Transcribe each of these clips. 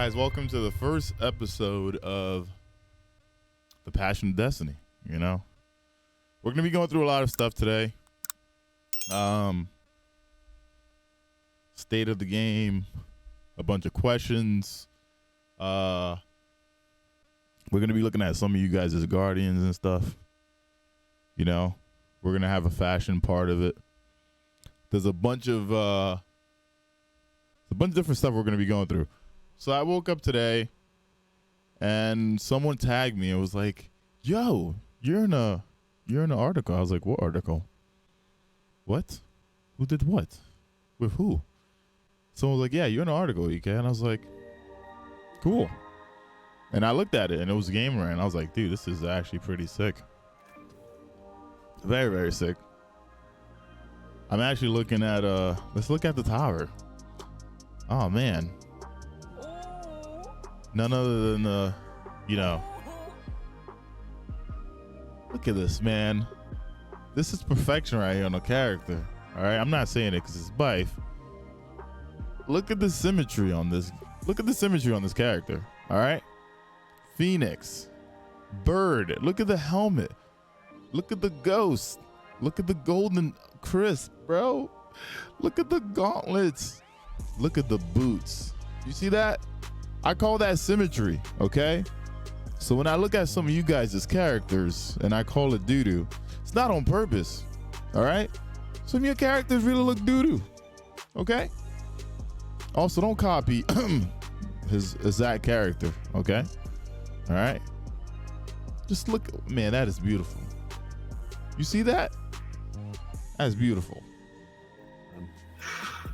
guys, welcome to the first episode of The Passion of Destiny. You know, we're gonna be going through a lot of stuff today. State of the game, a bunch of questions. We're gonna be looking at some of you guys as guardians and stuff. You know, we're gonna have a fashion part of it. There's a bunch of different stuff we're gonna be going through. So I woke up today and someone tagged me and was like, yo, you're in an article. I was like, what article? What? Who did what? With who? Someone was like, yeah, you're in an article, Ekuegan. And I was like, cool. And I looked at it and it was Gamer, and I was like, dude, this is actually pretty sick. Very, very sick. I'm actually looking at let's look at the tower. Oh man. None other than you know. Look at this, man. This is perfection right here on a character. Alright, I'm not saying it because it's Byf. Look at the symmetry on this. Look at the symmetry on this character. Alright? Phoenix. Bird. Look at the helmet. Look at the ghost. Look at the golden crisp, bro. Look at the gauntlets. Look at the boots. You see that? I call that symmetry, okay? So when I look at some of you guys as characters and I call it doo-doo, it's not on purpose, all right? Some of your characters really look doo-doo, okay? Also, don't copy his exact character, okay? All right? Just look, man, that is beautiful. You see that? That's beautiful.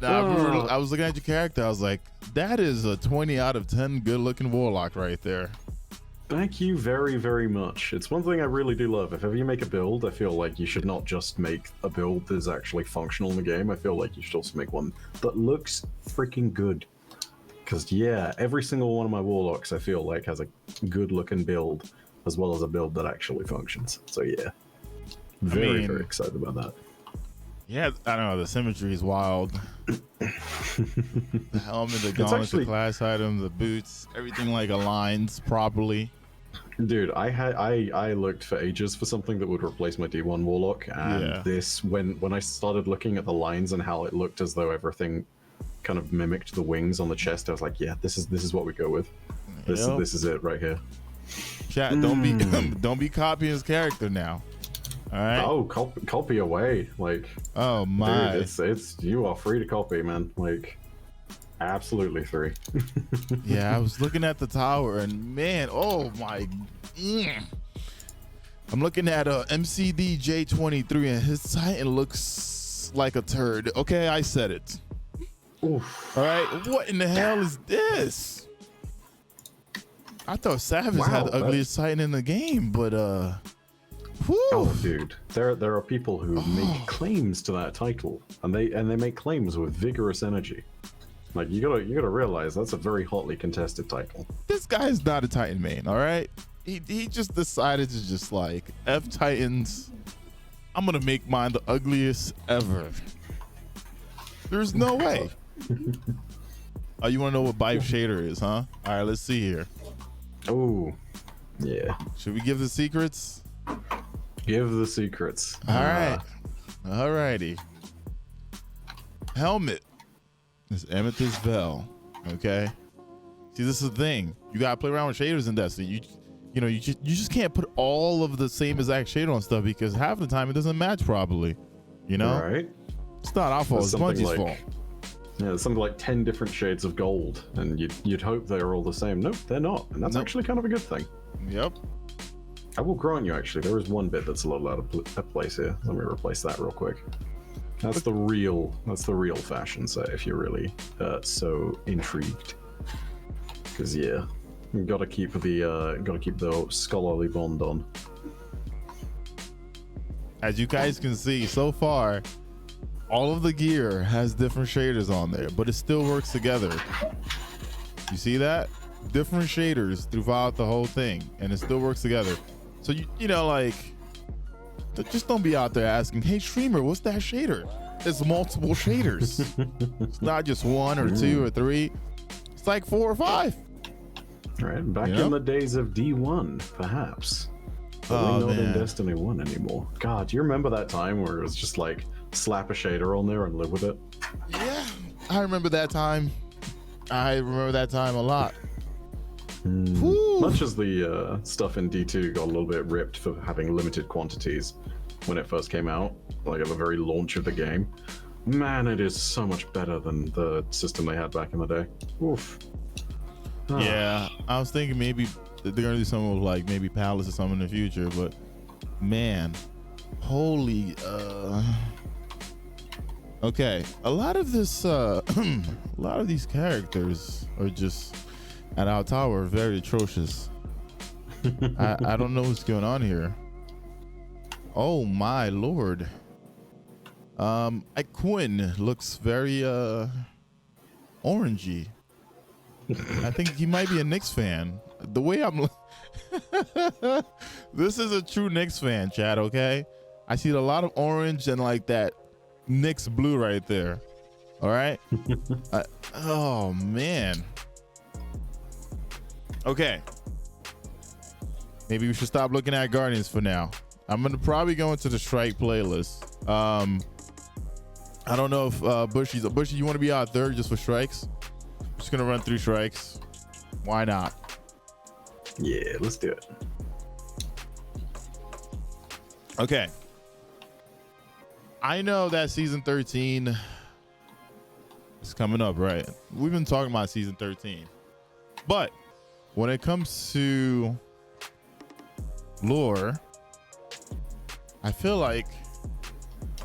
Now, I was looking at your character. I was like, that is a 20 out of 10 good-looking warlock right there. Thank you very, very much. It's one thing I really do love. If ever you make a build, I feel like you should not just make a build that is actually functional in the game. I feel like you should also make one that looks freaking good. Because, yeah, every single one of my warlocks, I feel like, has a good-looking build, as well as a build that actually functions. So, yeah. Very excited about that. Yeah, I don't know. The symmetry is wild. The helmet, the gauntlets, the class item, the boots, everything like aligns properly. Dude, I looked for ages for something that would replace my D1 Warlock, and this, when I started looking at the lines and how it looked as though everything kind of mimicked the wings on the chest, I was like, yeah, this is what we go with. This is it right here. Chat, don't be copying his character now. All right. Oh, copy away. Like, oh my. Dude, it's you are free to copy, man. Like, absolutely free. Yeah, I was looking at the tower and man, oh my. I'm looking at MCD J23 and his Titan looks like a turd. Okay, I said it. Oof. All right, what in the hell is this? I thought Savage had the ugliest Titan in the game, but whew. Oh, dude, there are people who make claims to that title, and they make claims with vigorous energy. Like, you gotta realize that's a very hotly contested title. This guy's not a Titan main, all right? He just decided to just like F Titans. I'm gonna make mine the ugliest ever. There's no way. Oh, you wanna know what Byf shader is, huh? All right, let's see here. Oh, yeah. Should we give the secrets? Give the secrets. All right. All righty. Helmet is Amethyst Veil. Okay. See, this is the thing. You gotta play around with shaders in Destiny. You just can't put all of the same exact shader on stuff because half the time it doesn't match properly. You know? Right. It's not our fault. It's Bungie's fault. Yeah, there's something like 10 different shades of gold, and you'd hope they're all the same. Nope, they're not, and that's actually kind of a good thing. Yep. I will grant you, actually, there is one bit that's a little out of place here. Let me replace that real quick. That's the real fashion set, if you're really so intrigued. Because yeah, you gotta keep the scholarly bond on. As you guys can see, so far, all of the gear has different shaders on there, but it still works together. You see that? Different shaders throughout the whole thing, and it still works together. So you know, like, just don't be out there asking, hey streamer, what's that shader? It's multiple shaders. It's not just one or two or three. It's like 4 or 5. Right, back in the days of D1, perhaps. But we're not in Destiny 1 anymore. God, do you remember that time where it was just like, slap a shader on there and live with it? Yeah, I remember that time. I remember that time a lot. Much as the stuff in D2 got a little bit ripped for having limited quantities when it first came out, like at the very launch of the game. Man, it is so much better than the system they had back in the day. Oof. Yeah, I was thinking maybe they're gonna do something with like maybe Palace or something in the future, but man, holy okay, a lot of this a lot of these characters are just at our tower are very atrocious. I don't know what's going on here. Oh my lord. Ekuegan looks very orangey. I think he might be a Knicks fan. The way I'm this is a true Knicks fan, Chad, okay? I see a lot of orange and like that Knicks blue right there. All right? Oh man. Okay. Maybe we should stop looking at Guardians for now. I'm gonna probably go into the strike playlist. I don't know if Bushy, you want to be out third just for strikes? I'm just gonna run through strikes. Why not? Yeah, let's do it. Okay. I know that season 13 is coming up, right? We've been talking about season 13, but when it comes to lore, I feel like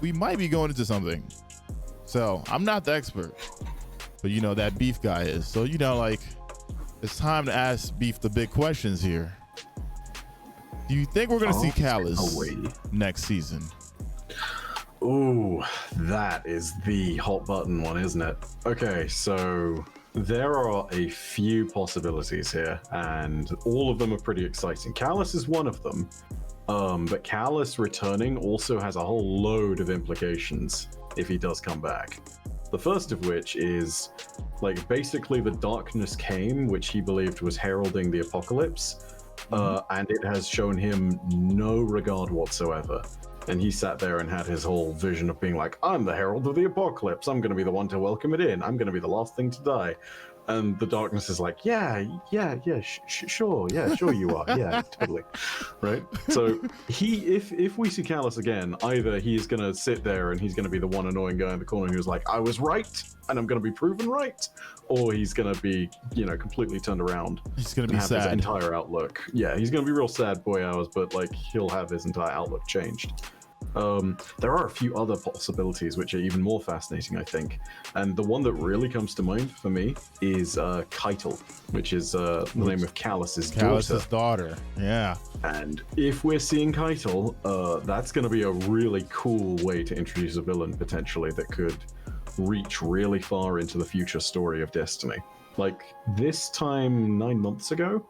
we might be going into something. So I'm not the expert, but you know that Beef guy is. So you know, like, it's time to ask Beef the big questions here. Do you think we're gonna see Callus next season? Ooh, that is the hot button one, isn't it? Okay, so there are a few possibilities here, and all of them are pretty exciting. Callus is one of them, but Callus returning also has a whole load of implications if he does come back. The first of which is, like, basically the darkness came, which he believed was heralding the apocalypse, and it has shown him no regard whatsoever. And he sat there and had his whole vision of being like, I'm the herald of the apocalypse. I'm going to be the one to welcome it in. I'm going to be the last thing to die. And the darkness is like, sure you are. Yeah, totally. Right? So if we see Callus again, either he's going to sit there and he's going to be the one annoying guy in the corner who's like, I was right, and I'm going to be proven right. Or he's going to be, completely turned around. He's going to be sad. His entire outlook. Yeah, he's going to be real sad boy hours, but like he'll have his entire outlook changed. There are a few other possibilities which are even more fascinating, I think. And the one that really comes to mind for me is Keitel, which is the name of Callus's daughter. Yeah. And if we're seeing Keitel, that's going to be a really cool way to introduce a villain, potentially, that could reach really far into the future story of Destiny. Like, this time 9 months ago,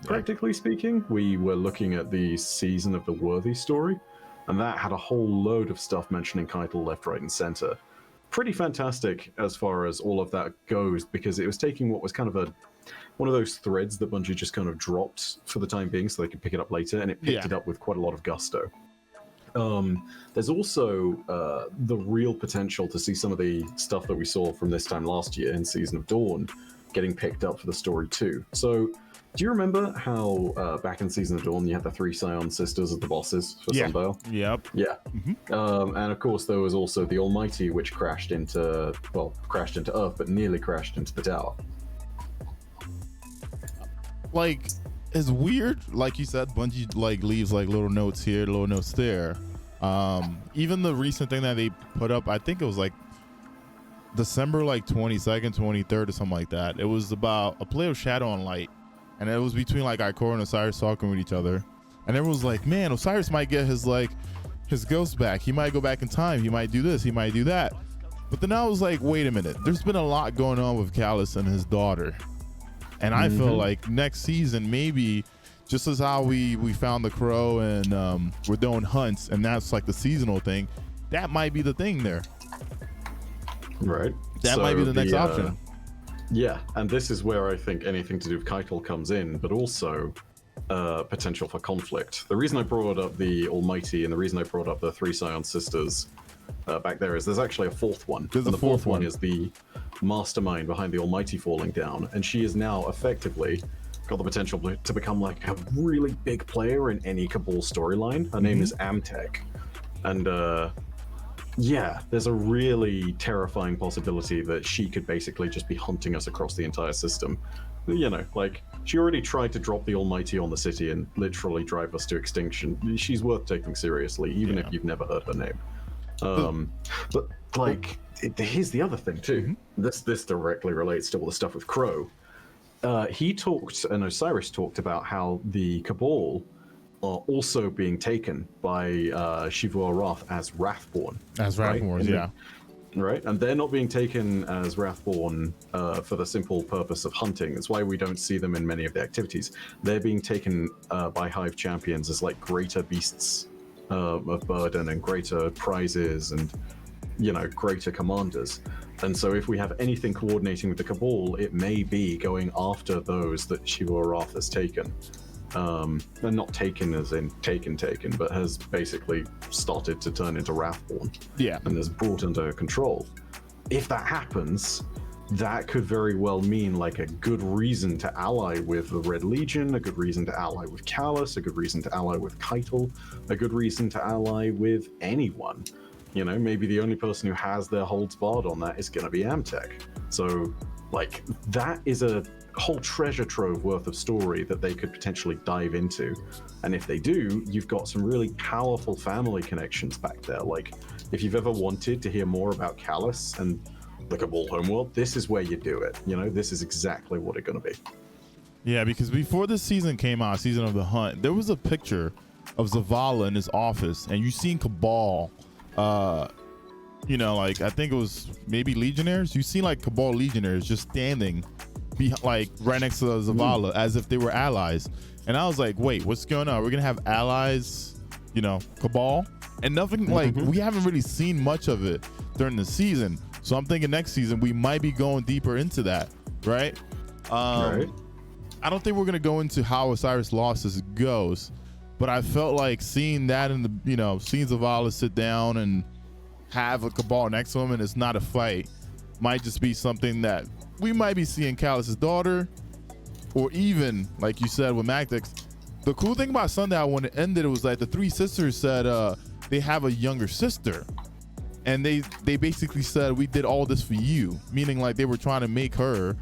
practically speaking, we were looking at the Season of the Worthy story, and that had a whole load of stuff mentioning Keitel left, right, and center. Pretty fantastic as far as all of that goes, because it was taking what was kind of one of those threads that Bungie just kind of dropped for the time being so they could pick it up later, and it picked it up with quite a lot of gusto. There's also the real potential to see some of the stuff that we saw from this time last year in Season of Dawn getting picked up for the story too. So, do you remember how back in Season of Dawn you had the 3 Scion sisters as the bosses for Sundial? Yep. Yeah. And of course there was also the Almighty, which crashed into Earth, but nearly crashed into the tower. Like, it's weird, like you said, Bungie like leaves like little notes here, little notes there. Even the recent thing that they put up, I think it was like December like 22nd, 23rd or something like that. It was about a play of Shadow and Light, and it was between like Ikurin and Osiris talking with each other, and everyone was like, man, Osiris might get his ghost back, he might go back in time, he might do this, he might do that. But then I was like, wait a minute, there's been a lot going on with Callus and his daughter, and I feel like next season, maybe just as how we found the crow and we're doing hunts, and that's like the seasonal thing, that might be the thing there. Right. That might be the next option. Yeah, and this is where I think anything to do with Keitel comes in, but also potential for conflict. The reason I brought up the Almighty and the reason I brought up the three Scion sisters back there is there's actually a fourth one. There's and a the fourth fourth one one. is the mastermind behind the Almighty falling down, and she is now effectively got the potential to become like a really big player in any Cabal storyline. Her name is Amtek, and yeah, there's a really terrifying possibility that she could basically just be hunting us across the entire system. You know, like, she already tried to drop the Almighty on the city and literally drive us to extinction. She's worth taking seriously, even if you've never heard her name. But like, here's the other thing too. This directly relates to all the stuff with Crow. He talked, and Osiris talked about how the Cabal are also being taken by Shivua Wrath as Wrathborn. As Wrathborn, right? yeah. Right, and they're not being taken as Wrathborn for the simple purpose of hunting. That's why we don't see them in many of the activities. They're being taken by Hive champions as like greater beasts of burden and greater prizes and, you know, greater commanders. And so if we have anything coordinating with the Cabal, it may be going after those that Shivua Wrath has taken. And not taken as in taken, but has basically started to turn into Wrathborn. Yeah. And is brought under control. If that happens, that could very well mean like a good reason to ally with the Red Legion, a good reason to ally with Callus, a good reason to ally with Keitel, a good reason to ally with anyone. You know, maybe the only person who has their holds barred on that is going to be Amtek. So, like, that is a whole treasure trove worth of story that they could potentially dive into. And if they do, you've got some really powerful family connections back there. Like, if you've ever wanted to hear more about Callus and the Cabal homeworld, this is where you do it. You know, this is exactly what it's going to be. Yeah, because before this season came out, Season of the Hunt, there was a picture of Zavala in his office, and you seen Cabal, you know, like, I think it was maybe Legionnaires. You see like Cabal Legionnaires just standing like right next to Zavala as if they were allies. And I was like, wait, what's going on? We're gonna have allies, you know, Cabal? And nothing, like, we haven't really seen much of it during the season. So I'm thinking next season we might be going deeper into that, right? Right. I don't think we're gonna go into how Osiris Losses goes, but I felt like seeing that in the, you know, seeing Zavala sit down and have a Cabal next to him and it's not a fight might just be something that we might be seeing Callus's daughter, or even like you said with Magdix. The cool thing about Sundial when it ended, it was like the three sisters said they have a younger sister, and they basically said, we did all this for you, meaning like they were trying to make her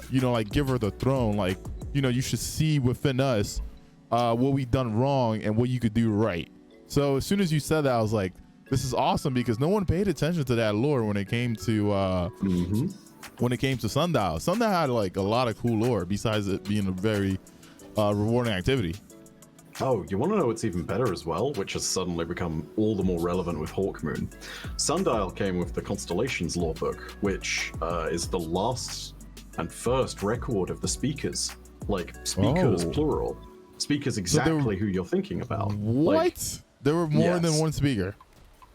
you know, like give her the throne, like, you know, you should see within us what we done wrong and what you could do right. So as soon as you said that, I was like, this is awesome, because no one paid attention to that lore when it came to when it came to Sundial. Sundial had like a lot of cool lore besides it being a very rewarding activity. Oh, you want to know what's even better as well, which has suddenly become all the more relevant with Hawkmoon? Sundial came with the Constellations lore book, which is the last and first record of the speakers. Like, speakers plural. Speakers exactly who you're thinking about. What? Like, there were more than one speaker.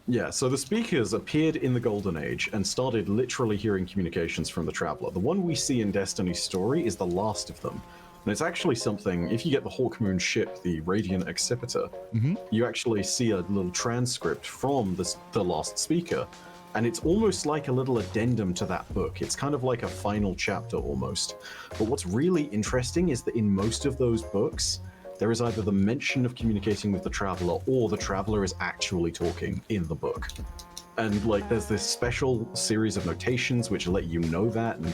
Yeah, so the speakers appeared in the Golden Age and started literally hearing communications from the Traveler. The one we see in Destiny's story is the last of them. And it's actually something, if you get the Hawkmoon ship, the Radiant Accipiter, you actually see a little transcript from the last speaker. And it's almost like a little addendum to that book. It's kind of like a final chapter almost. But what's really interesting is that in most of those books, there is either the mention of communicating with the Traveler or the Traveler is actually talking in the book. And like, there's this special series of notations which let you know that, and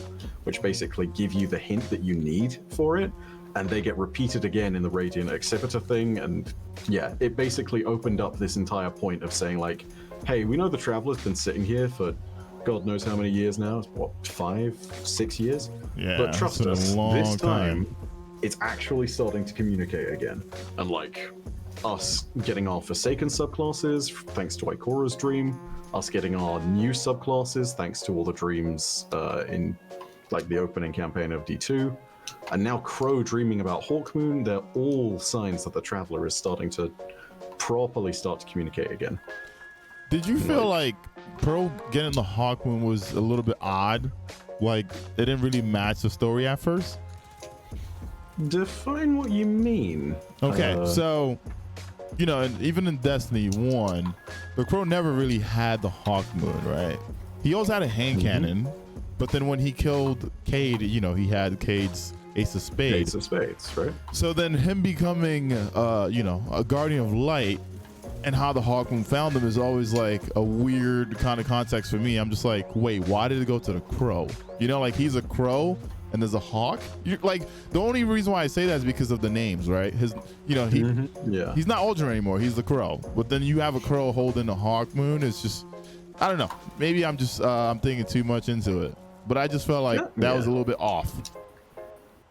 which basically give you the hint that you need for it. And they get repeated again in the Radiant Accipiter thing. And yeah, it basically opened up this entire point of saying like, hey, we know the Traveler's been sitting here for God knows how many years now. What, 5, 6 years? Yeah, but trust it's been us, a long this time, time. It's actually starting to communicate again. And like, us getting our Forsaken subclasses, thanks to Ikora's dream, us getting our new subclasses, thanks to all the dreams in like the opening campaign of D2, and now Crow dreaming about Hawkmoon, they're all signs that the Traveler is starting to properly start to communicate again. Did you feel like Pearl getting the Hawkmoon was a little bit odd? like it didn't really match the story at first. Define what you mean. Okay, so you know, and even in Destiny 1, the Crow never really had the Hawk Moon, right? He always had a hand cannon, but then when he killed Cade, you know, he had Cade's Ace of Spades. Ace of Spades, right? So then him becoming, you know, a Guardian of Light, and how the Hawk Moon found him is always like a weird kind of context for me. I'm just like, wait, why did it go to the Crow? You know, like he's a Crow and there's a Hawk. You're like, the only reason why I say that is because of the names, right? His, you know, he's not Ultra anymore. He's the Crow. But then you have a Crow holding the Hawk Moon. It's just, I don't know. Maybe I'm just, I'm thinking too much into it. But I just felt like that was a little bit off.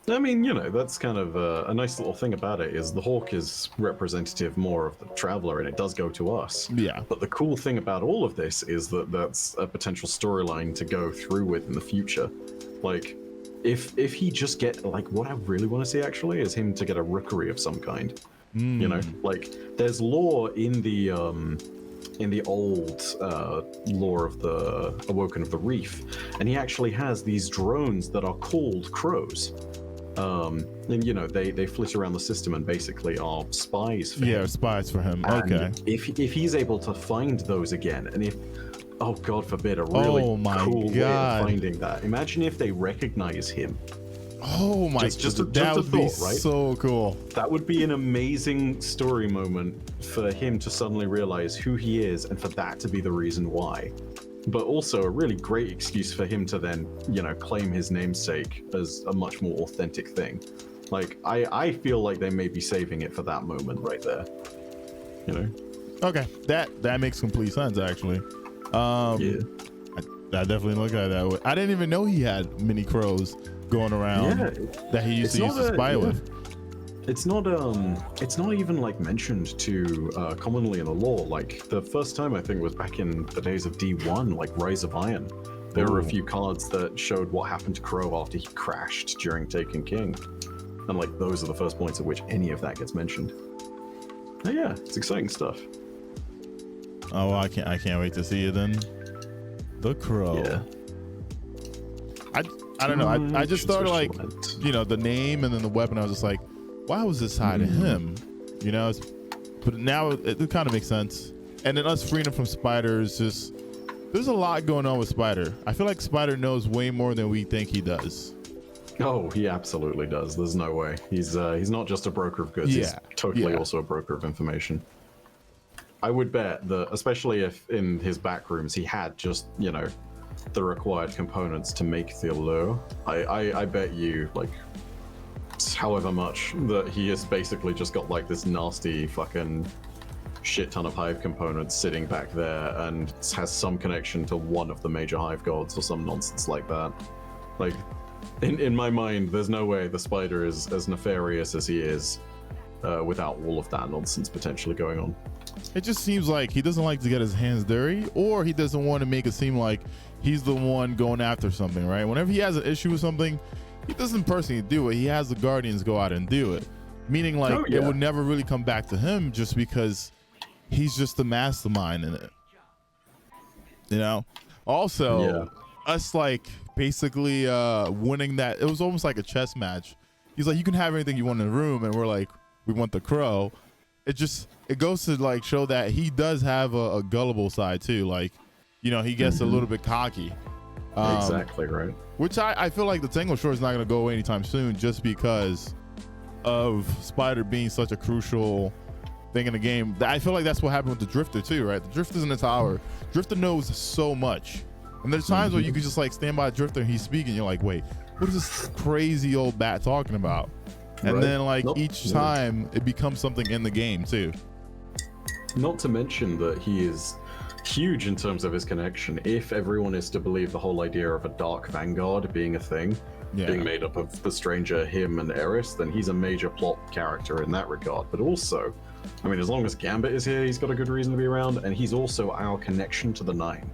I mean, you know, that's kind of a nice little thing about it is the Hawk is representative more of the Traveler, and it does go to us. Yeah. But the cool thing about all of this is that that's a potential storyline to go through with in the future. Like, if he just get, like, what I really want to see actually is him to get a rookery of some kind. You know, like there's lore in the old lore of the Awoken of the Reef, and he actually has these drones that are called crows. And you know, they flit around the system and basically are spies for him. Yeah, spies for him. And okay. If he's able to find those again, and if, oh God forbid, a really cool way of finding that. Imagine if they recognize him. Oh my! That would be so cool. That would be an amazing story moment for him to suddenly realize who he is, and for that to be the reason why. But also a really great excuse for him to then, you know, claim his namesake as a much more authentic thing. Like, I feel like they may be saving it for that moment right there. You know? Okay, that makes complete sense actually. I definitely look at it that way. I didn't even know he had many crows going around that he used to spy with. It's not even like mentioned too commonly in the lore. Like the first time I think was back in the days of D1, like Rise of Iron. There were a few cards that showed what happened to Crow after he crashed during Taken King. And like those are the first points at which any of that gets mentioned. Oh, yeah, it's exciting stuff. Oh, I can't wait to see it then. The Crow. Yeah. I don't know. I just thought like, you know, the name and then the weapon. I was just like, why was this tied to him? You know, but now it kind of makes sense. And then us freeing him from Spider is just, there's a lot going on with Spider. I feel like Spider knows way more than we think he does. Oh, he absolutely does. There's no way. He's not just a broker of goods. He's totally also a broker of information. I would bet that, especially if in his back rooms he had just, you know, the required components to make the allure. I bet you, like, however much that he has basically just got like this nasty fucking shit ton of hive components sitting back there and has some connection to one of the major hive gods or some nonsense like that. Like, in my mind, there's no way the Spider is as nefarious as he is without all of that nonsense potentially going on. It just seems like he doesn't like to get his hands dirty, or he doesn't want to make it seem like he's the one going after something, right? Whenever he has an issue with something, he doesn't personally do it. He has the Guardians go out and do it. Meaning like it would never really come back to him just because he's just the mastermind in it. You know? Also, us like basically winning that, it was almost like a chess match. He's like, you can have anything you want in the room, and we're like, we want the Crow. It goes to like show that he does have a gullible side too. Like, you know, he gets a little bit cocky. Exactly right. Which I feel like the Tangle Shore is not going to go away anytime soon, just because of Spider being such a crucial thing in the game. I feel like that's what happened with the Drifter too, right? The Drifter's in the tower. Drifter knows so much, and there's times where you can just like stand by Drifter and he's speaking. You're like, wait, what is this crazy old bat talking about? And then like each time it becomes something in the game too. Not to mention that he is huge in terms of his connection. If everyone is to believe the whole idea of a Dark Vanguard being a thing, being made up of the Stranger, him, and Eris, then he's a major plot character in that regard. But also, I mean, as long as Gambit is here, he's got a good reason to be around, and he's also our connection to the Nine.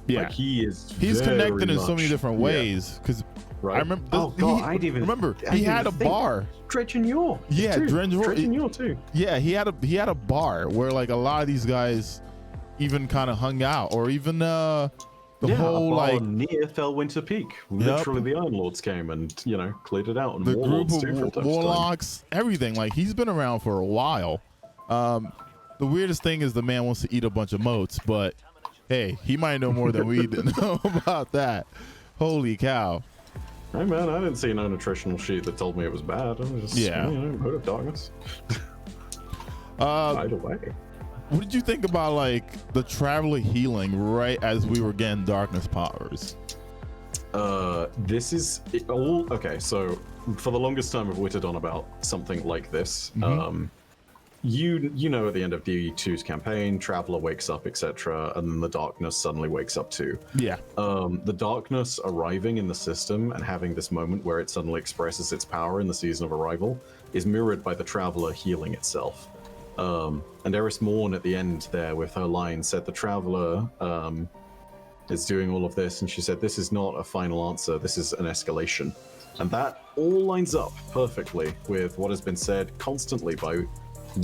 Yeah, like, he's connected in so many different ways. Because I remember, he had a bar. Dredge and Yor. Yeah, Dredge and Yor too. Yeah, he had a bar where like a lot of these guys even kind of hung out, or even The whole like near Fellwinter Peak. Literally, the Iron Lords came and cleared it out, and the group Warlords too, of warlocks, everything. Like he's been around for a while. The weirdest thing is the man wants to eat a bunch of moats, but hey, he might know more than we know about that. Holy cow! Hey man, I didn't see no nutritional sheet that told me it was bad. I was just, Moat of Darkness. Either way. What did you think about like the Traveler healing right as we were getting darkness powers? This is all okay. So for the longest time, I've witted on about something like this. You know, at the end of D2's campaign, Traveler wakes up, etc., and then the Darkness suddenly wakes up too. Yeah. The Darkness arriving in the system and having this moment where it suddenly expresses its power in the season of arrival is mirrored by the Traveler healing itself. And Eris Morn at the end there with her line said the Traveler is doing all of this, and she said this is not a final answer, this is an escalation. And that all lines up perfectly with what has been said constantly by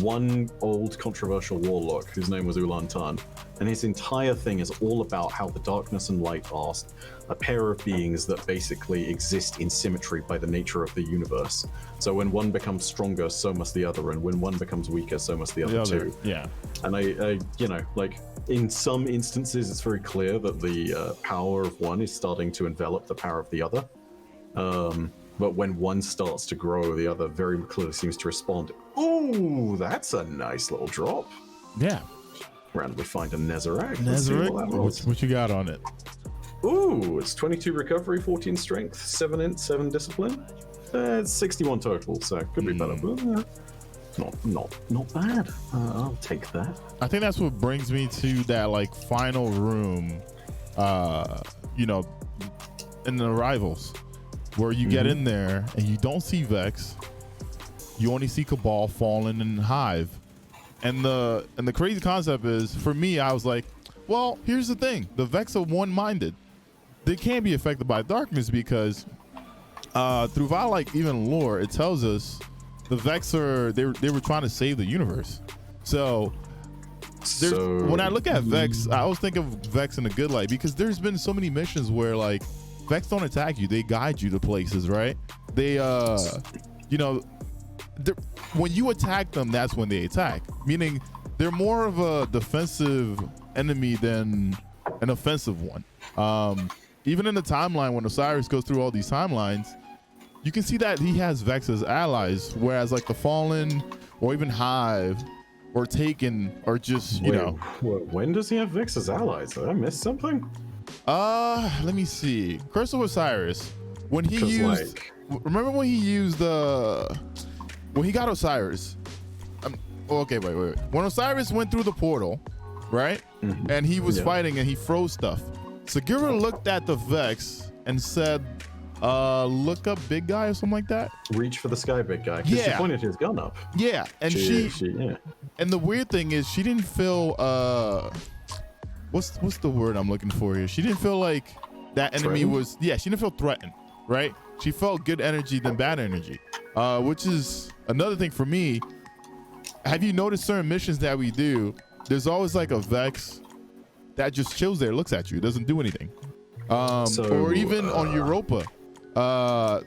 one old controversial warlock whose name was Ulan Tan, and his entire thing is all about how the darkness and light are a pair of beings that basically exist in symmetry by the nature of the universe. So when one becomes stronger, so must the other, and when one becomes weaker, so must the other too. Yeah. And I like in some instances, it's very clear that the power of one is starting to envelop the power of the other. But when one starts to grow, the other very clearly seems to respond. Ooh, that's a nice little drop. Yeah. Randomly find a Nezarec. What you got on it? Ooh, it's 22 recovery, 14 strength, 7 int, 7 discipline. It's 61 total, so it could be better. But, not bad. I'll take that. I think that's what brings me to that like final room, in the Arrivals, where you get in there and you don't see Vex, you only see Cabal, Fallen, and Hive. And the crazy concept is, for me, I was like, well, here's the thing: the Vex are one-minded. They can't be affected by darkness because through like even lore, it tells us the Vex they were trying to save the universe. So when I look at Vex, I always think of Vex in a good light, because there's been so many missions where like Vex don't attack you, they guide you to places, right? They when you attack them, that's when they attack, meaning they're more of a defensive enemy than an offensive one. Even in the timeline, when Osiris goes through all these timelines, you can see that he has Vex as allies, whereas like the Fallen or even Hive or Taken are just when does he have Vex as allies? Did I miss something? Let me see. Curse of Osiris, when he used remember when he used when he got Osiris, okay, wait. When Osiris went through the portal, right? And he was fighting and he froze stuff. Segura looked at the Vex and said, look up big guy or something like that. Reach for the sky, big guy. Because she pointed his gun up. Yeah, and she and the weird thing is she didn't feel what's the word I'm looking for here? She didn't feel like that enemy was she didn't feel threatened, right? She felt good energy than bad energy. Which is another thing for me. Have you noticed certain missions that we do, there's always like a Vex that just chills there, looks at you, doesn't do anything. Or even on Europa, I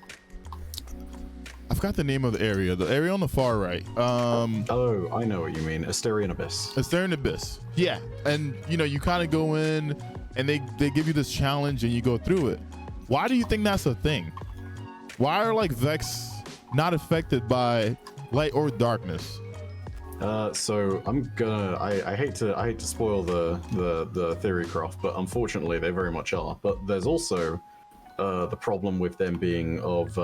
forgot the name of the area on the far right. Oh, I know what you mean. Asterian Abyss. Yeah, and you kind of go in and they give you this challenge and you go through it. Why do you think that's a thing? Why are like Vex not affected by light or darkness? So I hate to spoil the theory craft, but unfortunately they very much are. But there's also the problem with them being of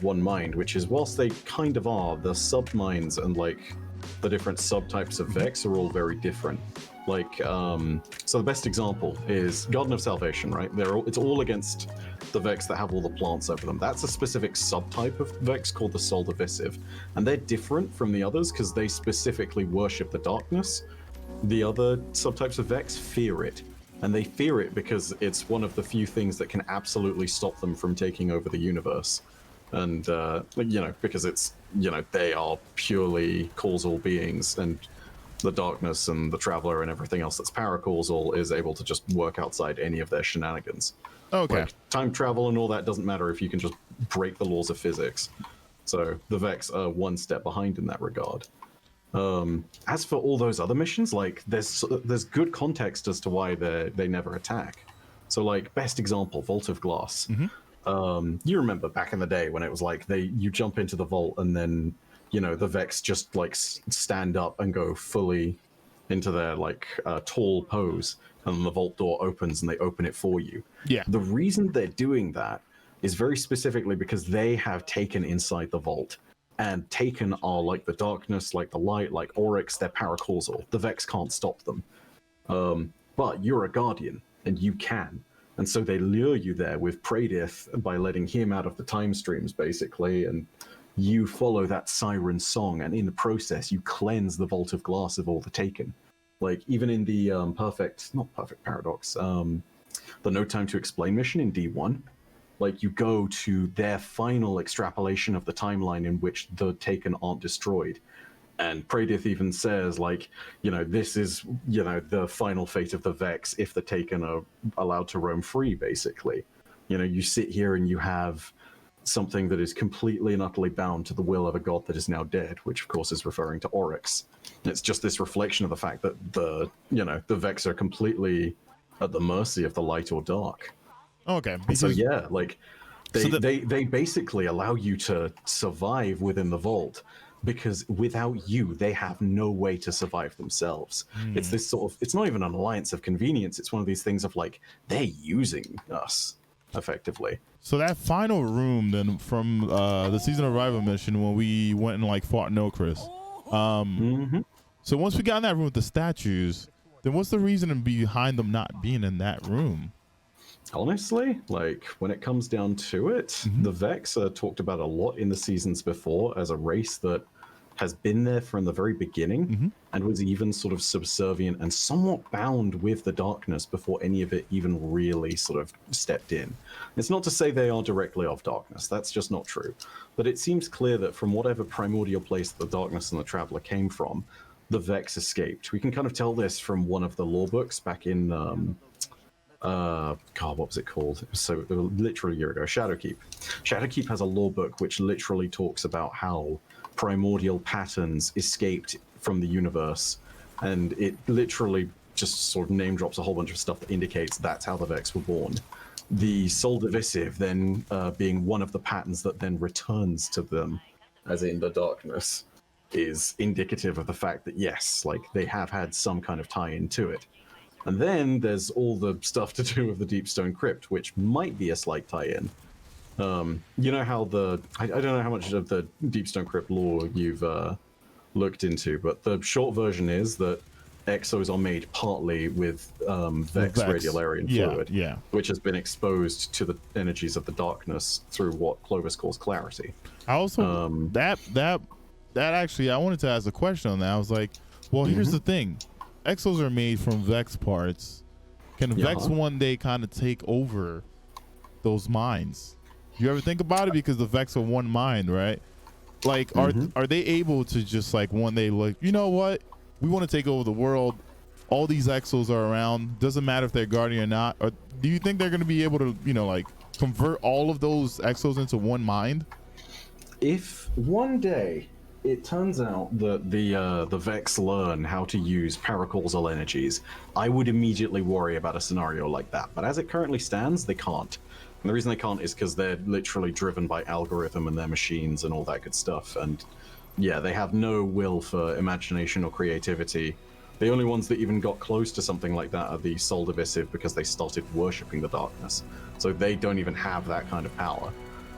one mind, which is whilst they kind of are, the sub-minds and like the different subtypes of Vex are all very different. Like, so the best example is Garden of Salvation, right? It's all against the Vex that have all the plants over them. That's a specific subtype of Vex called the Soul Divisive. And they're different from the others because they specifically worship the darkness. The other subtypes of Vex fear it. And they fear it because it's one of the few things that can absolutely stop them from taking over the universe. And, because it's, they are purely causal beings. And the darkness and the traveler and everything else that's paracausal is able to just work outside any of their shenanigans. Okay. Like, time travel and all that doesn't matter if you can just break the laws of physics. So the Vex are one step behind in that regard. As for all those other missions, like, there's good context as to why they never attack. So, like, best example, Vault of Glass. You remember back in the day when it was like you jump into the vault and then, you know, the Vex just like stand up and go fully into their like tall pose, and then the vault door opens and they open it for you. Yeah. The reason they're doing that is very specifically because they have taken inside the vault, and taken are like the darkness, like the light, like Oryx. They're paracausal. The Vex can't stop them. But you're a guardian and you can. And so they lure you there with Pradith by letting him out of the time streams, basically, and you follow that siren song, and in the process, you cleanse the Vault of Glass of all the Taken. Like, even in the not Perfect Paradox, the No Time to Explain mission in D1, like, you go to their final extrapolation of the timeline in which the Taken aren't destroyed. And Pradith even says, like, you know, this is, you know, the final fate of the Vex if the Taken are allowed to roam free, basically. You know, you sit here and you have something that is completely and utterly bound to the will of a god that is now dead, which of course is referring to Oryx. And it's just this reflection of the fact that the Vex are completely at the mercy of the light or dark. Okay. So yeah, like, they basically allow you to survive within the vault, because without you, they have no way to survive themselves. It's this sort of, it's not even an alliance of convenience. It's one of these things of like, they're using us, effectively. So that final room then from the Season of Arrival mission, when we went and like fought Nocris. So once we got in that room with the statues, then what's the reason behind them not being in that room? Honestly, like, when it comes down to it, the Vex are talked about a lot in the seasons before as a race that has been there from the very beginning, and was even sort of subservient and somewhat bound with the darkness before any of it even really sort of stepped in. It's not to say they are directly of darkness, that's just not true. But it seems clear that from whatever primordial place the darkness and the Traveler came from, the Vex escaped. We can kind of tell this from one of the lore books back in God, what was it called? It was so literally a year ago. Shadowkeep. Shadowkeep has a lore book which literally talks about how primordial patterns escaped from the universe, and it literally just sort of name drops a whole bunch of stuff that indicates that's how the Vex were born. The Soul Divisive then being one of the patterns that then returns to them, as in the darkness, is indicative of the fact that yes, like, they have had some kind of tie-in to it. And then there's all the stuff to do with the Deepstone Crypt, which might be a slight tie-in. You know how I don't know how much of the Deepstone Crypt lore you've looked into, but the short version is that exos are made partly with Vex radiolarian fluid, which has been exposed to the energies of the darkness through what Clovis calls clarity. I also that actually, I wanted to ask a question on that. I was like, well, here's the thing. Exos are made from Vex parts. Can Vex one day kind of take over those minds? You ever think about it? Because the Vex are one mind, right? Like, are they able to just like one day, like, you know what? We want to take over the world. All these Exos are around. Doesn't matter if they're guardian or not. Or do you think they're going to be able to, you know, like, convert all of those Exos into one mind? If one day it turns out that the Vex learn how to use paracausal energies, I would immediately worry about a scenario like that. But as it currently stands, they can't. And the reason they can't is because they're literally driven by algorithm and their machines and all that good stuff. And yeah, they have no will for imagination or creativity. The only ones that even got close to something like that are the Soul Divisive, because they started worshipping the darkness. So they don't even have that kind of power.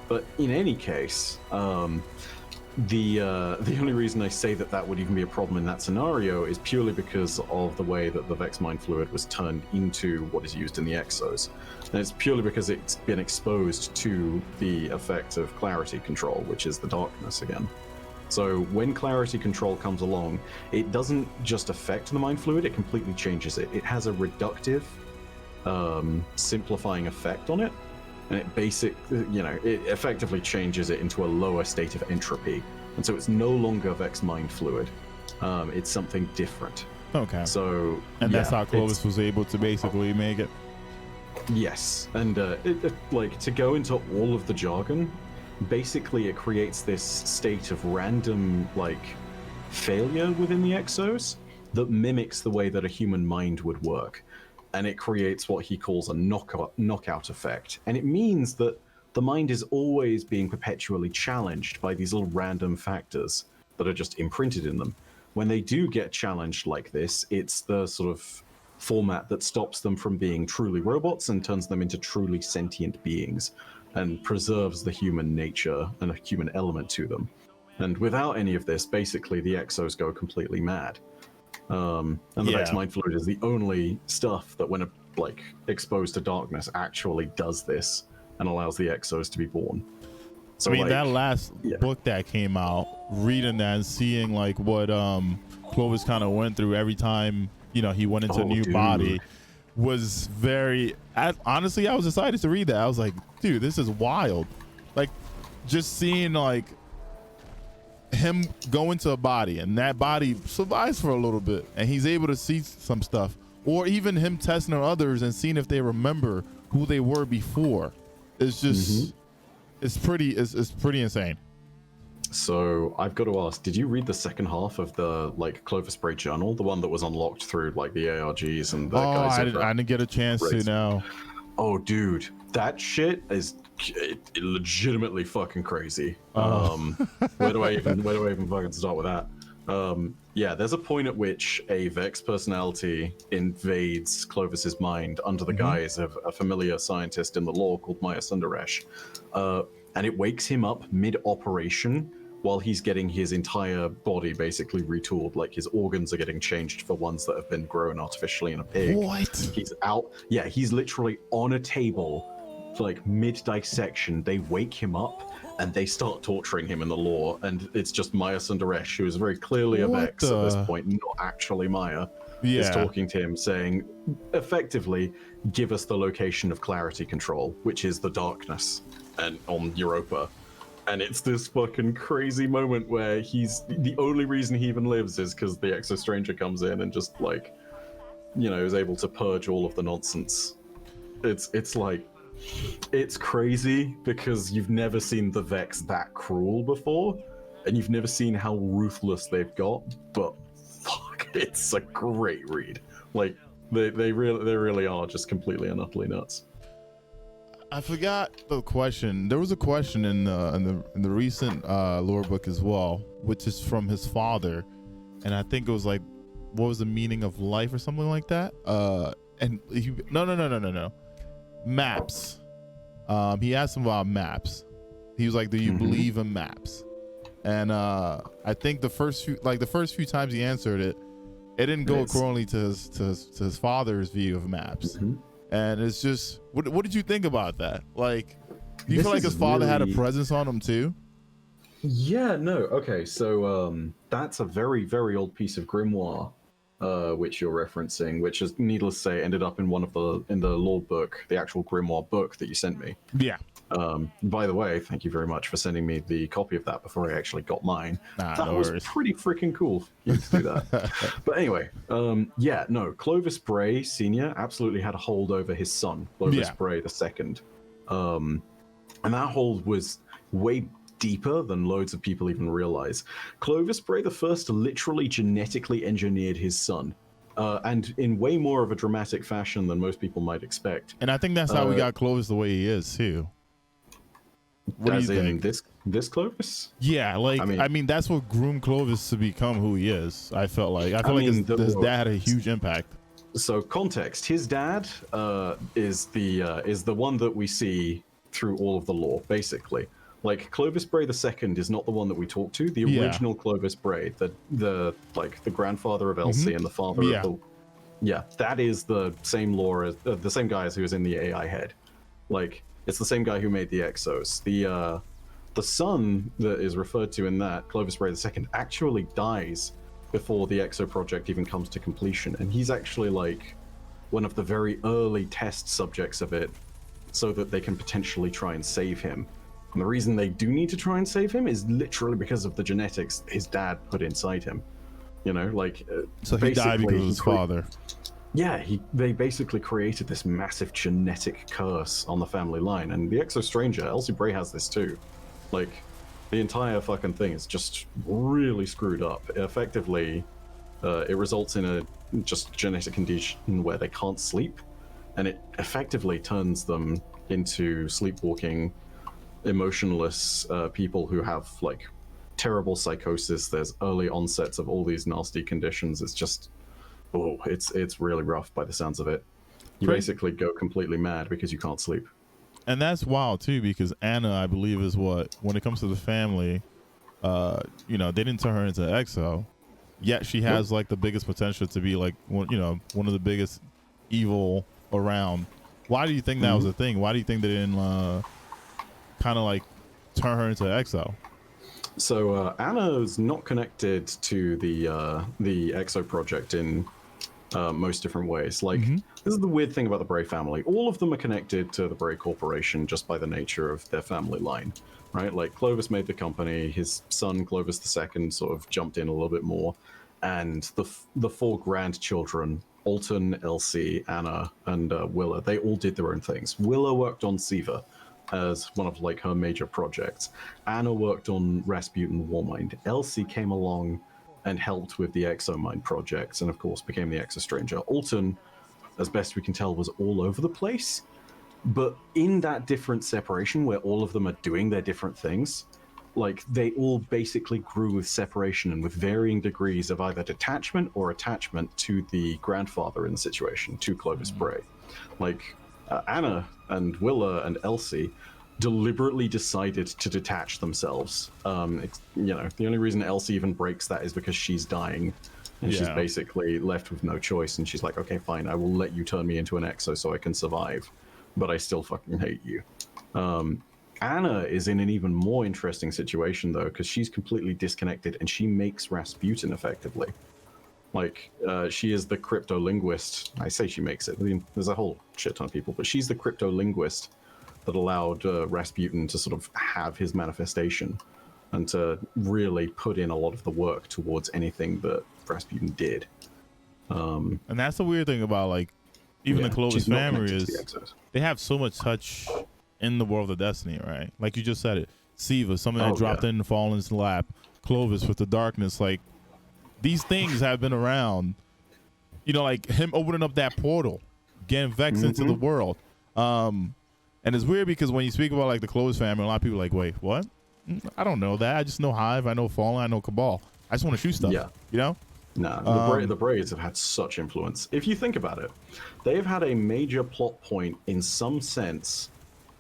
But in any case, the only reason I say that would even be a problem in that scenario is purely because of the way that the Vex Mind Fluid was turned into what is used in the Exos. And it's purely because it's been exposed to the effect of Clarity Control, which is the darkness again. So when Clarity Control comes along, it doesn't just affect the Mind Fluid, it completely changes it. It has a reductive, simplifying effect on it. And it effectively changes it into a lower state of entropy. And so it's no longer Vex Mind Fluid. It's something different. Okay. So, and that's yeah, how Clovis was able to basically make it. Yes, and like to go into all of the jargon, basically it creates this state of random like failure within the exos that mimics the way that a human mind would work, and it creates what he calls a knockout effect, and it means that the mind is always being perpetually challenged by these little random factors that are just imprinted in them. When they do get challenged like this, it's the sort of format that stops them from being truly robots and turns them into truly sentient beings and preserves the human nature and a human element to them. And without any of this, basically the exos go completely mad. And the Vex Mind Fluid is the only stuff that, when like exposed to darkness, actually does this and allows the exos to be born. So, I mean, like, that last book that came out, reading that and seeing like what Clovis kind of went through every time, you know, he went into a new body, was very, honestly, I was excited to read that. I was like, dude, this is wild. Like, just seeing like him go into a body and that body survives for a little bit and he's able to see some stuff, or even him testing on others and seeing if they remember who they were before. It's just, it's pretty insane. So I've got to ask, did you read the second half of the like Clovis Bray journal, the one that was unlocked through like the ARGs and the guys? I didn't get a chance to know. Oh, dude, that shit is legitimately fucking crazy. Where do I even fucking start with that? Yeah, there's a point at which a Vex personality invades Clovis's mind under the guise of a familiar scientist in the lore called Maya Sundaresh, and it wakes him up mid-operation while he's getting his entire body basically retooled. Like, his organs are getting changed for ones that have been grown artificially in a pig. What? He's out. Yeah, he's literally on a table, like mid-dissection. They wake him up and they start torturing him in the lore, and it's just Maya Sundaresh, who is very clearly a Vex at this point, not actually Maya, is talking to him, saying, effectively, give us the location of clarity control, which is the darkness, and on Europa. And it's this fucking crazy moment where he's the only reason he even lives is because the Exo Stranger comes in and just, like, you know, is able to purge all of the nonsense. It's like, it's crazy because you've never seen the Vex that cruel before, and you've never seen how ruthless they've got, but fuck, it's a great read. Like, they really are just completely and utterly nuts. I forgot the question. There was a question in the recent lore book as well, which is from his father, and I think it was like, what was the meaning of life or something like that? And he, no, maps. He asked him about maps. He was like, do you believe in maps? And I think the first few times he answered it, it didn't go accordingly to his father's view of maps. And it's just, what did you think about that? Like, do you feel like his father had a presence on him too? Yeah, no. Okay, so that's a very, very old piece of grimoire, which you're referencing, which is, needless to say, ended up in in the lore book, the actual grimoire book that you sent me. Yeah. By the way, thank you very much for sending me the copy of that before I actually got mine. That was pretty freaking cool for you to do that. But anyway, yeah, no, Clovis Bray Sr. absolutely had a hold over his son, Clovis Bray II. And that hold was way deeper than loads of people even realize. Clovis Bray I literally genetically engineered his son. And in way more of a dramatic fashion than most people might expect. And I think that's how we got Clovis the way he is too. What do you think? This Clovis? Yeah, like, I mean that's what groomed Clovis to become who he is. I feel like his dad had a huge impact. So context: his dad is the one that we see through all of the lore, basically. Like, Clovis Bray II is not the one that we talk to. The original Clovis Bray, the grandfather of Elsie and the father of the... Yeah, that is the same lore as the same guy as who was in the AI head. Like, it's the same guy who made the Exos. The son that is referred to in that, Clovis Bray II, actually dies before the Exo project even comes to completion, and he's actually like one of the very early test subjects of it, so that they can potentially try and save him. And the reason they do need to try and save him is literally because of the genetics his dad put inside him. You know, like so he died because of his father. Yeah, they basically created this massive genetic curse on the family line, and the Exo Stranger, Elsie Bray, has this too. Like, the entire fucking thing is just really screwed up. Effectively, it results in a just genetic condition where they can't sleep, and it effectively turns them into sleepwalking, emotionless people who have like terrible psychosis. There's early onsets of all these nasty conditions. It's just, oh, it's really rough by the sounds of it. You basically go completely mad because you can't sleep. And that's wild too, because Anna, I believe, is what, when it comes to the family, you know, they didn't turn her into Exo, yet she has like the biggest potential to be like one of the biggest evil around. Why do you think that was a thing? Why do you think they didn't kind of like turn her into Exo? So Anna's not connected to the Exo project in most different ways. Like, this is the weird thing about the Bray family. All of them are connected to the Bray Corporation just by the nature of their family line, right? Like, Clovis made the company, his son Clovis II sort of jumped in a little bit more, and the four grandchildren, Alton, Elsie, Anna, and Willa, they all did their own things. Willa worked on Siva as one of like her major projects. Anna worked on Rasputin Warmind. Elsie came along and helped with the Exomind projects, and of course became the Exo Stranger. Alton, as best we can tell, was all over the place, but in that different separation where all of them are doing their different things, like they all basically grew with separation and with varying degrees of either detachment or attachment to the grandfather in the situation, to Clovis Bray. Like Anna and Willa and Elsie deliberately decided to detach themselves. You know, the only reason Elsie even breaks that is because she's dying, and she's basically left with no choice, and she's like, okay, fine, I will let you turn me into an Exo so I can survive, but I still fucking hate you. Anna is in an even more interesting situation, though, because she's completely disconnected, and she makes Rasputin effectively. Like, she is the crypto-linguist. I say she makes it. I mean, there's a whole shit ton of people, but she's the crypto-linguist that allowed Rasputin to sort of have his manifestation and to really put in a lot of the work towards anything that Rasputin did. And that's the weird thing about, like, even the Clovis family is they have so much touch in the world of Destiny, right? Like you just said it. Siva, something that dropped in Fallen's lap. Clovis with the darkness. Like, these things have been around. You know, like him opening up that portal, getting Vex into the world. And it's weird because when you speak about like the Clovis family, a lot of people are like, wait, what? I don't know that. I just know Hive, I know Fallen, I know Cabal. I just want to shoot stuff. Yeah. You know? Nah, the Braves have had such influence. If you think about it, they've had a major plot point in some sense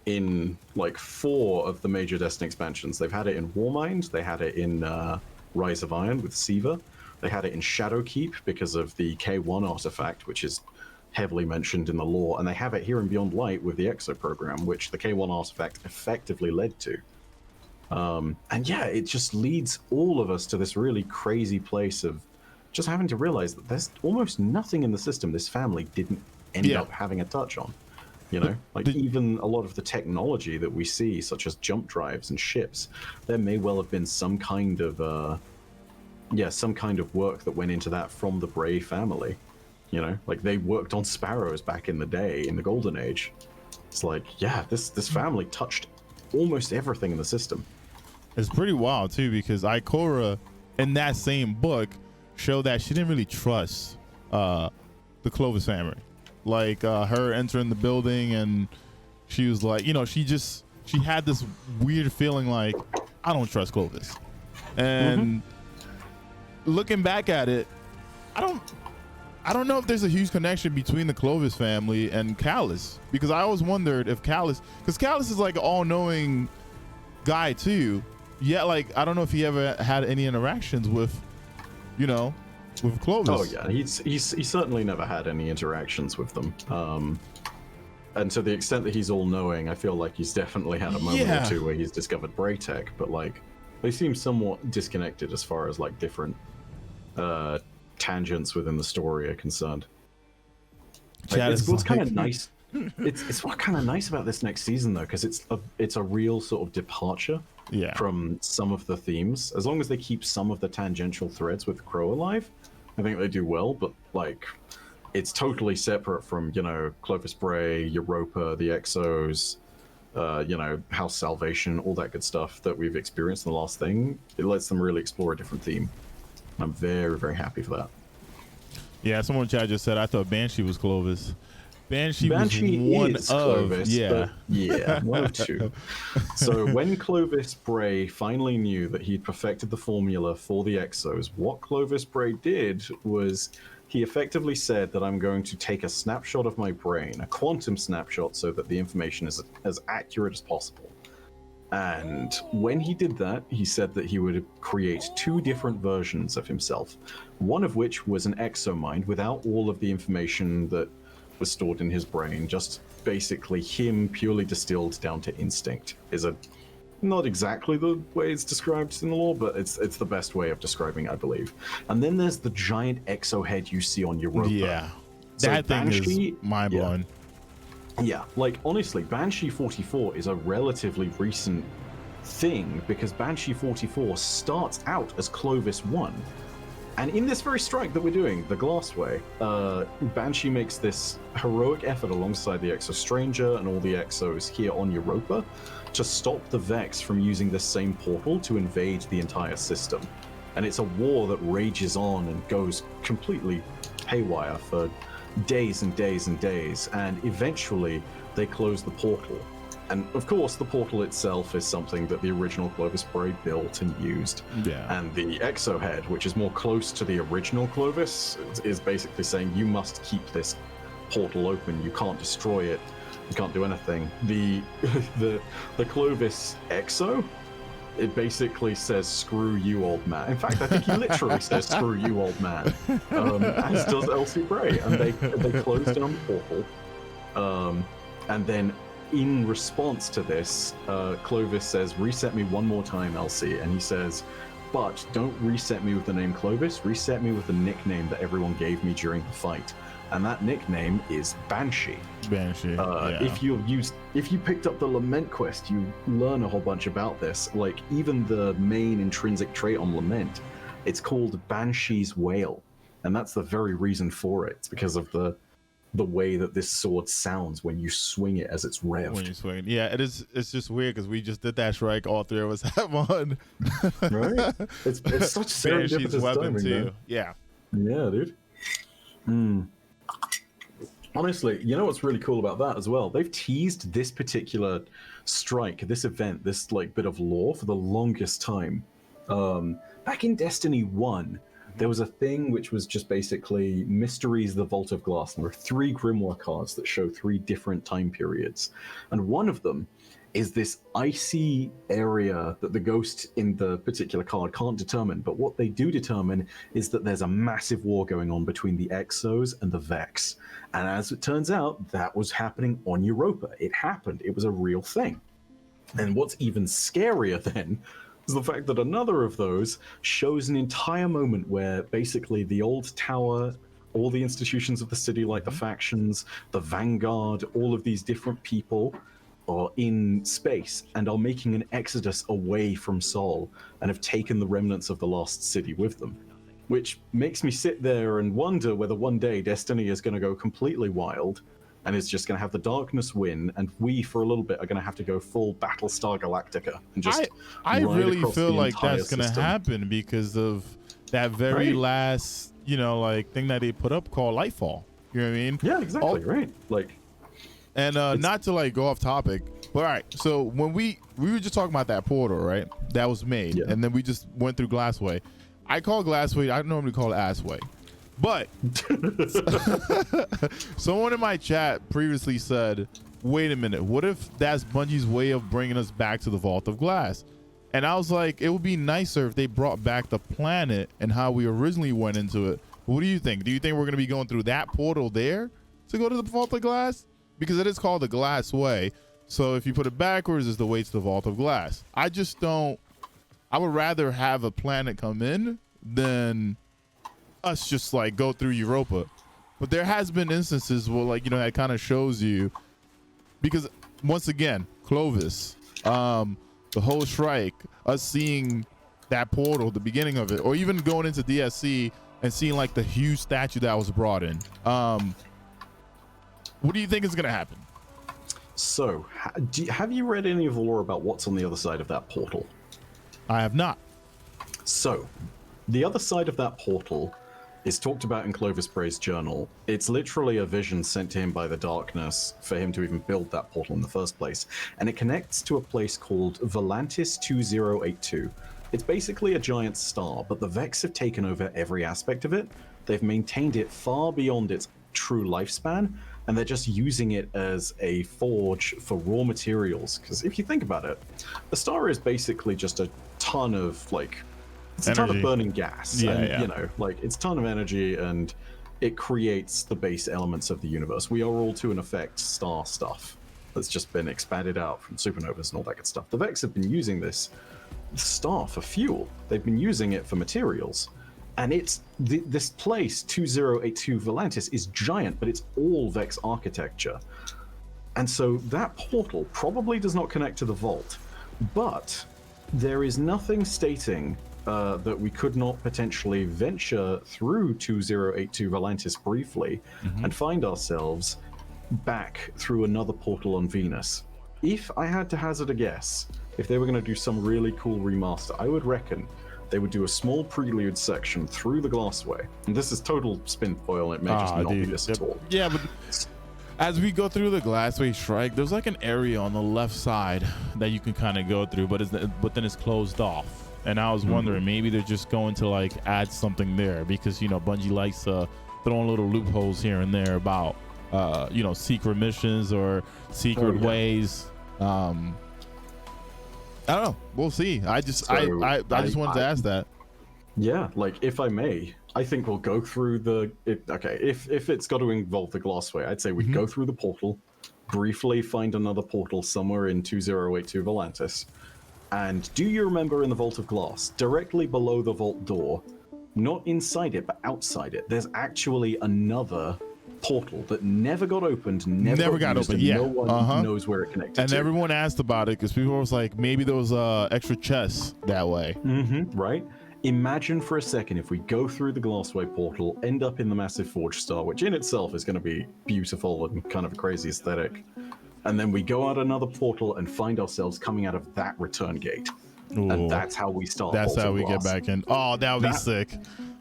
in like 4 of the major Destiny expansions. They've had it in Warmind, they had it in Rise of Iron with Siva, they had it in Shadowkeep because of the K1 artifact, which is heavily mentioned in the lore, and they have it here in Beyond Light with the Exo program, which the K1 artifact effectively led to. And yeah, it just leads all of us to this really crazy place of just having to realize that there's almost nothing in the system this family didn't end up having a touch on. You know, like even a lot of the technology that we see, such as jump drives and ships, there may well have been some kind of work that went into that from the Bray family. You know, like they worked on sparrows back in the day, in the Golden Age. It's like, yeah, this family touched almost everything in the system. It's pretty wild too, because Ikora in that same book showed that she didn't really trust the Clovis family. Like her entering the building, and she was like, you know, she had this weird feeling like, I don't trust Clovis. And looking back at it, I don't know if there's a huge connection between the Clovis family and Callus, because I always wondered if Callus, because Callus is like an all-knowing guy too, yet like I don't know if he ever had any interactions with, you know, with Clovis. Oh yeah, he's certainly never had any interactions with them. And to the extent that he's all-knowing, I feel like he's definitely had a moment or two where he's discovered Braytech, but like they seem somewhat disconnected as far as like different tangents within the story are concerned. Like, it's kind of nice. it's what kind of nice about this next season though, because it's a real sort of departure from some of the themes. As long as they keep some of the tangential threads with Crow alive, I think they do well. But like, it's totally separate from, you know, Clovis Bray, Europa, the Exos, you know, House Salvation, all that good stuff that we've experienced in the last thing. It lets them really explore a different theme. I'm very, very happy for that. Yeah, someone in chat just said I thought Banshee was Clovis. Banshee was one is of Clovis, yeah, yeah, one of two. So when Clovis Bray finally knew that he'd perfected the formula for the Exos, what Clovis Bray did was he effectively said that I'm going to take a snapshot of my brain, a quantum snapshot, so that the information is as accurate as possible. And when he did that, he said that he would create 2 different versions of himself, one of which was an exomind without all of the information that was stored in his brain, just basically him purely distilled down to instinct. Is a not exactly the way it's described in the lore, but it's the best way of describing it, I believe. And then there's the giant exo head you see on Europa. Yeah, so that thing Banshee, is mind blowing. Yeah, like honestly, Banshee 44 is a relatively recent thing because Banshee 44 starts out as Clovis 1. And in this very strike that we're doing, the Glassway, Banshee makes this heroic effort alongside the Exo Stranger and all the Exos here on Europa to stop the Vex from using this same portal to invade the entire system. And it's a war that rages on and goes completely haywire for days and days and days, and eventually they close the portal. And of course, the portal itself is something that the original Clovis Bray built and used. Yeah. And the Exo Head, which is more close to the original Clovis, is basically saying you must keep this portal open. You can't destroy it. You can't do anything. The Clovis Exo, it basically says "screw you, old man." In fact, I think he literally says "screw you, old man," as does Elsie Bray, and they closed in on the portal, and then. In response to this, Clovis says, "Reset me one more time, Elsie," and he says, "But don't reset me with the name Clovis, reset me with the nickname that everyone gave me during the fight." And that nickname is Banshee. Banshee. Yeah. If you picked up the Lament quest, you learn a whole bunch about this. Like even the main intrinsic trait on Lament, it's called Banshee's Wail, and that's the very reason for it. It's because of the way that this sword sounds when you swing it as it's revved. When you swing, yeah, it is. It's just weird because we just did that strike. All 3 of us have on. Right? It's such serendipitous weapon timing, too. man. Yeah. Yeah, dude. Honestly, you know what's really cool about that as well? They've teased this particular strike, this event, this like bit of lore for the longest time. Back in Destiny 1, there was a thing which was just basically Mysteries of the Vault of Glass. And there are 3 Grimoire cards that show 3 different time periods. And one of them is this icy area that the ghost in the particular card can't determine. But what they do determine is that there's a massive war going on between the Exos and the Vex. And as it turns out, that was happening on Europa. It happened. It was a real thing. And what's even scarier then is the fact that another of those shows an entire moment where basically the old tower, all the institutions of the city, like the factions, the Vanguard, all of these different people are in space and are making an exodus away from Sol and have taken the remnants of the lost city with them. Which makes me sit there and wonder whether one day Destiny is going to go completely wild and is just going to have the darkness win, and we, for a little bit, are going to have to go full Battlestar Galactica and just I really feel like that's going to happen because of that very last, you know, like thing that they put up called Lightfall. You know what I mean? Yeah, exactly. Right. Like, and not to like go off topic, but all right. So when we were just talking about that portal, right? That was made, and then we just went through Glassway. I call Glassway. I normally call it Assway. But someone in my chat previously said, wait a minute, what if that's Bungie's way of bringing us back to the Vault of Glass? And I was like, it would be nicer if they brought back the planet and how we originally went into it. What do you think? Do you think we're going to be going through that portal there to go to the Vault of Glass? Because it is called the Glass Way. So if you put it backwards, it's the way to the Vault of Glass. I just don't. I would rather have a planet come in than us just like go through Europa. But there has been instances where, like, you know, that kind of shows you, because once again, Clovis, the whole strike, us seeing that portal, the beginning of it, or even going into DSC and seeing like the huge statue that was brought in. What do you think is going to happen? So, have you read any of the lore about what's on the other side of that portal? I have not. So, the other side of that portal is talked about in Clovis Bray's journal. It's literally a vision sent to him by the darkness for him to even build that portal in the first place. And it connects to a place called Volantis 2082. It's basically a giant star, but the Vex have taken over every aspect of it. They've maintained it far beyond its true lifespan, and they're just using it as a forge for raw materials. Because if you think about it, a star is basically just a ton of, like, it's a ton of burning gas. Yeah, and, yeah. you know, like, it's a ton of energy, and it creates the base elements of the universe. We are all, to an effect, star stuff that's just been expanded out from supernovas and all that good stuff. The Vex have been using this star for fuel. They've been using it for materials. And it's this place, 2082 Volantis, is giant, but it's all Vex architecture. And so that portal probably does not connect to the vault, but there is nothing stating that we could not potentially venture through 2082 Volantis briefly and find ourselves back through another portal on Venus. If I had to hazard a guess, if they were going to do some really cool remaster, I would reckon they would do a small prelude section through the Glassway. And this is total spin foil, and it may just not be this at all. Yeah, but as we go through the Glassway strike, there's like an area on the left side that you can kind of go through, but then it's closed off. And I was wondering, maybe they're just going to like add something there, because, you know, Bungie likes throwing little loopholes here and there about you know, secret missions or secret ways. I don't know. We'll see. I just wanted to ask that. Yeah, like, if I may, I think we'll go through if it's got to involve the Glassway, I'd say we'd go through the portal, briefly find another portal somewhere in 2082 Volantis. And do you remember in the Vault of Glass, directly below the vault door, not inside it, but outside it, there's actually another portal that never got opened, never got opened. Yeah, no one knows where it connected and to. everyone asked about it because people was like, maybe there was extra chests that way. Right? Imagine for a second if we go through the Glassway portal, end up in the massive Forge Star, which in itself is going to be beautiful and kind of a crazy aesthetic, and then we go out another portal and find ourselves coming out of that return gate. Ooh. And that's how we start. That's how we get back in. Oh, that would be sick.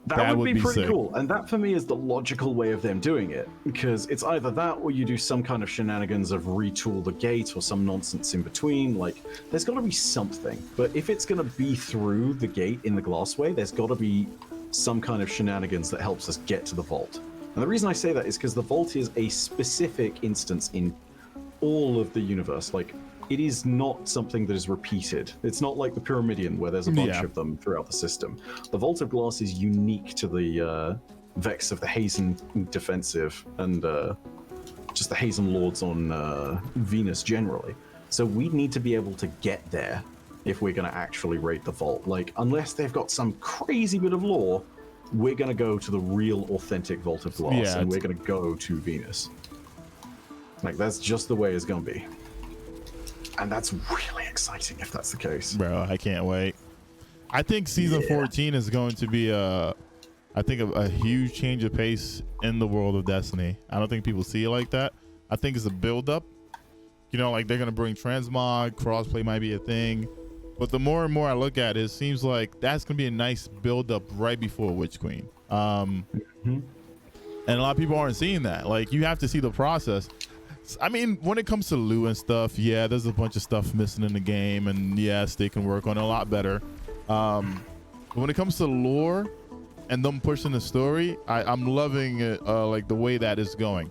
That would be pretty cool. And that, for me, is the logical way of them doing it. Because it's either that or you do some kind of shenanigans of retool the gate or some nonsense in between. Like, there's got to be something. But if it's going to be through the gate in the Glassway, there's got to be some kind of shenanigans that helps us get to the vault. And the reason I say that is because the vault is a specific instance in all of the universe. Like, it is not something that is repeated. It's not like the Pyramidion, where there's a bunch of them throughout the system. The Vault of Glass is unique to the Vex of the Hazen Defensive and just the Hazen Lords on Venus generally. So we need to be able to get there if we're going to actually raid the Vault. Like, unless they've got some crazy bit of lore, we're going to go to the real, authentic Vault of Glass, and we're going to go to Venus. Like, that's just the way it's going to be. And that's really exciting if that's the case. Bro, I can't wait. I think season 14 is going to be a huge change of pace in the world of Destiny. I don't think people see it like that. I think it's a build up. You know, like, they're going to bring transmog, crossplay might be a thing. But the more and more I look at it, it seems like that's going to be a nice build up right before Witch Queen. And a lot of people aren't seeing that. Like, you have to see the process. I mean, when it comes to loot and stuff, yeah, there's a bunch of stuff missing in the game, and yes, they can work on it a lot better. But when it comes to lore and them pushing the story, I'm loving it, like the way that is going.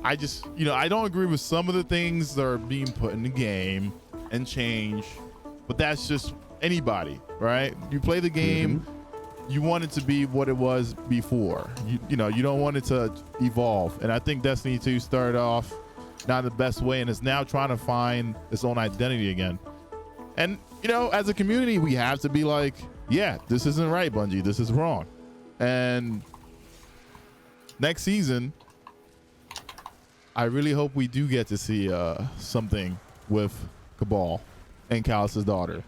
I just, you know, I don't agree with some of the things that are being put in the game and change, but that's just anybody, right? You play the game, you want it to be what it was before. You know, you don't want it to evolve. And I think Destiny 2 started off not the best way, and it's now trying to find its own identity again. And, you know, as a community, we have to be like, yeah, this isn't right, Bungie, this is wrong. And next season, I really hope we do get to see something with Cabal and Callus's daughter.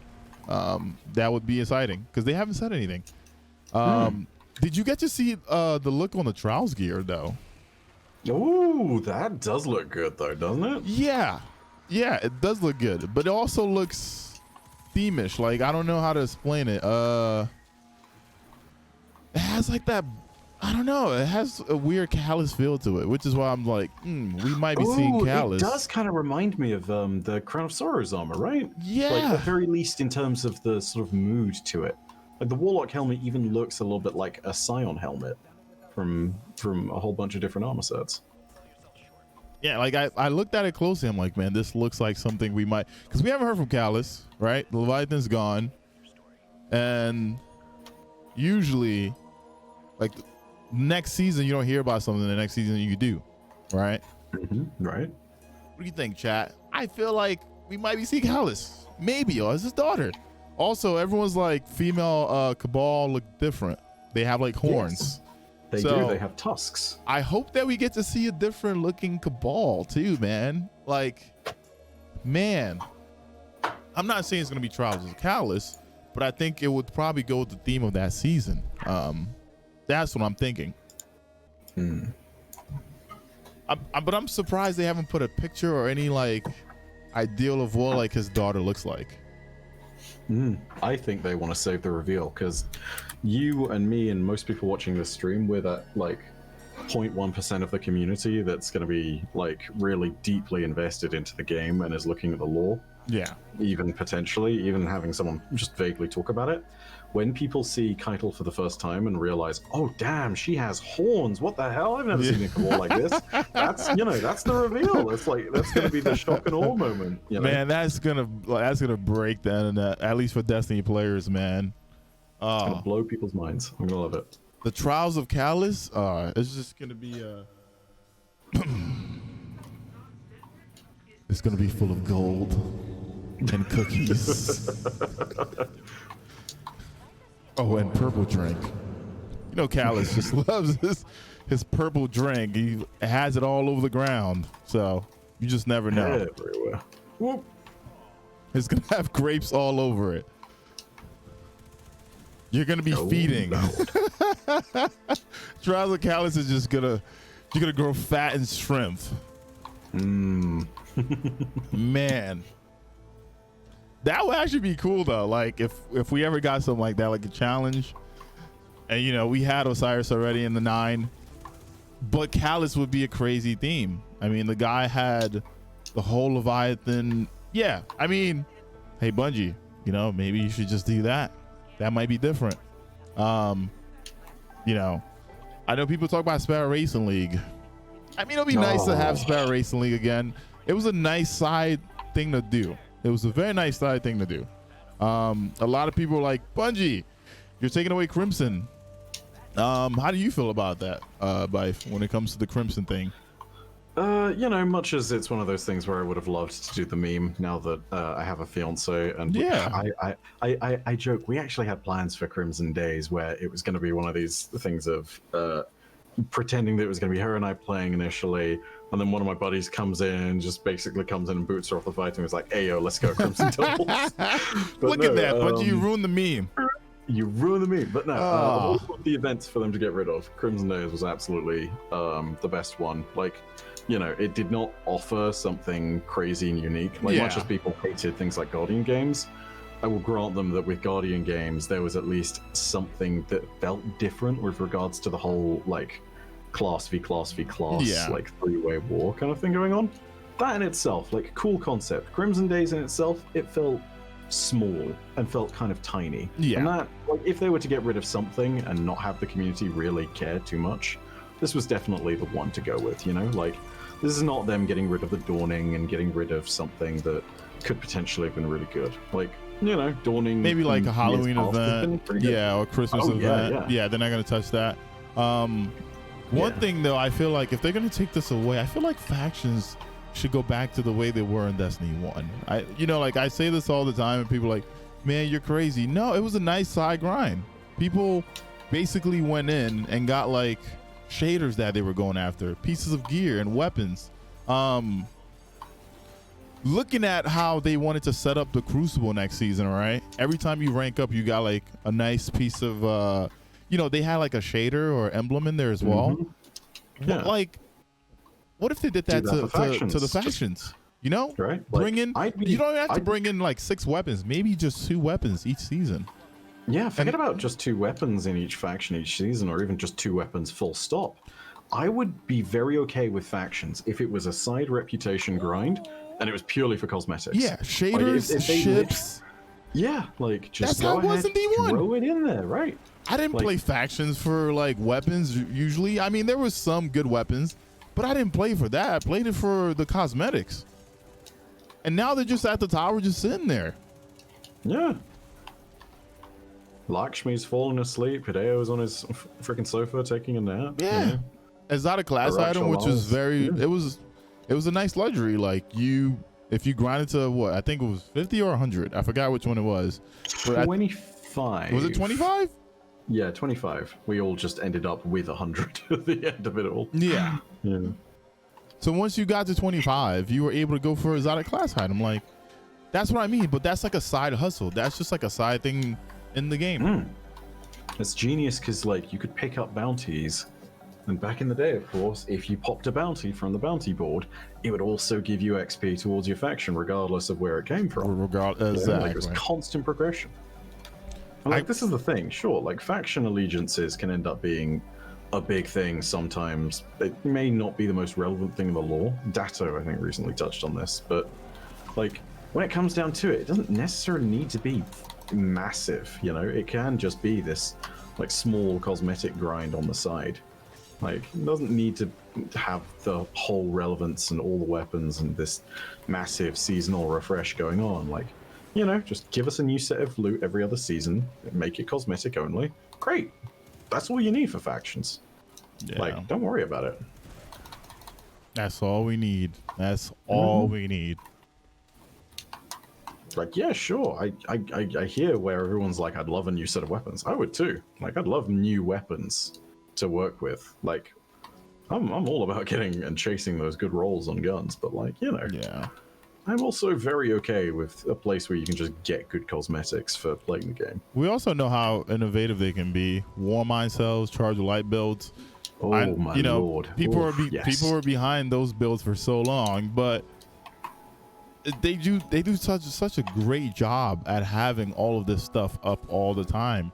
That would be exciting because they haven't said anything. Did you get to see the look on the Trials gear though? Ooh, that does look good though, doesn't it? Yeah, it does look good, but it also looks themish. Like, I don't know how to explain it. It has like that, I don't know, it has a weird Callus feel to it, which is why I'm like, we might be seeing Callus. It does kind of remind me of the Crown of Sorrows armor, right? Yeah. Like, at the very least in terms of the sort of mood to it. Like, the Warlock helmet even looks a little bit like a Scion helmet from a whole bunch of different armor sets. Yeah, like I looked at it closely. I'm like, man, this looks like something we might, because we haven't heard from Callus, right? The Leviathan's gone, and usually, like, next season you don't hear about something. The next season you do, right? Right. What do you think, chat? I feel like we might be seeing Callus, maybe, or it's his daughter. Also, everyone's like, female Cabal look different. They have like horns. Yes. They do. They have tusks. I hope that we get to see a different looking Cabal too, man. Like, man, I'm not saying it's gonna be Trials of Callus, but I think it would probably go with the theme of that season. That's what I'm thinking. But I'm surprised they haven't put a picture or any like ideal of what like his daughter looks like. I think they want to save the reveal because you and me and most people watching this stream, we're that like 0.1% of the community that's going to be like really deeply invested into the game and is looking at the lore. Yeah. Even potentially, even having someone just vaguely talk about it. When people see Keitel for the first time and realize, oh damn, she has horns. What the hell? I've never seen a Cabal like this. That's, you know, that's the reveal. It's like, that's gonna be the shock and awe moment. You know? Man, that's gonna break the internet, at least for Destiny players, man. It's gonna blow people's minds. I'm gonna love it. The Trials of Callus, it's just gonna be it's gonna be full of gold and cookies. Oh, and purple drink. You know, Callus just loves his purple drink. He has it all over the ground, so you just never know. Everywhere. Whoop. It's gonna have grapes all over it. You're gonna be feeding. No. Trials of Callus is just you're gonna grow fat and strength. Man, that would actually be cool though. Like if we ever got something like that, like a challenge, and you know we had Osiris already in the 9, but Callus would be a crazy theme. I mean, the guy had the whole Leviathan. Yeah, I mean, hey Bungie, you know, maybe you should just do that. That might be different. You know, I know people talk about Sparrow Racing League. I mean, it'll be nice to have Sparrow Racing League again. It was a nice side thing to do. It was a very nice side thing to do. A lot of people are like, Bungie, you're taking away Crimson. How do you feel about that, Byf, when it comes to the Crimson thing? You know, much as it's one of those things where I would have loved to do the meme now that I have a fiance, and yeah, I joke, we actually had plans for Crimson Days where it was going to be one of these things of pretending that it was going to be her and I playing initially, and then one of my buddies comes in, just basically comes in and boots her off the fight and was like, hey yo, let's go Crimson Doubles. Look at that, Bungie, you ruined the meme. You ruined the meme, but no, of all the events for them to get rid of, Crimson Days was absolutely the best one. Like, you know, it did not offer something crazy and unique. Like, much as people hated things like Guardian games, I will grant them that with Guardian games, there was at least something that felt different with regards to the whole, like, class v class v class, like, three-way war kind of thing going on. That in itself, like, cool concept. Crimson Days in itself, it felt small and felt kind of tiny. And that, like, if they were to get rid of something and not have the community really care too much, this was definitely the one to go with, you know? Like, this is not them getting rid of the Dawning and getting rid of something that could potentially have been really good. Like, you know, Dawning... Maybe like a Halloween event. Yeah, or Christmas event. Yeah, they're not going to touch that. One thing, though, I feel like if they're going to take this away, I feel like factions should go back to the way they were in Destiny 1. You know, like, I say this all the time, and people are like, man, you're crazy. No, it was a nice side grind. People basically went in and got, like, shaders that they were going after, pieces of gear and weapons. Looking at how they wanted to set up the Crucible next season, right? Every time you rank up, you got like a nice piece of, you know, they had like a shader or emblem in there as well. Yeah. What if they did that, to the factions? You know, right? Bring in. You don't have to bring in like 6 weapons. Maybe just 2 weapons each season. Yeah, forget about just 2 weapons in each faction each season, or even just 2 weapons full stop. I would be very okay with factions if it was a side reputation grind and it was purely for cosmetics. Yeah, shaders, like ships. Yeah, like just that's how it was in D1. Throw it in there, right? I didn't play factions for like weapons usually. I mean, there was some good weapons, but I didn't play for that. I played it for the cosmetics. And now they're just at the tower, just sitting there. Yeah. Lakshmi's falling asleep. Hideo's on his freaking sofa taking a nap. Yeah. Exotic class item, which was very, it was a nice luxury. Like if you grinded to what, I think it was 50 or 100. I forgot which one it was. But 25. Was it 25? Yeah, 25. We all just ended up with 100 at the end of it all. Yeah. Yeah. So once you got to 25, you were able to go for exotic class item. Like, that's what I mean. But that's like a side hustle. That's just like a side thing in the game. It's genius because like you could pick up bounties, and back in the day, of course, if you popped a bounty from the bounty board, it would also give you XP towards your faction, regardless of where it came from. Exactly. Like, it was constant progression. And, like, this is the thing. Sure, like faction allegiances can end up being a big thing sometimes. It may not be the most relevant thing in the lore. Datto, I think, recently touched on this, but like when it comes down to it, it doesn't necessarily need to be massive. You know, it can just be this like small cosmetic grind on the side. Like, it doesn't need to have the whole relevance and all the weapons and this massive seasonal refresh going on. Like, you know, just give us a new set of loot every other season, make it cosmetic only. Great. That's all you need for factions. Yeah. Like, don't worry about it. That's all we need. That's all we need. Like, yeah, sure. I hear where everyone's like, I'd love a new set of weapons. I would too. Like, I'd love new weapons to work with. Like, I'm all about getting and chasing those good rolls on guns, but like, you know. Yeah. I'm also very okay with a place where you can just get good cosmetics for playing the game. We also know how innovative they can be. Warm mine cells, charge light builds. Oh my lord! People are behind those builds for so long, but they do such a great job at having all of this stuff up all the time.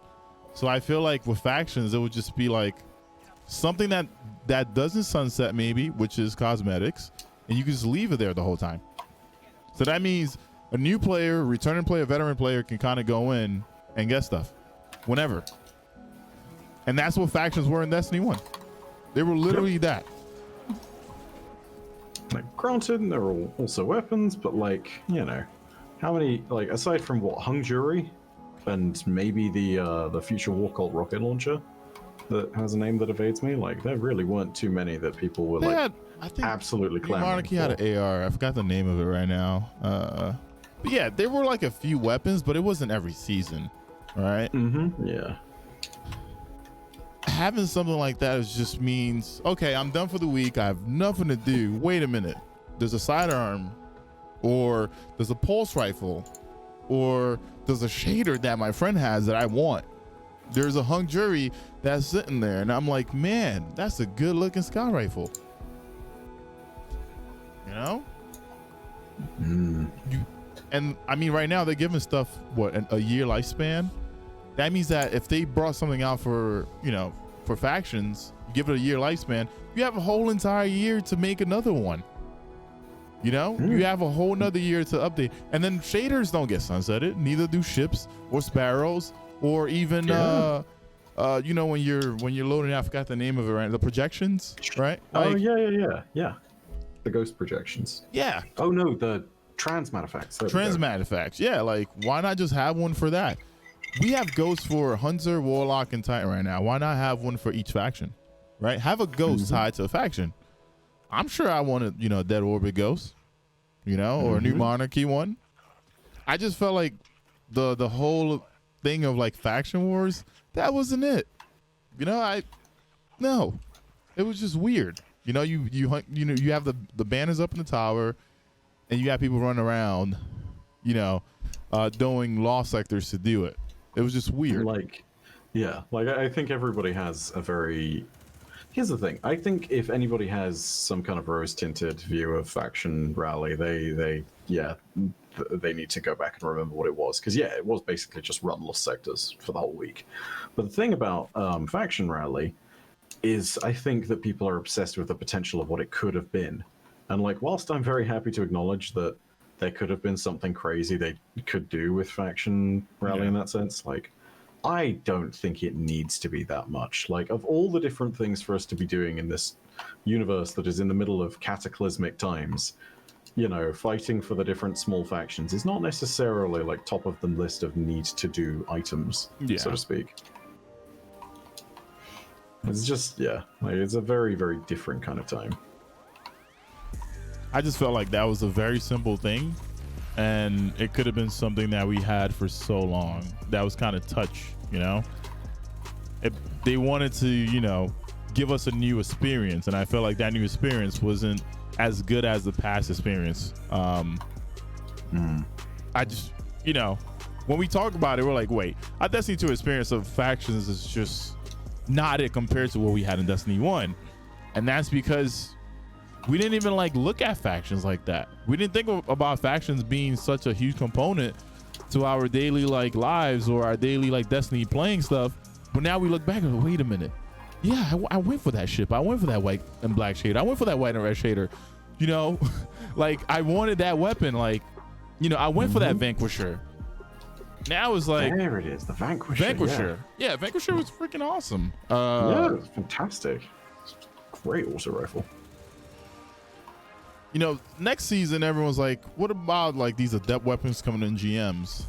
So I feel like with factions, it would just be like something that doesn't sunset maybe, which is cosmetics, and you can just leave it there the whole time. So that means a new player, returning player, veteran player can kind of go in and get stuff whenever. And that's what factions were in Destiny 1. They were literally that. Like, granted, there were also weapons, but like, you know, how many, like, aside from what, Hung Jury and maybe the future War Cult rocket launcher that has a name that evades me, like, there really weren't too many that people were I think absolutely clamoring Monarchy had an AR. I forgot the name of it right now. But yeah, there were like a few weapons, but it wasn't every season, right? Yeah. Having something like that just means, okay, I'm done for the week. I have nothing to do. Wait a minute. There's a sidearm, or there's a pulse rifle, or there's a shader that my friend has that I want. There's a Hung Jury that's sitting there, and I'm like, man, that's a good looking scout rifle. You know? And I mean, right now they're giving stuff, what, a year lifespan? That means that if they brought something out for, you know, for factions, give it a year lifespan, you have a whole entire year to make another one. You know, you have a whole nother year to update. And then shaders don't get sunsetted, neither do ships or sparrows, or even you know, when you're loading, I forgot the name of it, right? The projections, right? Like, yeah. The ghost projections. Yeah. Oh no, the transmatifacts. Transmatifacts. Yeah, like, why not just have one for that? We have ghosts for Hunter, Warlock, and Titan right now. Why not have one for each faction, right? Have a ghost tied to a faction. I'm sure I wanted, you know, a Dead Orbit ghost, you know, or a new Monarchy one. I just felt like the whole thing of like faction wars, that wasn't it. You know, no. It was just weird. You know, you have the banners up in the tower, and you have people running around, you know, doing lost sectors to do it. It was just weird. Like, yeah, like I think everybody has a very. Here's the thing. I think if anybody has some kind of rose-tinted view of Faction Rally, they need to go back and remember what it was. Because yeah, it was basically just run lost sectors for the whole week. But the thing about Faction Rally is I think that people are obsessed with the potential of what it could have been. And like, whilst I'm very happy to acknowledge that there could have been something crazy they could do with Faction Rally in that sense, like, I don't think it needs to be that much. Like, of all the different things for us to be doing in this universe that is in the middle of cataclysmic times, you know, fighting for the different small factions is not necessarily like top of the list of need to do items, so to speak. It's just, yeah, like, it's a very, very different kind of time. I just felt like that was a very simple thing, and it could have been something that we had for so long that was kind of touch, you know. They wanted to, you know, give us a new experience, and I felt like that new experience wasn't as good as the past experience. I just, you know, when we talk about it, we're like, wait, our Destiny 2 experience of factions is just not it compared to what we had in Destiny 1. And that's because we didn't even like look at factions like that. We didn't think about factions being such a huge component to our daily like lives or our daily like Destiny playing stuff. But now we look back and wait a minute. Yeah, I went for that ship. I went for that white and black shader. I went for that white and red shader. You know, like I wanted that weapon. Like, you know, I went for that Vanquisher. Now it's like, there it is, the Vanquisher. Yeah, Vanquisher was freaking awesome. Yeah, it was fantastic. Great auto rifle. You know, next season everyone's like, what about like these adept weapons coming in GMs?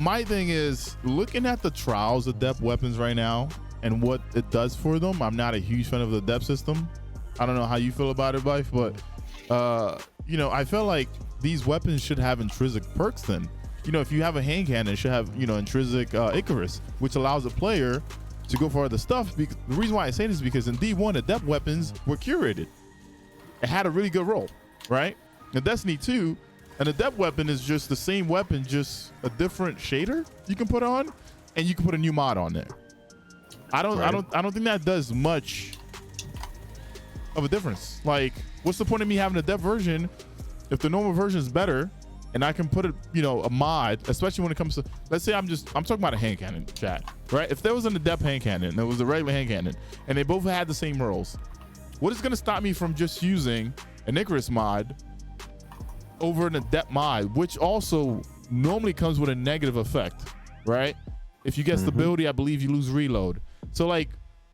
My thing is, looking at the trials adept weapons right now and what it does for them, I'm not a huge fan of the adept system. I don't know how you feel about it, Byf, but you know, I feel like these weapons should have intrinsic perks then. You know, if you have a hand cannon, it should have, you know, intrinsic Icarus, which allows a player to go for other stuff. The reason why I say this is because in D1, adept weapons were curated. It had a really good role, right? In Destiny 2, an adept weapon is just the same weapon, just a different shader you can put on, and you can put a new mod on there. I don't think that does much of a difference. Like, what's the point of me having a adept version if the normal version is better and I can put it, you know, a mod, especially when it comes to, let's say I'm talking about a hand cannon, chat, right? If there was an adept hand cannon, there was a regular hand cannon, and they both had the same rolls, what is going to stop me from just using an Icarus mod over an adept mod, which also normally comes with a negative effect, right? If you get stability, I believe you lose reload. So like,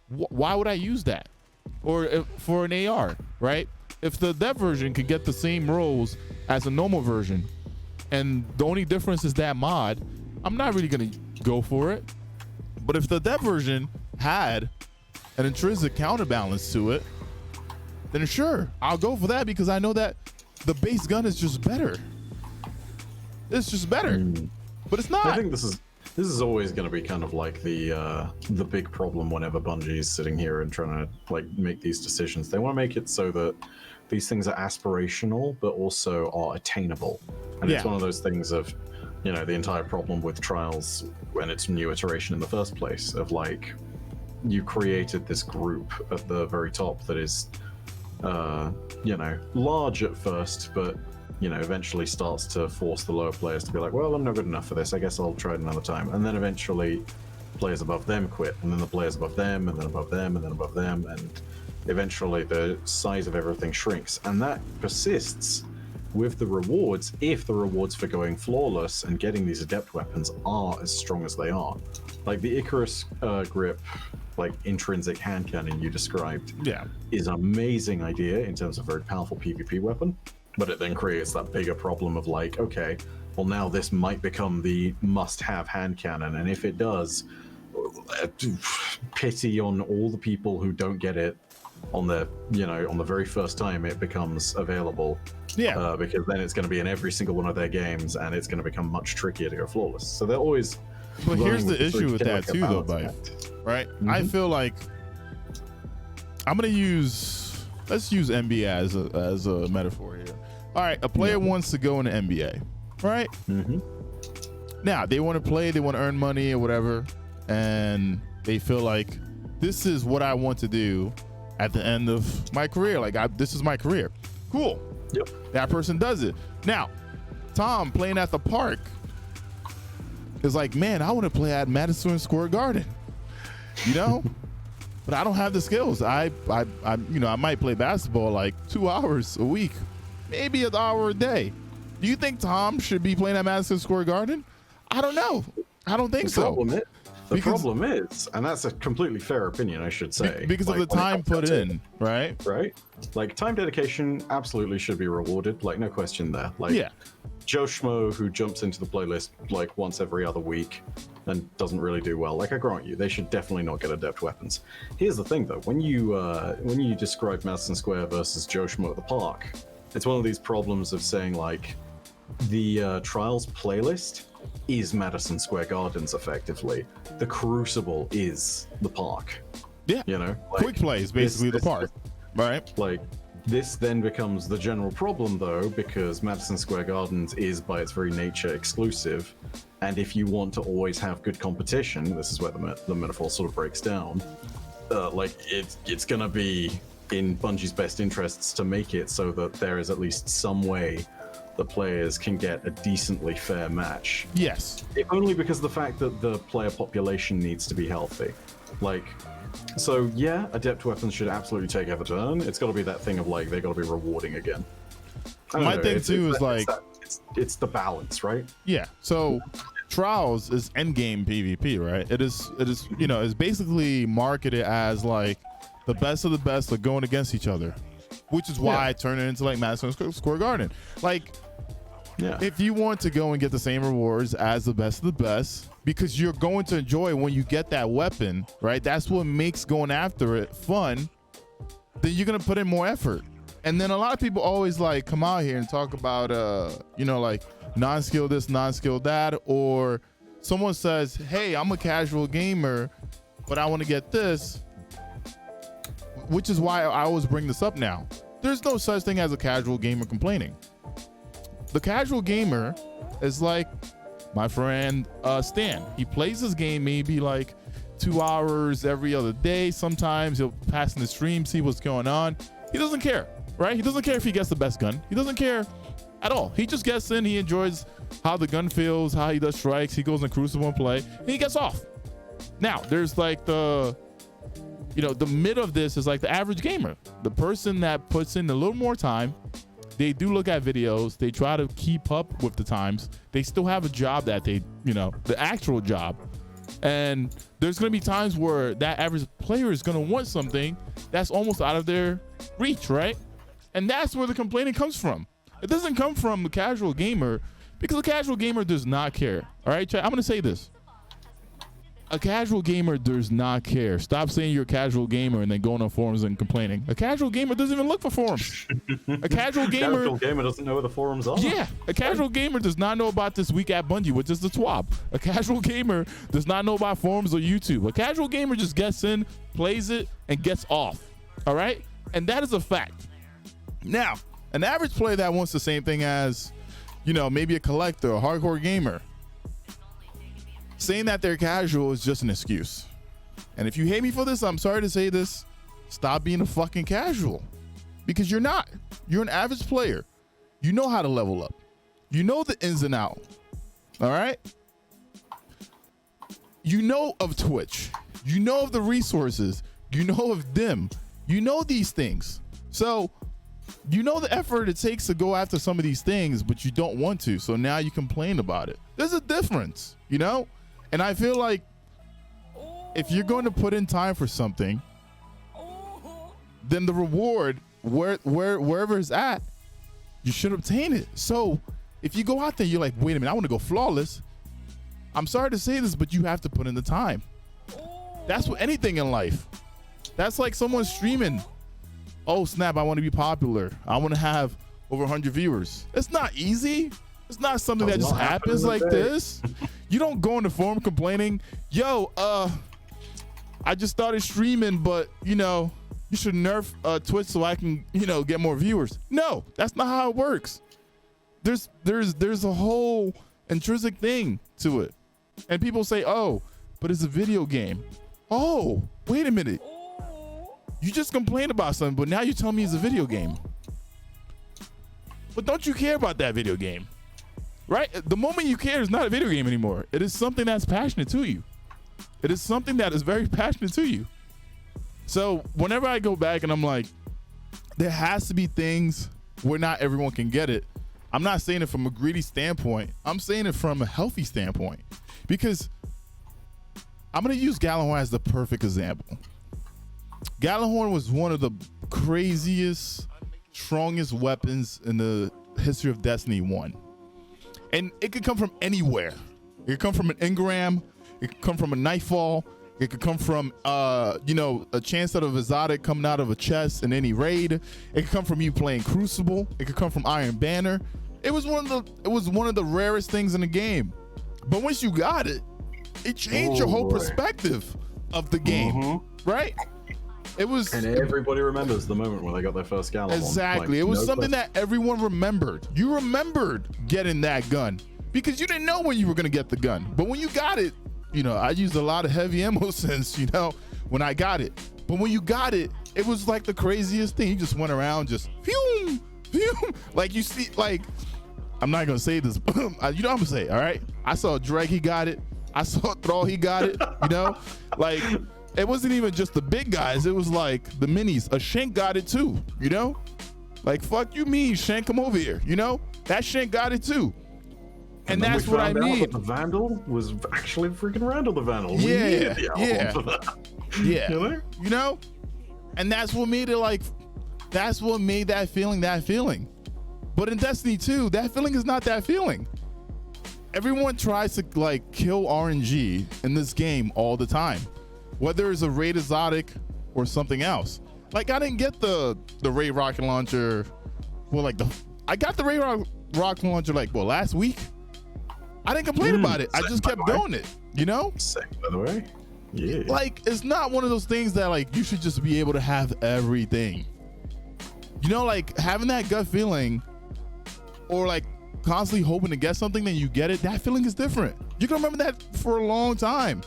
why would I use that? Or for an AR, right? If the adept version could get the same rolls as a normal version, and the only difference is that mod, I'm not really gonna go for it. But if the adept version had an intrinsic counterbalance to it, then sure, I'll go for that, because I know that the base gun is just better. It's just better, but it's not. I think this is always going to be kind of like the big problem whenever Bungie is sitting here and trying to like make these decisions. They want to make it so that these things are aspirational, but also are attainable. And it's one of those things of, you know, the entire problem with Trials when its new iteration in the first place, of like, you created this group at the very top that is, you know, large at first, but, you know, eventually starts to force the lower players to be like, well, I'm not good enough for this, I guess I'll try it another time. And then eventually players above them quit, and then the players above them, and then above them, and then above them, and eventually the size of everything shrinks. And that persists with the rewards, if the rewards for going flawless and getting these adept weapons are as strong as they are. Like the Icarus grip, like intrinsic hand cannon you described, is an amazing idea in terms of a very powerful PvP weapon, but it then creates that bigger problem of like, okay, well now this might become the must-have hand cannon, and if it does, pity on all the people who don't get it on the, you know, on the very first time it becomes available. Because then it's going to be in every single one of their games, and it's going to become much trickier to go flawless. So they're always. But here's the issue with that too, though, Byf. right? I feel like let's use NBA as a metaphor here. All right, a player wants to go in the NBA, right? Now they want to play, they want to earn money or whatever, and they feel like this is what I want to do at the end of my career. Like this is my career. Cool. Yep. That person does it. Now, Tom playing at the park is like, man, I want to play at Madison Square Garden, you know, but I don't have the skills. I might play basketball like 2 hours a week, maybe an hour a day. Do you think Tom should be playing at Madison Square Garden? I don't know. I don't think so. The problem is, and that's a completely fair opinion, I should say. Because of the time put in, right? Right? Like, time dedication absolutely should be rewarded. Like, no question there. Like, Joe Schmo who jumps into the playlist like once every other week and doesn't really do well. Like, I grant you, they should definitely not get adept weapons. Here's the thing, though. When you describe Madison Square versus Joe Schmo at the park, it's one of these problems of saying, like, the Trials playlist is Madison Square Gardens, effectively. The Crucible is the park. Yeah. You know? Like, Quick Play is basically the park, right? Like, this then becomes the general problem, though, because Madison Square Gardens is, by its very nature, exclusive. And if you want to always have good competition, this is where the metaphor sort of breaks down, like, it's going to be in Bungie's best interests to make it so that there is at least some way the players can get a decently fair match. Yes. If only because of the fact that the player population needs to be healthy. Like, so yeah, adept weapons should absolutely take every turn. It's got to be that thing of like, they got to be rewarding again. My thing too is like, it's the balance, right? Yeah. So Trials is endgame PvP, right? It is, you know, it's basically marketed as like the best of the best are going against each other, which is why I turn it into like Madison Square Garden. Like, if you want to go and get the same rewards as the best of the best, because you're going to enjoy when you get that weapon, right? That's what makes going after it fun. Then you're going to put in more effort. And then a lot of people always like come out here and talk about, you know, like non-skill this, non-skill that, or someone says, hey, I'm a casual gamer, but I want to get this, which is why I always bring this up now. There's no such thing as a casual gamer complaining. The casual gamer is like my friend Stan. He plays this game maybe like 2 hours every other day. Sometimes he'll pass in the stream, see what's going on. He doesn't care, right? He doesn't care if he gets the best gun. He doesn't care at all. He just gets in, he enjoys how the gun feels, how he does strikes. He goes in Crucible and play, and he gets off. Now, there's like the mid of this is like the average gamer, the person that puts in a little more time. They do look at videos. They try to keep up with the times. They still have a job that they, the actual job. And there's going to be times where that average player is going to want something that's almost out of their reach, right? And that's where the complaining comes from. It doesn't come from the casual gamer, because the casual gamer does not care. All right, chat, I'm going to say this. A casual gamer does not care. Stop saying you're a casual gamer and then going on forums and complaining. A casual gamer doesn't even look for forums. A casual gamer doesn't know where the forums are. Yeah, a casual gamer does not know about this week at Bungie, which is the TWAB. A casual gamer does not know about forums or YouTube. A casual gamer just gets in, plays it, and gets off. All right? And that is a fact. Now, an average player that wants the same thing as, maybe a collector, a hardcore gamer, saying that they're casual is just an excuse. And if you hate me for this, I'm sorry to say this. Stop being a fucking casual, because you're not. You're an average player. You know how to level up. You know the ins and outs. All right. You know of Twitch. You know of the resources. You know of DIM. You know these things. So you know the effort it takes to go after some of these things, but you don't want to. So now you complain about it. There's a difference, And I feel like if you're going to put in time for something, then the reward, wherever it's at, you should obtain it. So if you go out there, you're like, wait a minute, I want to go flawless. I'm sorry to say this, but you have to put in the time. That's what anything in life. That's like someone streaming. Oh, snap, I want to be popular. I want to have over 100 viewers. It's not easy. It's not something that just happens like this. You don't go in the forum complaining, yo, I just started streaming, but you know, you should nerf Twitch so I can, you know, get more viewers. No, that's not how it works. There's a whole intrinsic thing to it. And people say, oh, but it's a video game. Oh, wait a minute. You just complained about something, but now you're telling me it's a video game. But don't you care about that video game? Right? The moment you care, it's not a video game anymore. It is something that's passionate to you. It is something that is very passionate to you. So whenever I go back and I'm like, there has to be things where not everyone can get it. I'm not saying it from a greedy standpoint. I'm saying it from a healthy standpoint. Because I'm going to use Galahorn as the perfect example. Galahorn was one of the craziest, strongest weapons in the history of Destiny 1. And it could come from anywhere. It could come from an engram. It could come from a nightfall. It could come from, you know, a chance of exotic coming out of a chest in any raid. It could come from you playing Crucible. It could come from Iron Banner. It was one of the rarest things in the game. But once you got it, it changed your whole perspective of the game, right? It was, and everybody remembers the moment when they got their first Galahorn. Exactly. Like, it was no something question. that everyone remembered. You remembered getting that gun because you didn't know when you were going to get the gun. But when you got it, you know, I used a lot of heavy ammo since, you know, when I got it. But when you got it, it was like the craziest thing. You just went around just, phew, phew. Like you see, like, I'm not going to say this. You know what I'm going to say, all right? I saw Drake, he got it. I saw Thrall, he got it, you know? Like, it wasn't even just the big guys. It was like the minis. A Shank got it too, you know? Like, fuck you mean, Shank, come over here, you know? That Shank got it too. And that's what I mean. The Vandal was actually freaking Randall the Vandal. Yeah, Yeah. You know? And that's what made it like, that's what made that feeling that feeling. But in Destiny 2, that feeling is not that feeling. Everyone tries to like kill RNG in this game all the time, whether it's a raid exotic or something else. Like I didn't get the raid rocket launcher. Well, like I got the raid rocket launcher like last week. I didn't complain about it. I just kept doing it, you know? Sick, by the way. Yeah. Like it's not one of those things that like you should just be able to have everything. You know, like having that gut feeling or like constantly hoping to get something, then you get it. That feeling is different. You can remember that for a long time.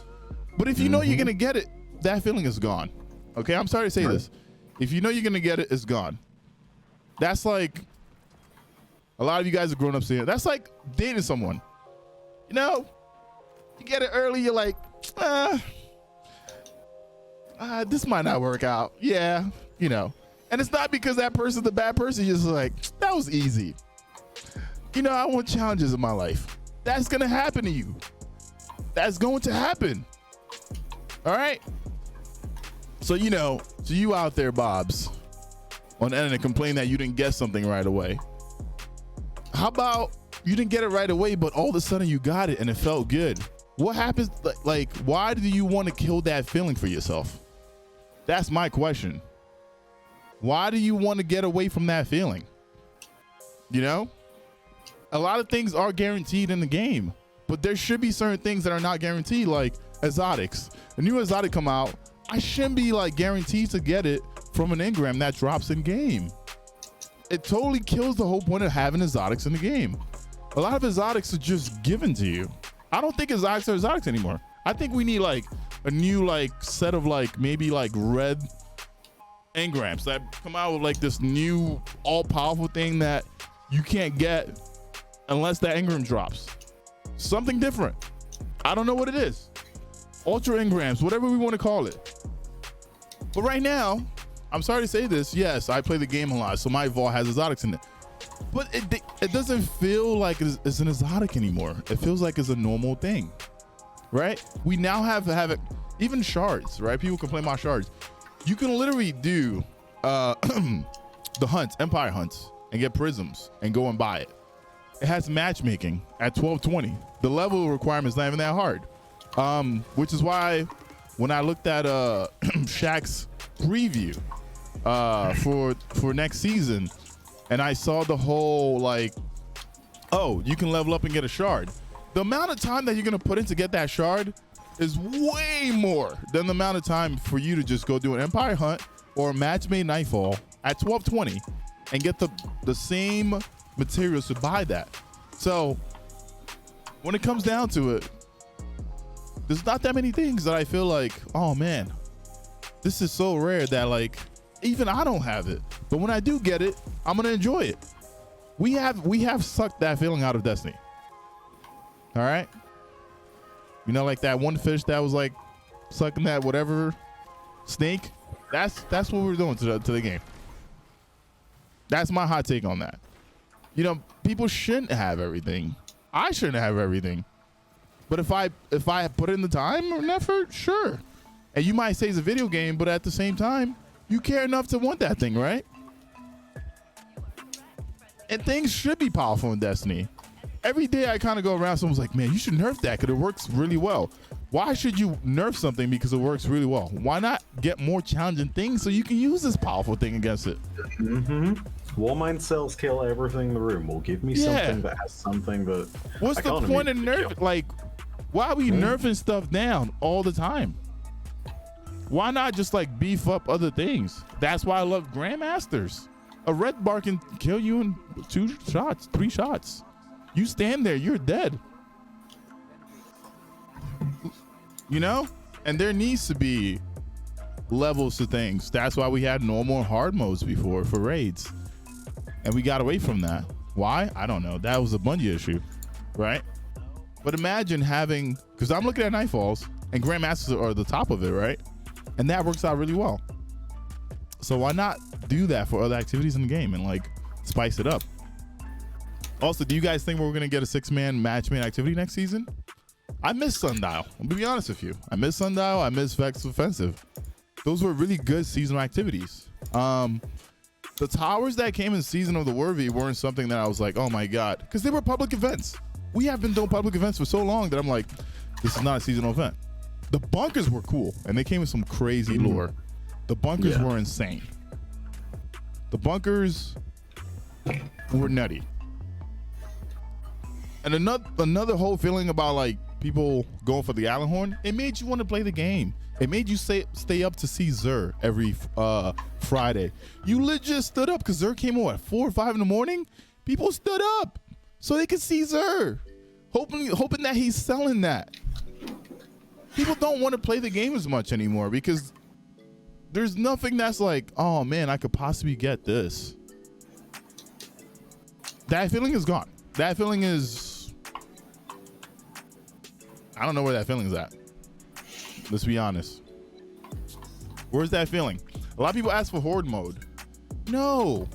But if you know you're gonna get it, that feeling is gone. Okay, I'm sorry to say this. If you know you're gonna get it, it's gone. That's like a lot of you guys are grown up saying. That's like dating someone. You know, you get it early. You're like, this might not work out. Yeah, you know. And it's not because that person's the bad person. You're just like, that was easy. You know, I want challenges in my life. That's gonna happen to you. That's going to happen. All right. So, you know, so you out there, Bobs, on the internet complain that you didn't get something right away. How about you didn't get it right away, but all of a sudden you got it and it felt good? What happens? Like, why do you want to kill that feeling for yourself? That's my question. Why do you want to get away from that feeling? You know, a lot of things are guaranteed in the game, but there should be certain things that are not guaranteed, like exotics. A new exotic come out, I shouldn't be like guaranteed to get it from an engram that drops in game. It totally kills the whole point of having exotics in the game. A lot of exotics are just given to you. I don't think exotics are exotics anymore. I think we need like a new like set of like maybe like red engrams that come out with like this new all-powerful thing that you can't get unless that engram drops. Something different. I don't know what it is. Ultra engrams, whatever we want to call it. But right now, I'm sorry to say this, yes, I play the game a lot, so my vault has exotics in it. But it doesn't feel like it's an exotic anymore. It feels like it's a normal thing, right? We now have it, even shards, right? People complain about shards. You can literally do the hunts, Empire hunts, and get prisms and go and buy it. It has matchmaking at 1220. The level requirement is not even that hard, which is why when I looked at Shaq's preview for next season, and I saw the whole like, oh, you can level up and get a shard. The amount of time that you're gonna put in to get that shard is way more than the amount of time for you to just go do an Empire Hunt or a match made Nightfall at 1220 and get the same materials to buy that. So when it comes down to it, there's not that many things that I feel like, oh man, this is so rare that like even I don't have it. But when I do get it, I'm gonna enjoy it. We have sucked that feeling out of Destiny. All right. You know, like that one fish that was like sucking that whatever snake. That's what we're doing to the game. That's my hot take on that. You know, people shouldn't have everything. I shouldn't have everything. But if I put in the time or effort, sure. And you might say it's a video game, but at the same time, you care enough to want that thing, right? And things should be powerful in Destiny. Every day I kind of go around, someone's like, man, you should nerf that because it works really well. Why should you nerf something because it works really well? Why not get more challenging things so you can use this powerful thing against it? Mm-hmm. Warmind cells kill everything in the room. Will give me something that has something that. What's the point of nerf? Like, why are we nerfing stuff down all the time? Why not just like beef up other things? That's why I love Grandmasters. A red bar can kill you in 2 shots, 3 shots. You stand there, you're dead. You know? And there needs to be levels to things. That's why we had normal and hard modes before for raids. And we got away from that. Why? I don't know. That was a Bungie issue, right? But imagine having, because I'm looking at Nightfalls and Grandmasters are the top of it, right? And that works out really well. So why not do that for other activities in the game and like spice it up? Also, do you guys think we're gonna get a 6-man match-made activity next season? I miss Sundial. I'm gonna be honest with you. I miss Sundial. I miss Vex Offensive. Those were really good seasonal activities. The towers that came in Season of the Worthy weren't something that I was like, oh my god, because they were public events. We have been doing public events for so long that I'm like, this is not a seasonal event. The bunkers were cool, and they came with some crazy lore. The bunkers were insane. The bunkers were nutty. And another whole feeling about like people going for the Galahorn, it made you want to play the game. It made you stay up to see Xur every Friday. You legit stood up because Xur came on at 4 or 5 in the morning. People stood up so they could see Xur, hoping that he's selling that. People don't want to play the game as much anymore because there's nothing that's like, oh man, I could possibly get this. That feeling is gone. That feeling is, I don't know where that feeling is at. Let's be honest. Where's that feeling? A lot of people ask for horde mode. No.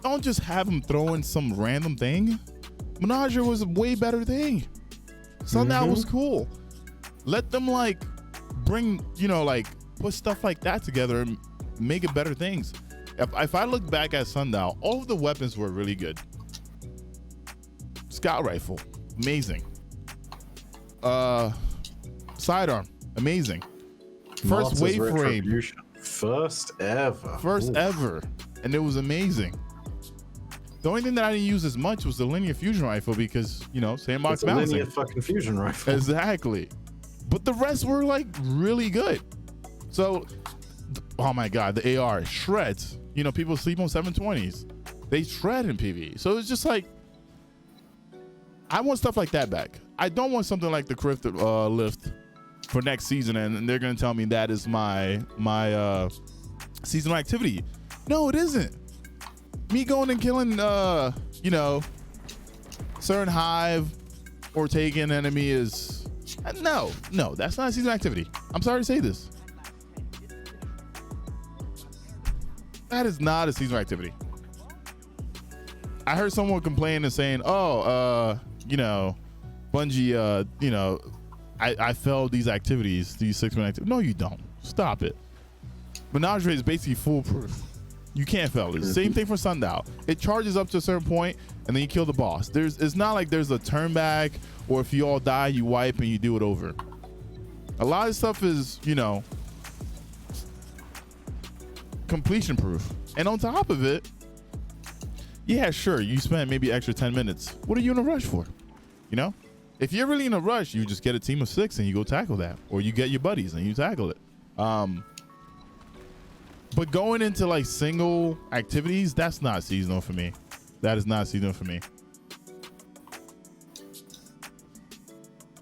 Don't just have them throw in some random thing. Menagerie was a way better thing. Sundial was cool. Let them like bring, like put stuff like that together and make it better things. If I look back at Sundial, all of the weapons were really good. Scout rifle, amazing. Sidearm, amazing. First wayframe. First ever. First ever. And it was amazing. The only thing that I didn't use as much was the linear fusion rifle because, sandbox balancing. Linear fucking fusion rifle. Exactly. But the rest were like really good. So, oh my God, the AR shreds. People sleep on 720s. They shred in PvE. So it's just like, I want stuff like that back. I don't want something like the Crypt lift for next season, and they're gonna tell me that is my seasonal activity. No, it isn't. Me going and killing, certain hive or taking an enemy is no, that's not a seasonal activity. I'm sorry to say this. That is not a seasonal activity. I heard someone complain and saying, Bungie, I failed these activities, these 6-man activities. No, you don't. Stop it. Menagerie is basically foolproof. You can't fail it. Same thing for Sundial. It charges up to a certain point, and then you kill the boss. It's not like there's a turn back, or if you all die, you wipe and you do it over. A lot of stuff is, completion proof. And on top of it, yeah, sure, you spent maybe extra 10 minutes. What are you in a rush for? If you're really in a rush, you just get a team of 6 and you go tackle that, or you get your buddies and you tackle it. But going into like single activities, that's not seasonal for me. That is not seasonal for me.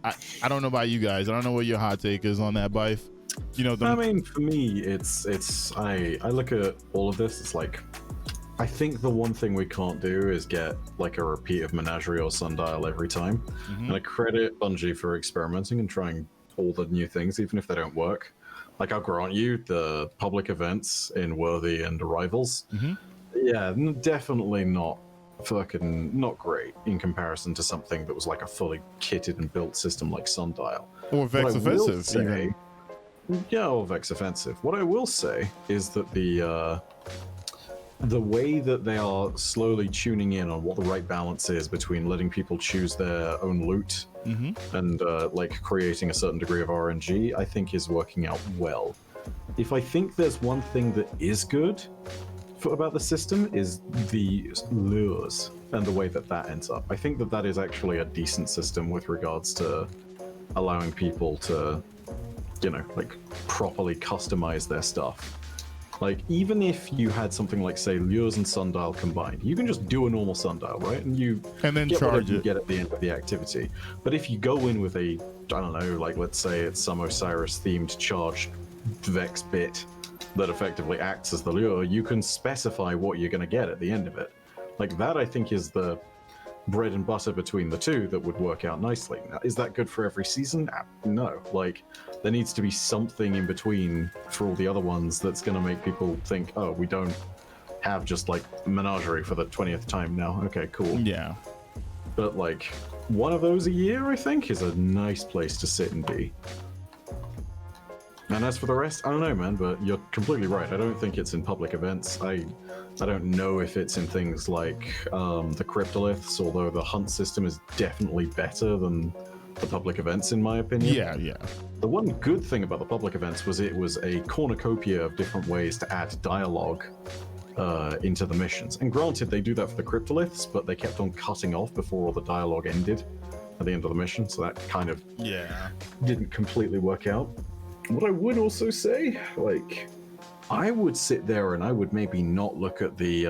I don't know about you guys. I don't know what your hot take is on that, Byf. You know, I mean, for me, I look at all of this. It's like, I think the one thing we can't do is get like a repeat of Menagerie or Sundial every time. And I credit Bungie for experimenting and trying all the new things, even if they don't work. Like, I'll grant you the public events in Worthy and Arrivals. Yeah, definitely not great in comparison to something that was like a fully kitted and built system like Sundial. Or Vex Offensive. Yeah, or Vex Offensive. What I will say is that the way that they are slowly tuning in on what the right balance is between letting people choose their own loot and like creating a certain degree of RNG, I think is working out well. If I think there's one thing that is good about the system is the lures and the way that ends up. I think that is actually a decent system with regards to allowing people to, you know, like properly customize their stuff. Like, even if you had something like, say, Lures and Sundial combined, you can just do a normal Sundial, right? And then get charge you get at the end of the activity. But if you go in with a, I don't know, like, let's say it's some Osiris-themed charged Vex bit that effectively acts as the lure, you can specify what you're going to get at the end of it. Like, that, I think, is the bread and butter between the two that would work out nicely. Now, is that good for every season? No. Like, there needs to be something in between for all the other ones that's going to make people think, oh, we don't have just, like, Menagerie for the 20th time now. Okay, cool. Yeah. But, like, one of those a year, I think, is a nice place to sit and be. And as for the rest, I don't know, man, but you're completely right. I don't think it's in public events. I don't know if it's in things like the cryptoliths, although the hunt system is definitely better than the public events, in my opinion. Yeah. The one good thing about the public events was it was a cornucopia of different ways to add dialogue into the missions. And granted, they do that for the cryptoliths, but they kept on cutting off before all the dialogue ended at the end of the mission, so that kind of didn't completely work out. What I would also say, like, I would sit there and I would maybe not look at the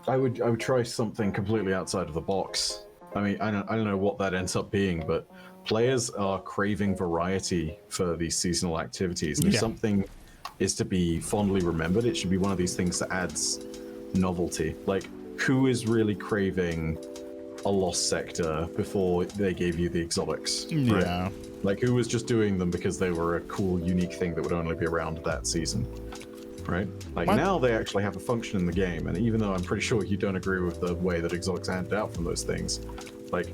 I would try something completely outside of the box. I mean, I don't know what that ends up being, but players are craving variety for these seasonal activities. And if something is to be fondly remembered, it should be one of these things that adds novelty. Like, who is really craving a lost sector before they gave you the exotics? Right? Yeah. Like, who was just doing them because they were a cool, unique thing that would only be around that season, right? Like, now they actually have a function in the game, and even though I'm pretty sure you don't agree with the way that exotics handed out from those things, like,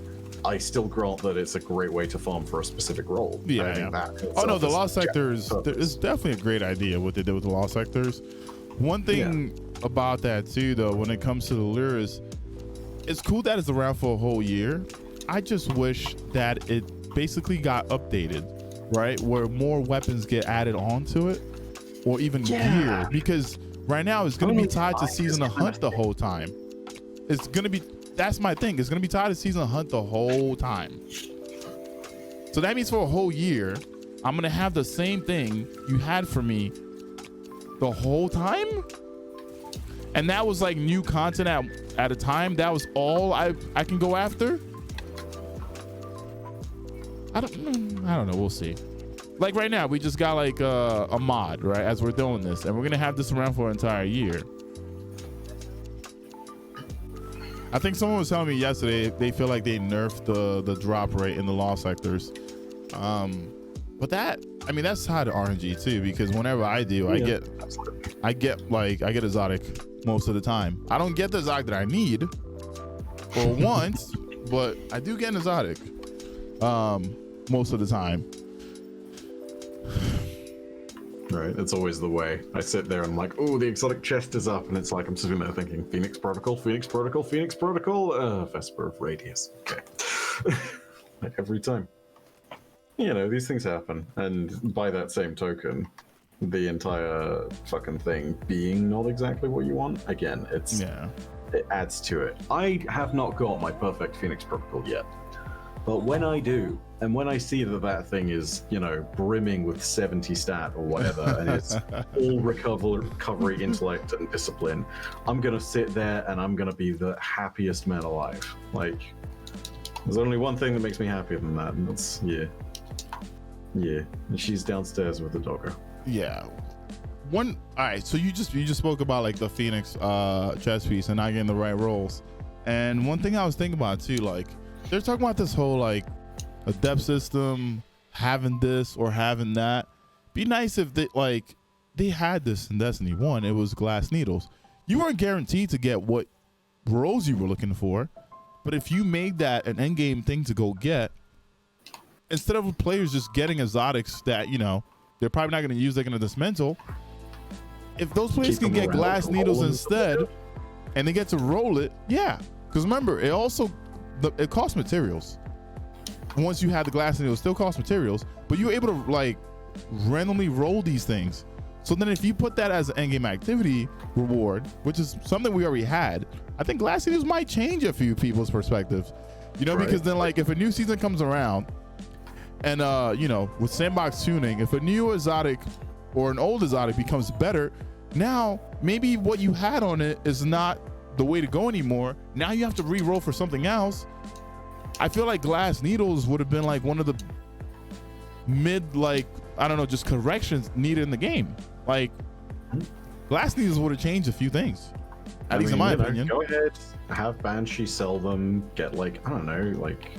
I still grant that it's a great way to farm for a specific role. Yeah. Oh no, the lost sectors, it's definitely a great idea what they did with the lost sectors. One thing about that too, though, when it comes to the lures, it's cool that it's around for a whole year. I just wish that it basically got updated, right, where more weapons get added onto it, or even gear, because right now it's going to be tied to season of hunt the whole time. It's going to be, that's my thing, it's going to be tied to season of hunt the whole time. So that means for a whole year I'm going to have the same thing you had for me the whole time, and that was like new content at a time. That was all I can go after. I don't know. We'll see. Like right now, we just got like a mod, right? As we're doing this, and we're gonna have this around for an entire year. I think someone was telling me yesterday they feel like they nerfed the drop rate in the lost sectors. But that, I mean, that's tied to RNG too, because whenever I do, I get exotic most of the time. I don't get the exotic that I need or want, but I do get an exotic most of the time. Right, it's always the way. I sit there and I'm like, oh, the exotic chest is up, and it's like I'm sitting there thinking, Phoenix Protocol, Vesper of Radius. Okay. Like every time. You know, these things happen, and by that same token, the entire fucking thing being not exactly what you want, again, it adds to it. I have not got my perfect Phoenix Protocol yet. But when I do, and when I see that that thing is, you know, brimming with 70 stat or whatever, and it's all recovery, intellect, and discipline, I'm gonna sit there and I'm gonna be the happiest man alive. Like, there's only one thing that makes me happier than that, and that's yeah. And she's downstairs with the doggo. Yeah. All right. So you just spoke about like the Phoenix chess piece and not getting the right rolls, and one thing I was thinking about too, like they're talking about this whole like a depth system, having this or having that. Be nice if they had this in Destiny 1. It was glass needles. You weren't guaranteed to get what rolls you were looking for, but if you made that an end game thing to go get, instead of players just getting exotics that, you know, they're probably not going to use, they're going to dismantle. If those players can get glass needles instead and they get to roll it, yeah. Because remember, it costs materials. Once you have the glass needles, it still costs materials, but you're able to like randomly roll these things. So then if you put that as an endgame activity reward, which is something we already had, I think glass needles might change a few people's perspectives. You know, right. Because then like if a new season comes around and you know, with sandbox tuning, if a new exotic or an old exotic becomes better, now maybe what you had on it is not the way to go anymore. Now you have to re-roll for something else. I feel like glass needles would have been like one of the mid, like, I don't know, just corrections needed in the game. Like glass needles would have changed a few things, at least in my opinion. Go ahead, have Banshee sell them, get like, I don't know, like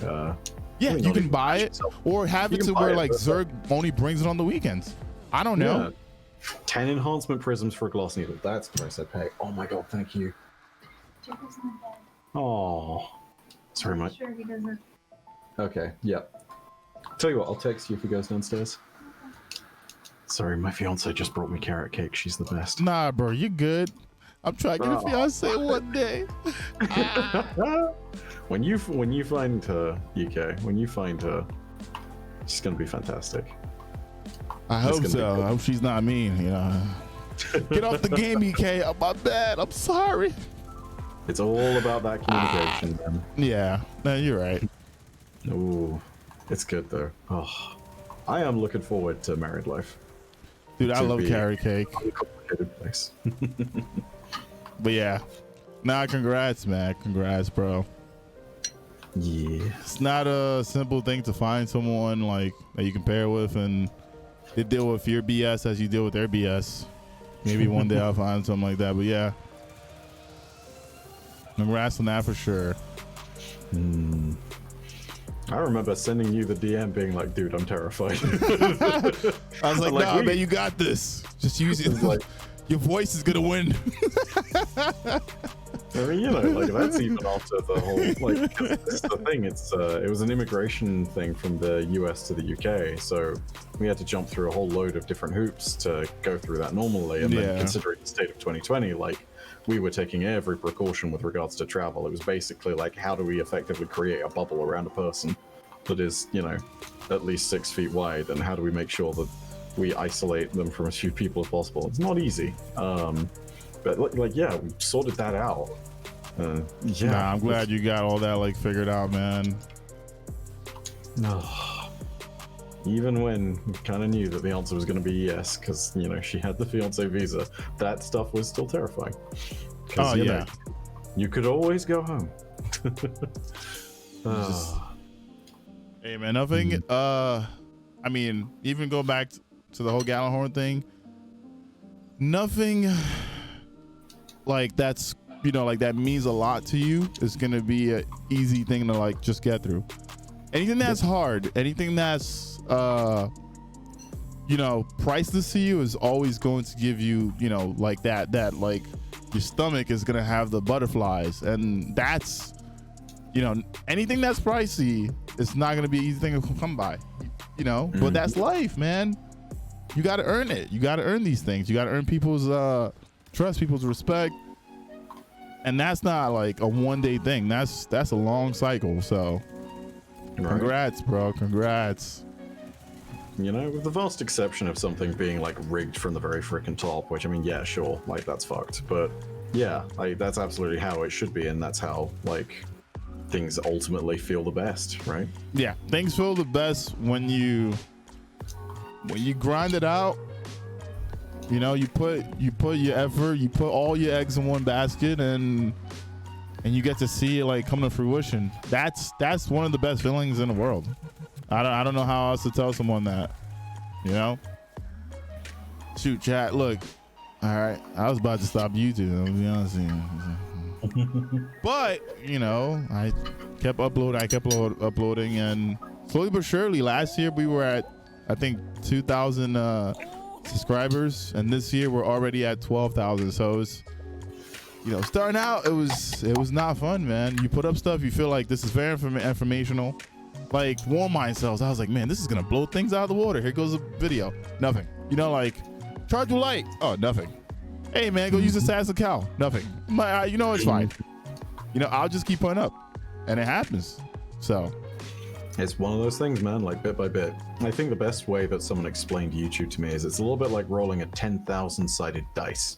yeah, you can buy it or have it to where like Zerg only brings it on the weekends. I don't know. 10 enhancement prisms for a glass needle. That's the price I pay. Oh my god, thank you. Oh, sorry, Mike. Sure, he doesn't. Okay, yeah. Tell you what, I'll text you if he goes downstairs. Sorry, my fiance just brought me carrot cake. She's the best. Nah, bro, you good. I'm trying to get a fiance one day. When you find her, UK, when you find her, she's gonna be fantastic. I hope so. I hope she's not mean, you know. Get off the game, EK. I'm my bad. I'm sorry. It's all about that communication, man. Yeah, no, you're right. Ooh, it's good though. Oh, I am looking forward to married life. Dude, I love carrot cake. Complicated place. But yeah, nah, congrats, man. Congrats, bro. Yeah. It's not a simple thing to find someone like that you can pair with and they deal with your BS as you deal with their BS. Maybe one day I'll find something like that, but yeah. Congrats on that for sure. I remember sending you the DM being like, dude, I'm terrified. I was like, nah, man, you got this. Just use it. Like, your voice is gonna win. I mean, you know, like that's even after the whole, like, this is the thing. It was an immigration thing from the US to the UK, so we had to jump through a whole load of different hoops to go through that normally. And then considering the state of 2020, like, we were taking every precaution with regards to travel. It was basically like, how do we effectively create a bubble around a person that is, you know, at least 6 feet wide, and how do we make sure that we isolate them from as few people as possible? It's not easy. But like, yeah, we sorted that out. Yeah, nah, I'm glad you got all that like figured out, man. No. Even when we kind of knew that the answer was going to be yes, because, you know, she had the fiance visa, that stuff was still terrifying. Oh, you yeah. know, you could always go home. Hey, man, nothing. I mean, even go back to the whole Galahorn thing. Nothing like that's, you know, like that means a lot to you is going to be an easy thing to like just get through. Anything that's hard, anything that's you know, priceless to you is always going to give you, you know, like that like your stomach is gonna have the butterflies, and that's, you know, anything that's pricey, it's not gonna be an easy thing to come by, you know. But that's life, man. You got to earn it. You got to earn these things. You got to earn people's trust, people's respect, and that's not like a one-day thing. That's a long cycle. So congrats, bro. Congrats. You know, with the vast exception of something being like rigged from the very freaking top, which, I mean, yeah, sure, like that's fucked. But yeah, like that's absolutely how it should be, and that's how like things ultimately feel the best, right? Yeah, things feel the best when you grind it out. You know, you put your effort, you put all your eggs in one basket, and you get to see it like come to fruition. That's one of the best feelings in the world. I don't know how else to tell someone that. You know? Shoot, chat. Look, all right, I was about to stop YouTube. I'll be honest with you. But you know, I kept uploading, and slowly but surely, last year we were at, I think, 2,000 subscribers, and this year we're already at 12,000. So it's, you know, starting out, it was not fun, man. You put up stuff, you feel like this is very informational, like warm mind cells. I was like, man, this is gonna blow things out of the water. Here goes a video. Nothing. You know, like charge your light. Oh, nothing. Hey man, go use the sass of cow. Nothing. You know, it's fine. You know, I'll just keep putting up, and it happens. So it's one of those things, man, like bit by bit. I think the best way that someone explained YouTube to me is it's a little bit like rolling a 10,000 sided dice,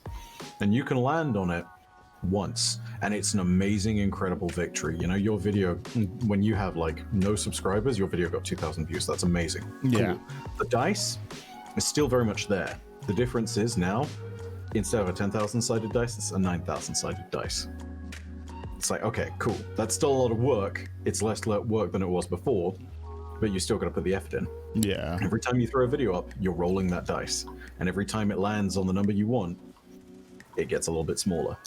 and you can land on it once, and it's an amazing, incredible victory. You know, your video, when you have like no subscribers, your video got 2,000 views. That's amazing. Yeah. Cool. The dice is still very much there. The difference is now, instead of a 10,000 sided dice, it's a 9,000 sided dice. It's like, okay, cool. That's still a lot of work. It's less work than it was before, but you still got to put the effort in. Yeah. Every time you throw a video up, you're rolling that dice, and every time it lands on the number you want, it gets a little bit smaller.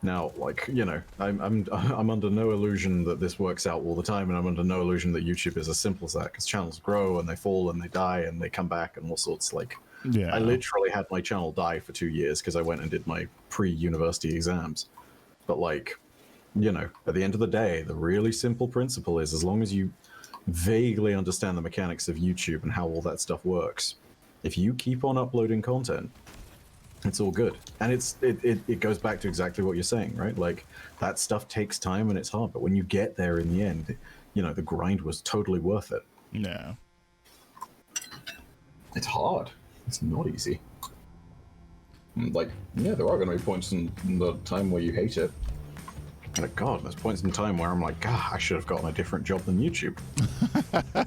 Now, like, you know, I'm under no illusion that this works out all the time, and I'm under no illusion that YouTube is as simple as that, because channels grow and they fall and they die and they come back and all sorts. Like, Yeah. I literally had my channel die for 2 years because I went and did my pre-university exams. But like, you know, at the end of the day, the really simple principle is, as long as you vaguely understand the mechanics of YouTube and how all that stuff works, if you keep on uploading content, it's all good. And it goes back to exactly what you're saying, right? Like, that stuff takes time and it's hard, but when you get there in the end, you know, the grind was totally worth it. Yeah. It's hard. It's not easy. Like, yeah, there are going to be points in the time where you hate it. And God, there's points in time where I'm like, God, I should have gotten a different job than YouTube.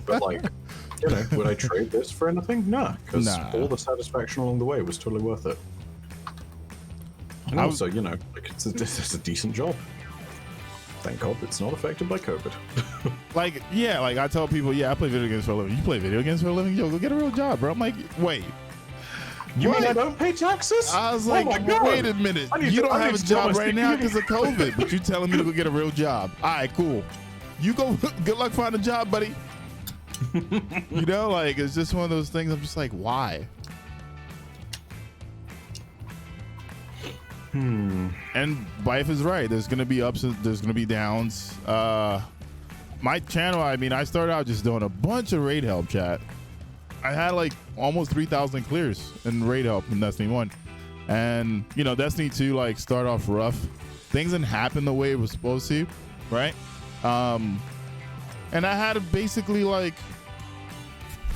But like, you know, would I trade this for anything? No, because all the satisfaction along the way was totally worth it. And also, you know, like, it's a decent job. Thank God it's not affected by COVID. Like, yeah, like I tell people, yeah, I play video games for a living. You play video games for a living? Yo, go get a real job, bro. I'm like, wait. You mean I don't pay taxes? I was like, wait a minute. You don't have a job right now because of COVID, but you telling me to go get a real job. All right, cool. You go, good luck finding a job, buddy. You know, like, it's just one of those things. I'm just like, why? And Byf is right. There's gonna be ups and there's gonna be downs. My channel, I mean, I started out just doing a bunch of raid help, chat. I had like almost 3,000 clears in raid help in Destiny 1. And you know, Destiny 2 like start off rough. Things didn't happen the way it was supposed to, right? And I had to basically like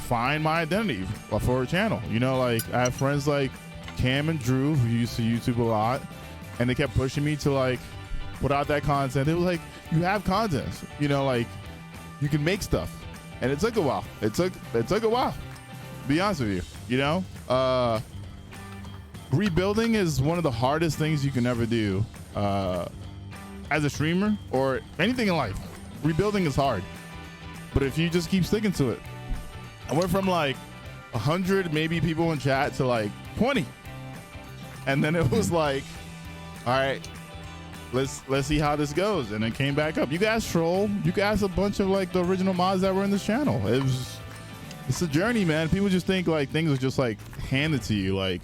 find my identity for a channel. You know, like I have friends like Cam and Drew who used to YouTube a lot, and they kept pushing me to like put out that content. They were like, you have content, you know, like you can make stuff. And it took a while. It took a while, to be honest with you. You know, rebuilding is one of the hardest things you can ever do as a streamer or anything in life. Rebuilding is hard, but if you just keep sticking to it. I went from like 100 maybe people in chat to like 20, and then it was like, all right, let's see how this goes, and it came back up. You guys troll. You guys a bunch of like the original mods that were in this channel. It's a journey, man. People just think like things are just like handed to you. Like,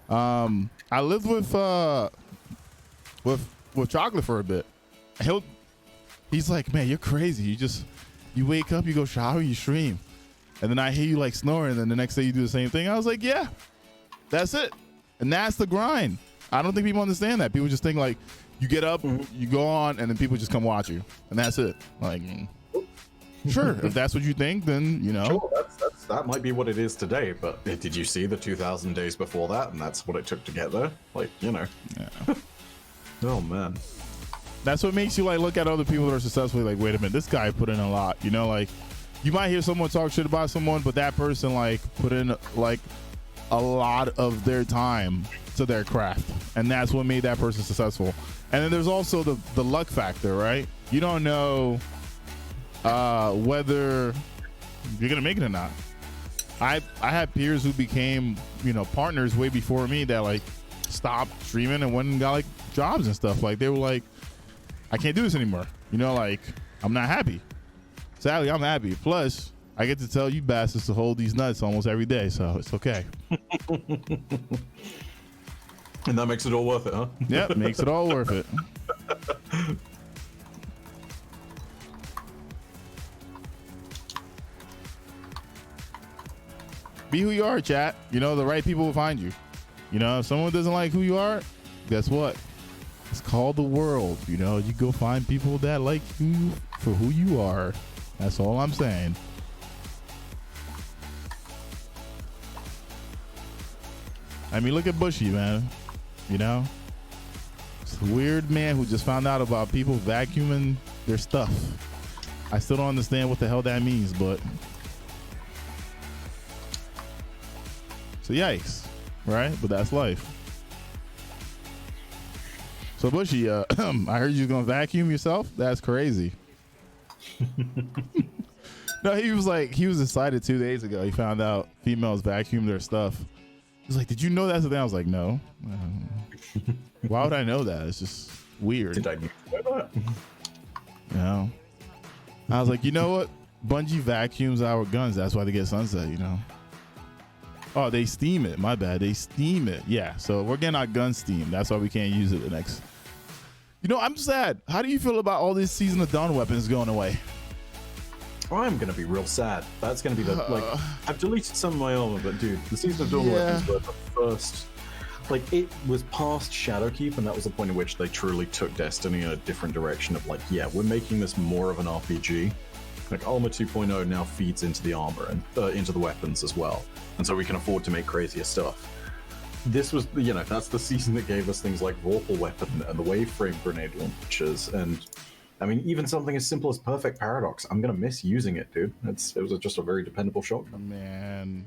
I lived with Chocolate for a bit. He's like, man, you're crazy. You wake up, you go shower, you stream, and then I hear you like snoring, and then the next day you do the same thing. I was like, yeah, that's it, and that's the grind. I don't think people understand that. People just think like you get up, you go on, and then people just come watch you, and that's it. Like, sure, if that's what you think, then you know. Sure, that might be what it is today. But did you see the 2,000 days before that? And that's what it took to get there. Like, you know. Yeah. Oh man. That's what makes you like look at other people that are successful. Like, wait a minute, this guy put in a lot. You know, like you might hear someone talk shit about someone, but that person like put in like a lot of their time to their craft, and that's what made that person successful. And then there's also the luck factor, right? You don't know whether you're gonna make it or not. I had peers who became, you know, partners way before me that like stopped streaming and went and got like jobs and stuff. Like they were like, I can't do this anymore. You know, like I'm not happy. Sadly, I'm happy. Plus, I get to tell you bastards to hold these nuts almost every day, so it's okay. And that makes it all worth it, huh? Yep, makes it all worth it. Be who you are, chat. You know, the right people will find you. You know, if someone doesn't like who you are, guess what? It's called the world. You know, you go find people that like you for who you are. That's all I'm saying. I mean, look at Bushy, man. You know, it's a weird man who just found out about people vacuuming their stuff. I still don't understand what the hell that means, but so yikes, right? But that's life. So Bushy, I heard you gonna vacuum yourself. That's crazy. No, he was excited 2 days ago. He found out females vacuum their stuff. He's like, did you know that's the thing? I was like, no. Why would I know that? It's just weird. Did I know that? No. I was like, you know what? Bungie vacuums our guns. That's why they get sunset, you know. Oh, they steam it. My bad. They steam it. Yeah. So we're getting our gun steamed. That's why we can't use it the next. You know, I'm sad. How do you feel about all these Season of Dawn weapons going away? I'm gonna be real sad. That's gonna be the like. I've deleted some of my armor, but dude, the Season of Dawn weapons were the first. Like it was past Shadowkeep, and that was the point at which they truly took Destiny in a different direction. Of like, yeah, we're making this more of an RPG. Like Armor 2.0 now feeds into the armor and into the weapons as well, and so we can afford to make crazier stuff. This was, you know, that's the season that gave us things like Vorpal Weapon and the Waveframe grenade launchers, and I mean, even something as simple as Perfect Paradox. I'm gonna miss using it, dude. It was just a very dependable shotgun. Man,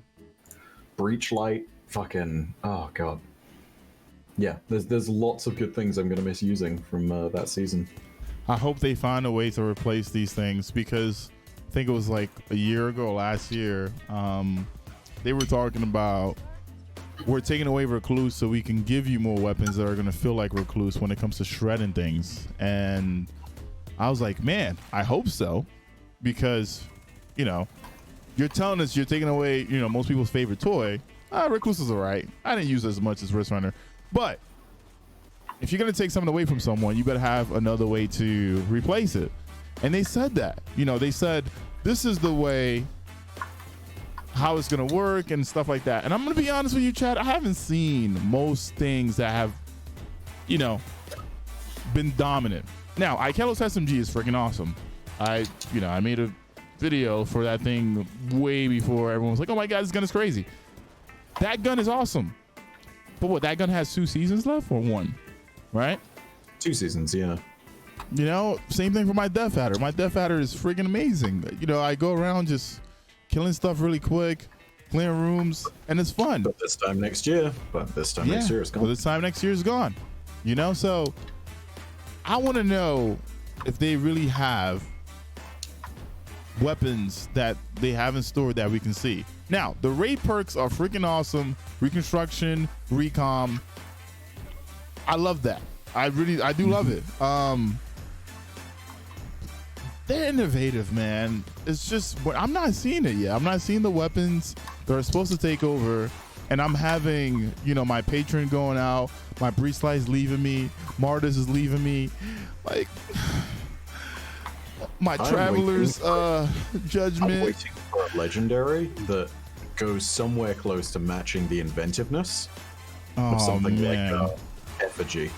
Breach Light, fucking, oh god. Yeah, there's lots of good things I'm gonna miss using from that season. I hope they find a way to replace these things, because I think it was like a year ago, last year, they were talking about we're taking away Recluse so we can give you more weapons that are going to feel like Recluse when it comes to shredding things. And I was like, man, I hope so, because, you know, you're telling us you're taking away, you know, most people's favorite toy. Recluse is all right. I didn't use it as much as Wrist Runner, but if you're going to take something away from someone, you better have another way to replace it. And they said that, you know, they said, this is the way how it's going to work and stuff like that. And I'm going to be honest with you, Chad, I haven't seen most things that have, you know, been dominant. Now, Ikelos SMG is freaking awesome. I made a video for that thing way before everyone was like, oh my God, this gun is crazy. That gun is awesome. But what, that gun has 2 seasons left or 1? Right? 2 seasons, yeah. You know, same thing for my Death Adder. My Death Adder is freaking amazing. You know, I go around just killing stuff really quick, clearing rooms, and it's fun. But this time next year, next year is gone. But this time next year is gone. You know, so I want to know if they really have weapons that they have in store that we can see. Now, the raid perks are freaking awesome. Reconstruction, recom. I love that. I do love it. They're innovative, man. It's just, I'm not seeing it yet. I'm not seeing the weapons that are supposed to take over. And I'm having, you know, my patron going out, my Breachlight's leaving me, Martyrs is leaving me. Like, my Traveler's Judgment. I'm waiting for a legendary that goes somewhere close to matching the inventiveness of something like Effigy.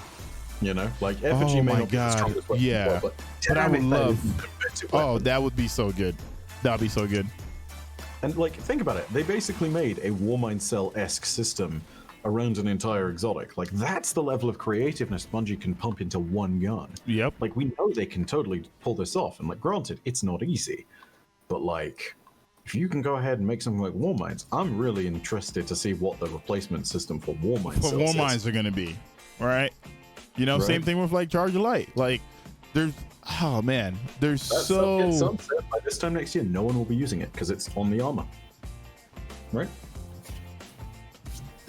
You know, like Effigy may not be the strongest weapon in the world, but I would love. Oh, that would be so good. That would be so good. And like, think about it. They basically made a Warmind Cell-esque system around an entire exotic. Like, that's the level of creativeness Bungie can pump into one gun. Yep. Like, we know they can totally pull this off, and like, granted, it's not easy, but like, if you can go ahead and make something like War Mines, I'm really interested to see what the replacement system for War Mines What War Mines are going to be, right? You know, Right. same thing with like Charger Light. Like, there's, oh man, there's That so. stuff gets sunset by this time next year. No one will be using it because it's on the armor, right?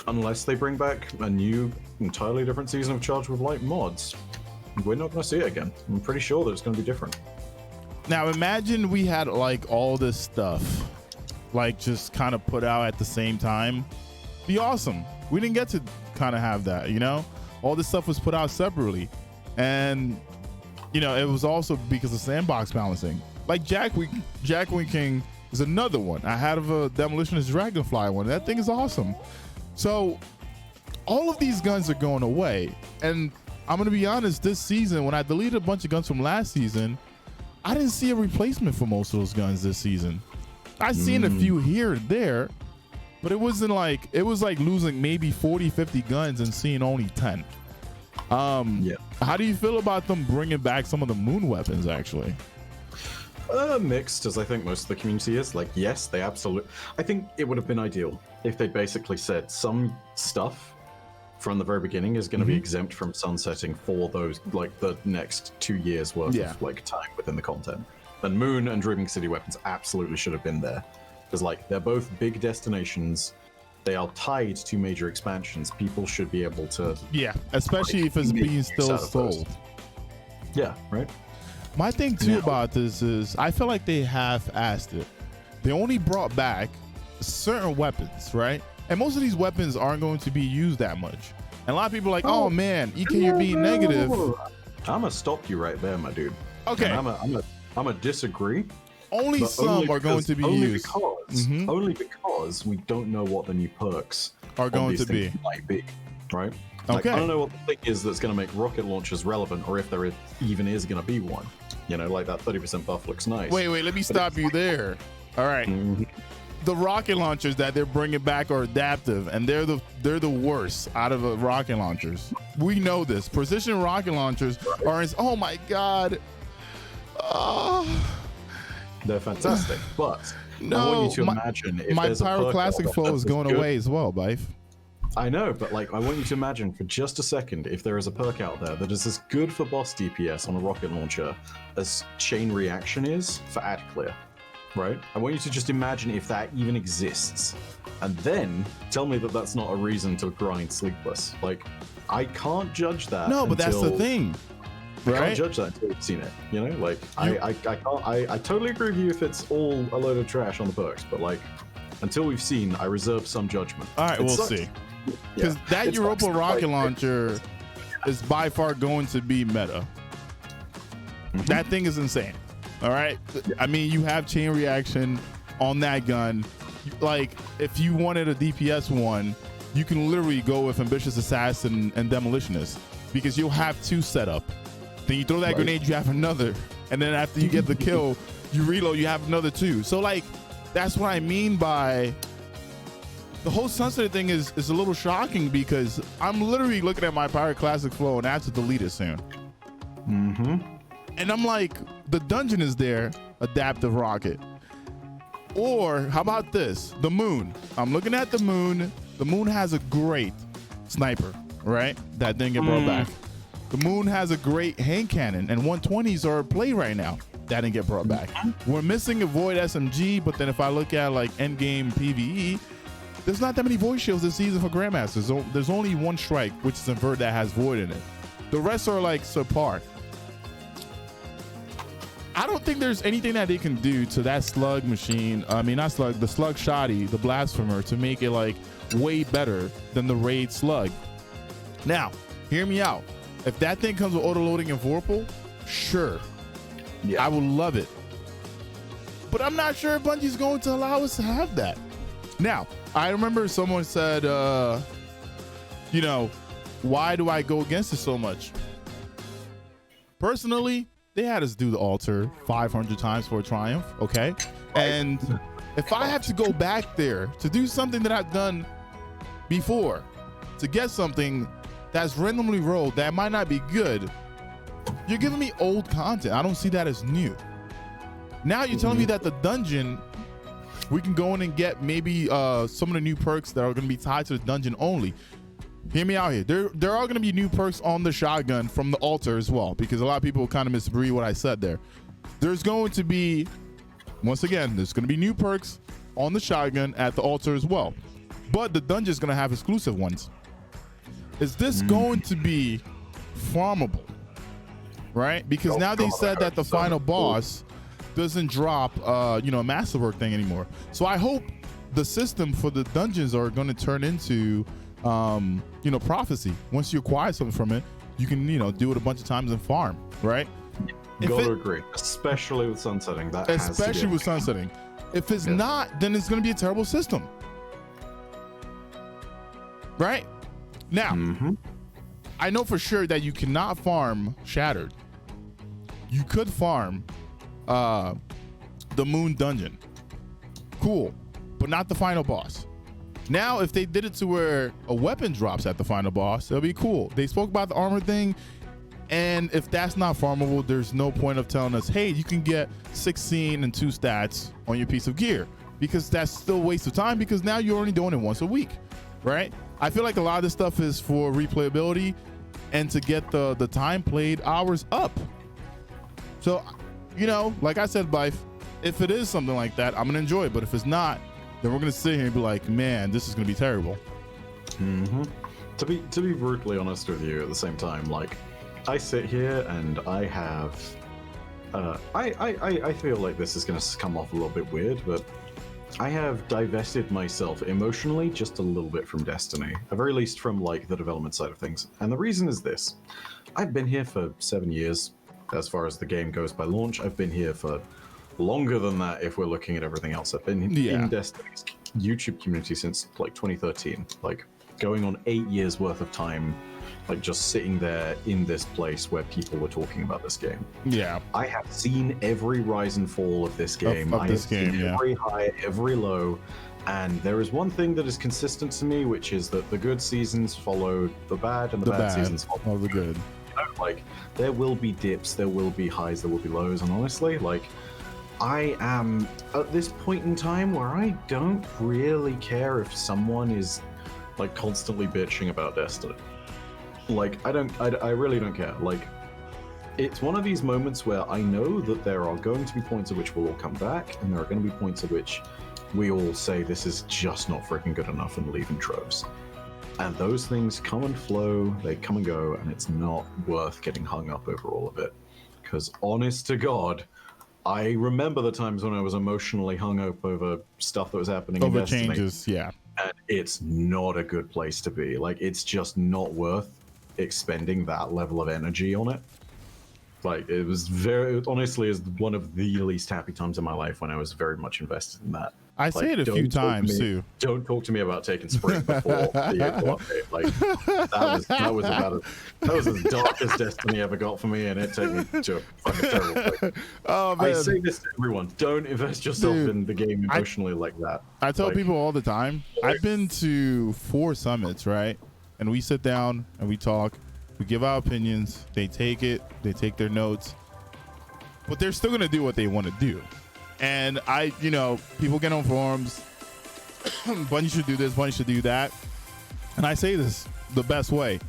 Unless they bring back a new, entirely different season of Charged with Light mods, we're not going to see it again. I'm pretty sure that it's going to be different. Now imagine we had like all this stuff, like just kind of put out at the same time. Be awesome. We didn't get to kind of have that, you know. All this stuff was put out separately, and you know it was also because of sandbox balancing. Like Jackwing King is another one. I had of a Demolitionist Dragonfly one. That thing is awesome. So all of these guns are going away, and I'm gonna be honest. This season, when I deleted a bunch of guns from last season, I didn't see a replacement for most of those guns this season. I've seen a few here and there, but it wasn't like, it was like losing maybe 40, 50 guns and seeing only 10. Yeah. How do you feel about them bringing back some of the moon weapons, actually? Mixed, as I think most of the community is. Like, yes, they absolutely. I think it would have been ideal if they basically said some stuff from the very beginning is going to be exempt from sunsetting for those, like, the next 2 years worth of like time within the content. And Moon and Dreaming City weapons absolutely should have been there, because like they're both big destinations. They are tied to major expansions. People should be able to. Yeah, especially if it's being still sold. Yeah, right. My thing too about this is I feel like they half-assed it. They only brought back certain weapons, right? And most of these weapons aren't going to be used that much. And a lot of people are like, oh man, EK, you're being negative. I'm gonna stop you right there, my dude. Okay. And I'm gonna disagree. Only some are going to be used. Only because we don't know what the new perks are going to be. Might be, right? Like, Okay. I don't know what the thing is that's going to make rocket launchers relevant, or if there even is going to be one. You know, like that 30% buff looks nice. Wait, let me stop you there. All right. The rocket launchers that they're bringing back are adaptive, and they're the worst out of the rocket launchers. We know this. Precision rocket launchers are. Oh my god. They're fantastic, but no, I want you to imagine if my there's a perk pyroclastic flow is going away as well, Byf. I know, but like, I want you to imagine for just a second if there is a perk out there that is as good for boss DPS on a rocket launcher as Chain Reaction is for Ad Clear, right? I want you to just imagine if that even exists, and then tell me that that's not a reason to grind Sleepless. Like, I can't judge that. No, but that's the thing, right? I can't judge that until I've seen it. You know, like I can't. I totally agree with you if it's all a load of trash on the perks, but like, until we've seen, I reserve some judgment. All right, we'll see. Because that Europa rocket launcher is by far going to be meta. That thing is insane. All right. I mean, you have chain reaction on that gun. Like, if you wanted a DPS one, you can literally go with Ambitious Assassin and Demolitionist, because you'll have two set up. Then you throw that grenade, you have another. And then after you get the kill, you reload, you have another two. So, like, that's what I mean by the whole sunset thing is a little shocking, because I'm literally looking at my Pyroclastic flow and I have to delete it soon. And I'm like, the dungeon is there, adaptive rocket. Or how about this? The moon. I'm looking at the moon. The moon has a great sniper, right? That didn't get brought back. The moon has a great hand cannon, and 120s are play right now. That didn't get brought back. We're missing a Void SMG, but then if I look at like endgame PvE, there's not that many Void shields this season for Grandmasters. There's only one strike, which is Invert, that has Void in it. The rest are like subpar. I don't think there's anything that they can do to that slug machine. I mean, not slug, the slug shoddy, the blasphemer, to make it like way better than the raid slug. Now, hear me out. If that thing comes with auto loading and Vorpal, sure, I will love it. But I'm not sure if Bungie's going to allow us to have that. Now, I remember someone said, you know, why do I go against it so much? Personally, they had us do the altar 500 times for a triumph, okay? And if I have to go back there to do something that I've done before, to get something that's randomly rolled that might not be good, you're giving me old content. I don't see that as new. Now you're telling me that the dungeon, we can go in and get maybe some of the new perks that are going to be tied to the dungeon only. Hear me out here. There are going to be new perks on the shotgun from the altar as well, because a lot of people kind of misread what I said there. There's going to be, once again, there's going to be new perks on the shotgun at the altar as well, but the dungeon is going to have exclusive ones. Is this going to be farmable, right? Because now they said that the final boss doesn't drop a masterwork thing anymore. So I hope the system for the dungeons are going to turn into prophecy. Once you acquire something from it, you can do it a bunch of times and farm, right? Gotta agree, especially with sunsetting. Especially with sunsetting. If it's not, then it's going to be a terrible system, right? Now, I know for sure that you cannot farm Shattered. You could farm the Moon Dungeon. Cool, but not the final boss. Now, if they did it to where a weapon drops at the final boss, it'll be cool. They spoke about the armor thing, and if that's not farmable, there's no point of telling us, hey, you can get 16 and 2 stats on your piece of gear, because that's still a waste of time, because now you're only doing it once a week, right? I feel like a lot of this stuff is for replayability and to get the time played hours up. So, like I said, Byf, if it is something like that, I'm gonna enjoy it. But if it's not, then we're gonna sit here and be like, man, this is gonna be terrible. To be brutally honest with you, at the same time, like, I sit here and I have, I feel like this is gonna come off a little bit weird, but I have divested myself emotionally just a little bit from Destiny, at very least from like the development side of things. And the reason is this: I've been here for 7 years. As far as the game goes by launch, I've been here for longer than that if we're looking at everything else. I've been in Destiny's YouTube community since like 2013, like going on 8 years worth of time, like just sitting there in this place where people were talking about this game. Yeah, I have seen every rise and fall of this game. I have seen every high, every low. And there is one thing that is consistent to me, which is that the good seasons follow the bad, and the bad seasons follow the good. Like, there will be dips, there will be highs, there will be lows, and honestly, like, I am at this point in time where I don't really care if someone is like constantly bitching about Destiny. Like, I really don't care. Like, it's one of these moments where I know that there are going to be points at which we'll all come back, and there are going to be points at which we all say this is just not freaking good enough and leave in troves. And those things come and flow, they come and go, and it's not worth getting hung up over all of it. Because honest to God, I remember the times when I was emotionally hung up over stuff that was happening in Destiny. Changes, yeah. And it's not a good place to be. Like, it's just not worth expending that level of energy on it. Like, it was honestly is one of the least happy times in my life when I was very much invested in that. I say it a few times too. Don't talk to me about taking spring before the April update. Like, that was as dark as Destiny ever got for me, and it took me to a fucking terrible place. Oh, man. I say this to everyone: don't invest yourself in the game emotionally like that. I tell people all the time. I've been to 4 summits, right? And we sit down and we talk. We give our opinions. They take it. They take their notes. But they're still gonna do what they want to do. And people get on forums, Bungie should do this, Bungie should do that. And I say this the best way.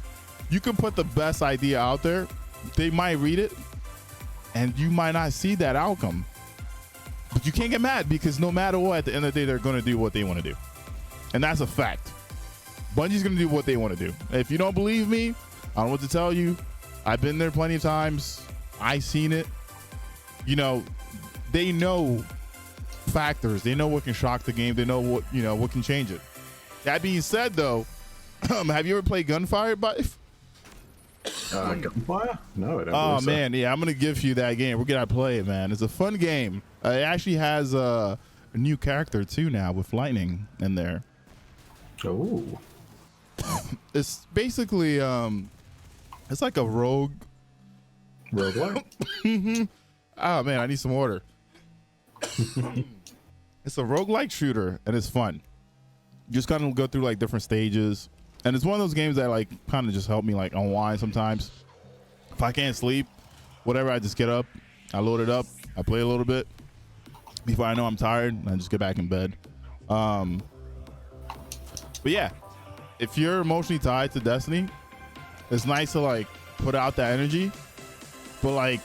You can put the best idea out there, they might read it, and you might not see that outcome. But you can't get mad, because no matter what, at the end of the day, they're going to do what they want to do. And that's a fact. Bungie's going to do what they want to do. If you don't believe me, I don't know what to tell you. I've been there plenty of times. I've seen it. They know factors. They know what can shock the game. They know what can change it. That being said, though, have you ever played Gunfire, Byf? Gunfire? No, I don't. Oh man, yeah, I'm gonna give you that game. We're gonna play it, man. It's a fun game. It actually has a new character too now with lightning in there. Oh. It's basically it's like a rogue. Roguelike? Oh man, I need some water. It's a roguelike shooter, and it's fun. You just kind of go through like different stages. And it's one of those games that like kind of just help me like unwind sometimes. If I can't sleep, whatever, I just get up, I load it up, I play a little bit before I know I'm tired, and I just get back in bed. But yeah, if you're emotionally tied to Destiny, it's nice to like put out that energy, but like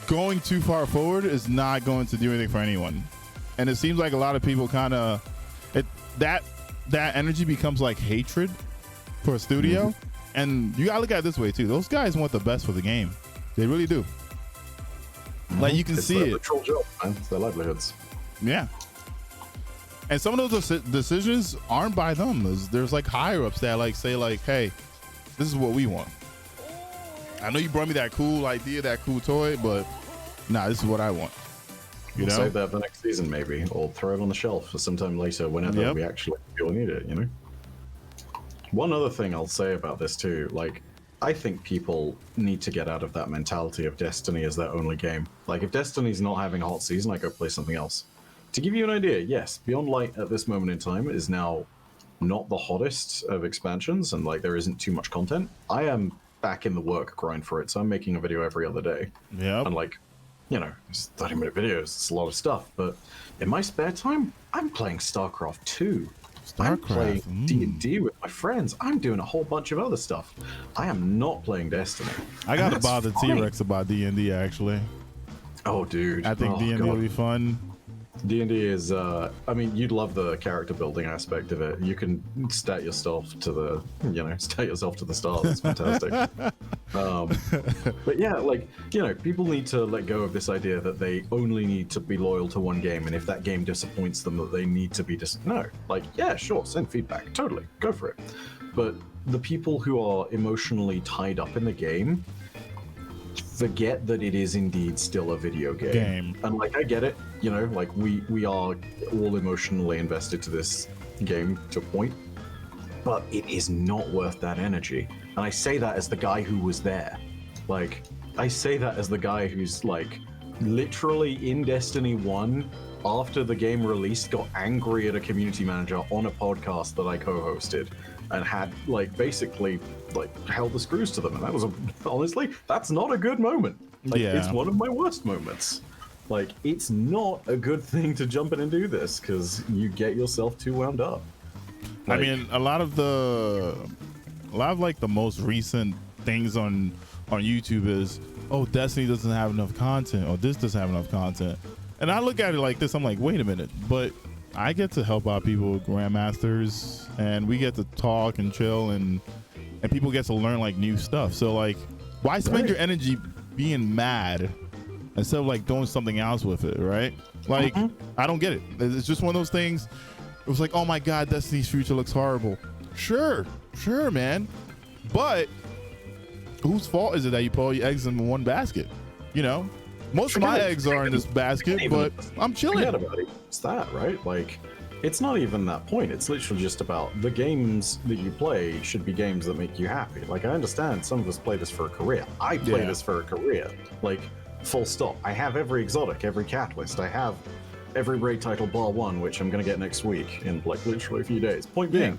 going too far forward is not going to do anything for anyone. And it seems like a lot of people kind of that energy becomes like hatred for a studio. And you gotta look at it this way too. Those guys want the best for the game. They really do. Like you can see it. It's their literal job, man. It's their livelihoods. Yeah. And some of those decisions aren't by them. There's like higher ups that like say like, hey, this is what we want. I know you brought me that cool idea, that cool toy, but nah, this is what I want. You know? Save that for next season maybe, or throw it on the shelf for sometime later whenever we actually feel need it, you know? One other thing I'll say about this too, like, I think people need to get out of that mentality of Destiny as their only game. Like, if Destiny's not having a hot season, I go play something else. To give you an idea, yes, Beyond Light at this moment in time is now not the hottest of expansions, and like there isn't too much content. I am back in the work grind for it, so I'm making a video every other day. Yeah. And like, you know, it's 30-minute videos, it's a lot of stuff, but in my spare time, I'm playing StarCraft 2. I'm playing D&D with my friends. I'm doing a whole bunch of other stuff. I am not playing Destiny. I gotta bother T-Rex about D&D actually. Oh, dude. I think D&D will be fun. D&D is, I mean, you'd love the character building aspect of it. You can stat yourself to the stars. It's fantastic. But yeah, like, you know, people need to let go of this idea that they only need to be loyal to one game, and if that game disappoints them, that they need to be no. Like, yeah, sure, send feedback, totally, go for it. But the people who are emotionally tied up in the game forget that it is indeed still a video game. And like, I get it, you know, like we are all emotionally invested to this game to a point, but it is not worth that energy. And I say that as the guy who was there. Like, I say that as the guy who's like literally in Destiny 1 after the game released got angry at a community manager on a podcast that I co-hosted and had like basically like held the screws to them, and that was honestly, that's not a good moment. Like, it's one of my worst moments. Like, it's not a good thing to jump in and do this because you get yourself too wound up. Like, I mean, a lot of like the most recent things on YouTube is, oh, Destiny doesn't have enough content, or this doesn't have enough content. And I look at it like this, I'm like, wait a minute, but I get to help out people with Grandmasters, and we get to talk and chill, and people get to learn like new stuff. So like, why spend your energy being mad instead of like doing something else with it, right? Like, I don't get it. It's just one of those things. It was like, oh my God, Destiny's future looks horrible. Sure, man. But whose fault is it that you put all your eggs in one basket? You know, most of my eggs are in this basket, but I'm chilling. About it. It's that, right? Like, it's not even that point. It's literally just about the games that you play should be games that make you happy. Like, I understand some of us play this for a career. I play this for a career. Like, full stop. I have every exotic, every catalyst. I have every raid title bar one, which I'm going to get next week in like literally a few days. Point being,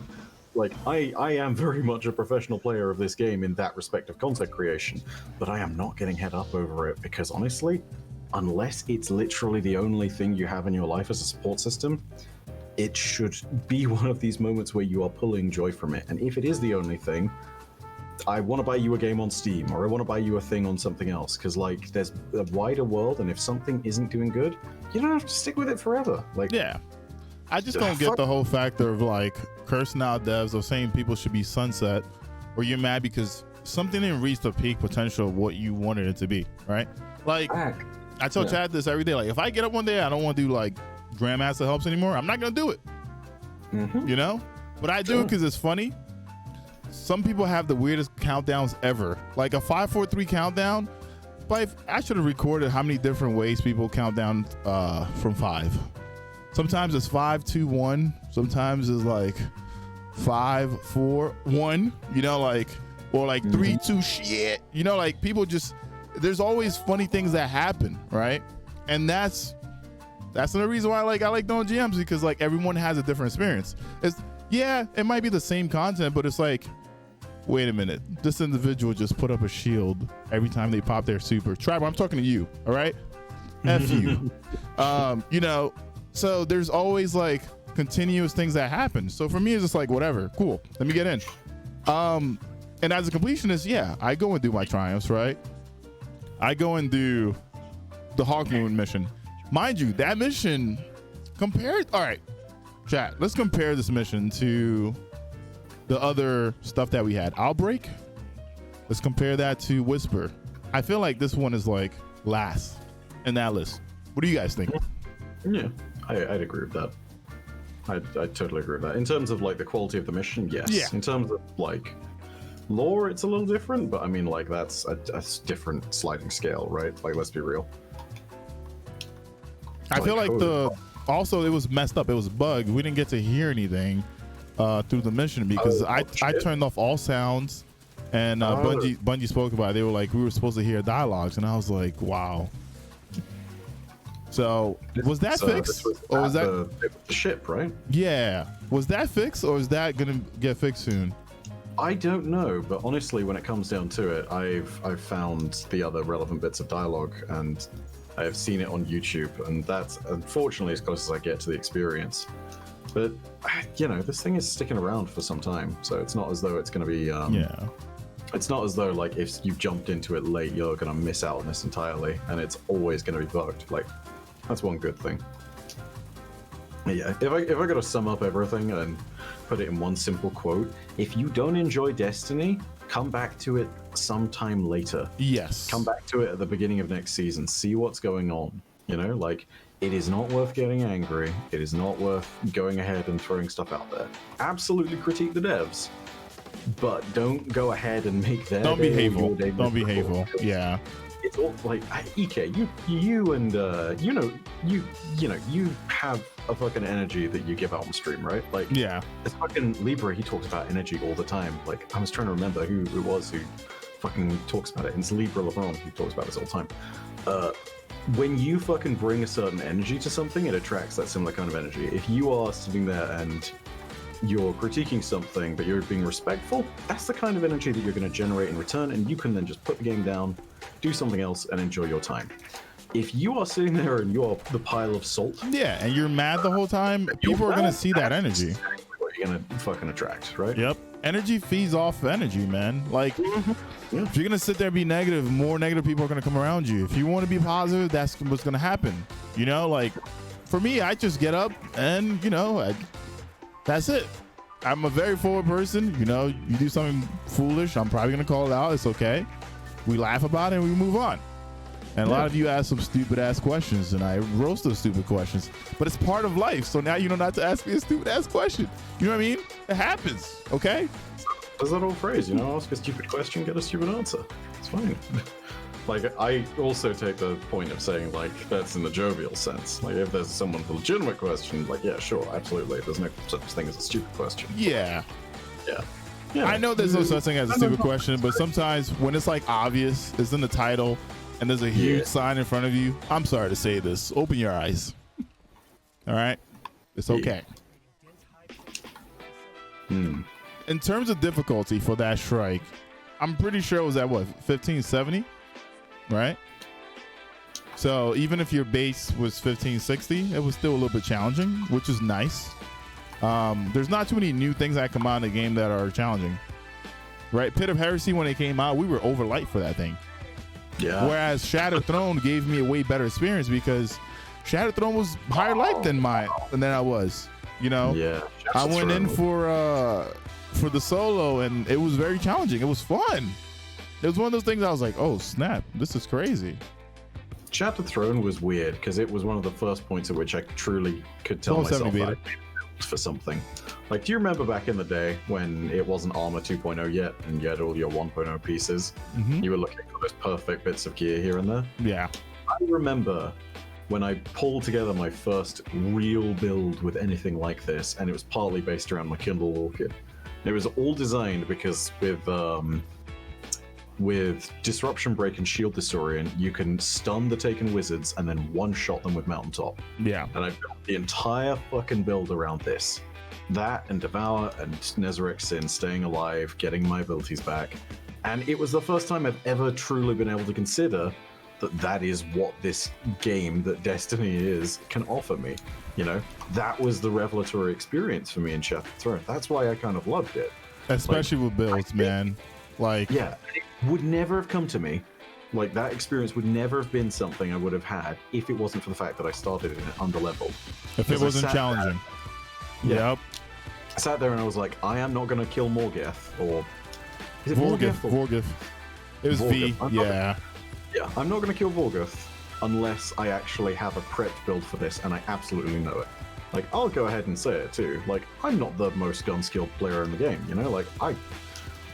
like, I am very much a professional player of this game in that respect of content creation, but I am not getting head up over it because honestly, unless it's literally the only thing you have in your life as a support system, it should be one of these moments where you are pulling joy from it. And if it is the only thing, I want to buy you a game on Steam, or I want to buy you a thing on something else, because like, there's a wider world, and if something isn't doing good, you don't have to stick with it forever. Like, I just don't get the whole factor of like cursing out devs or saying people should be sunset, or you're mad because something didn't reach the peak potential of what you wanted it to be, right? Like, I tell Chad this every day. Like, if I get up one day, I don't want to do like Grandmaster helps anymore, I'm not gonna do it. You know, but I do it because it's funny. Some people have the weirdest countdowns ever, like a 5, 4, 3 countdown. But I should have recorded how many different ways people count down from 5. Sometimes it's 5, 2, 1. Sometimes it's like 5, 4, 1. You know, like, or like 3, 2 shit. You know, like, people just, there's always funny things that happen, right? And that's another reason why I like doing GMs, because like everyone has a different experience. It's, yeah, it might be the same content, but it's like, wait a minute, this individual just put up a shield every time they pop their super. Tribe, I'm talking to you, all right? F you. You know, so there's always like continuous things that happen. So for me, it's just like, whatever, cool, let me get in. And as a completionist, yeah, I go and do my triumphs, right? I go and do the Hawk Moon mission. Mind you, that mission compared, all right, chat, let's compare this mission to the other stuff that we had. Outbreak, let's compare that to Whisper. I feel like this one is like last in that list. What do you guys think? Yeah, I'd agree with that. I'd totally agree with that. In terms of like the quality of the mission, yes. Yeah. In terms of like lore, it's a little different, but I mean, like that's a different sliding scale, right? Like, let's be real. I feel like also it was messed up. It was bugged. We didn't get to hear anything through the mission because I turned off all sounds, and Bungie spoke about it. They were like, we were supposed to hear dialogues, and I was like, wow. So was that fixed, or was that the ship, right? Yeah, was that fixed, or is that gonna get fixed soon? I don't know, but honestly, when it comes down to it, I've found the other relevant bits of dialogue, and I've seen it on YouTube, and that's unfortunately as close as I get to the experience. But you know, this thing is sticking around for some time, so it's not as though it's going to be. Yeah. It's not as though like if you jumped into it late, you're going to miss out on this entirely, and it's always going to be bugged. Like, that's one good thing. Yeah, if I got to sum up everything and put it in one simple quote, if you don't enjoy Destiny, come back to it sometime later. Yes. Come back to it at the beginning of next season. See what's going on. You know, like, it is not worth getting angry. It is not worth going ahead and throwing stuff out there. Absolutely critique the devs, but don't go ahead and make their Don't be hateful. Don't be hateful. Yeah. It's all like, Ike, you and you have a fucking energy that you give out on stream, right? Like, Yeah. this fucking Libra, he talks about energy all the time. Like, I was trying to remember who it was who fucking talks about it. And it's Libra LeBron who talks about this all the time. When you fucking bring a certain energy to something, it attracts that similar kind of energy. If you are sitting there and you're critiquing something, but you're being respectful, that's the kind of energy that you're going to generate in return, and you can then just put the game down, do something else, and enjoy your time. If you are sitting there and you are the pile of salt, Yeah, and you're mad the whole time, people are gonna see that energy. Exactly what you're gonna fucking attract, right? Yep. Energy feeds off energy, man. Like, Yeah. if you're gonna sit there and be negative, more negative people are gonna come around you. If you want to be positive, that's what's gonna happen. You know, like, for me, I just get up and, you know, that's it. I'm a very forward person. You know, you do something foolish, I'm probably gonna call it out. It's okay. We laugh about it and we move on. And a lot of you ask some stupid ass questions, and I roast those stupid questions. But it's part of life, so now you know not to ask me a stupid ass question. You know what I mean? It happens, okay? There's that old phrase, you know, ask a stupid question, get a stupid answer. It's fine. Like, I also take the point of saying, like, that's in the jovial sense. Like, if there's someone with a legitimate question, like, yeah, sure, absolutely. There's no such thing as a stupid question. Yeah. Yeah. I know there's no such thing as a stupid question, but sometimes when it's like obvious, it's in the title, and there's a huge sign in front of you, I'm sorry to say this, open your eyes. All right? It's okay. In terms of difficulty for that strike, I'm pretty sure it was at what, 1570, right? So even if your base was 1560, it was still a little bit challenging, which is nice. There's not too many new things that come out in the game that are challenging, right? Pit of Heresy, when it came out, we were over light for that thing. Yeah. Whereas Shattered Throne gave me a way better experience because Shattered Throne was higher light than I was. You know, Yeah. I went in for the solo, and it was very challenging. It was fun. It was one of those things I was like, oh snap, this is crazy. Shattered Throne was weird because it was one of the first points at which I truly could tell myself that I built for something. Like, do you remember back in the day when it wasn't Armor 2.0 yet and you had all your 1.0 pieces? You were looking for those perfect bits of gear here and there? Yeah. I remember when I pulled together my first real build with anything like this, and it was partly based around my Kindle Orchid. It was all designed because with Disruption Break and Shield Disorient, you can stun the Taken Wizards and then one-shot them with Mountaintop. Yeah. And I built the entire fucking build around this. That and Devour and Nezarec Sin, staying alive, getting my abilities back. And it was the first time I've ever truly been able to consider that that is what this game that Destiny is can offer me. You know, that was the revelatory experience for me in Chapter Throne. That's why I kind of loved it. Especially with builds, man. Like, yeah, it would never have come to me. Like, that experience would never have been something I would have had if it wasn't for the fact that I started in it under level. If it wasn't challenging. Yep. I sat there and I was like, I am not going to kill Morgeth, or... Is it Vorgith. Morgeth? Vorgith. It was V, yeah. Yeah, I'm not going to kill Vorgith unless I actually have a prepped build for this, and I absolutely know it. Like, I'll go ahead and say it too. Like, I'm not the most gun-skilled player in the game, you know? Like, I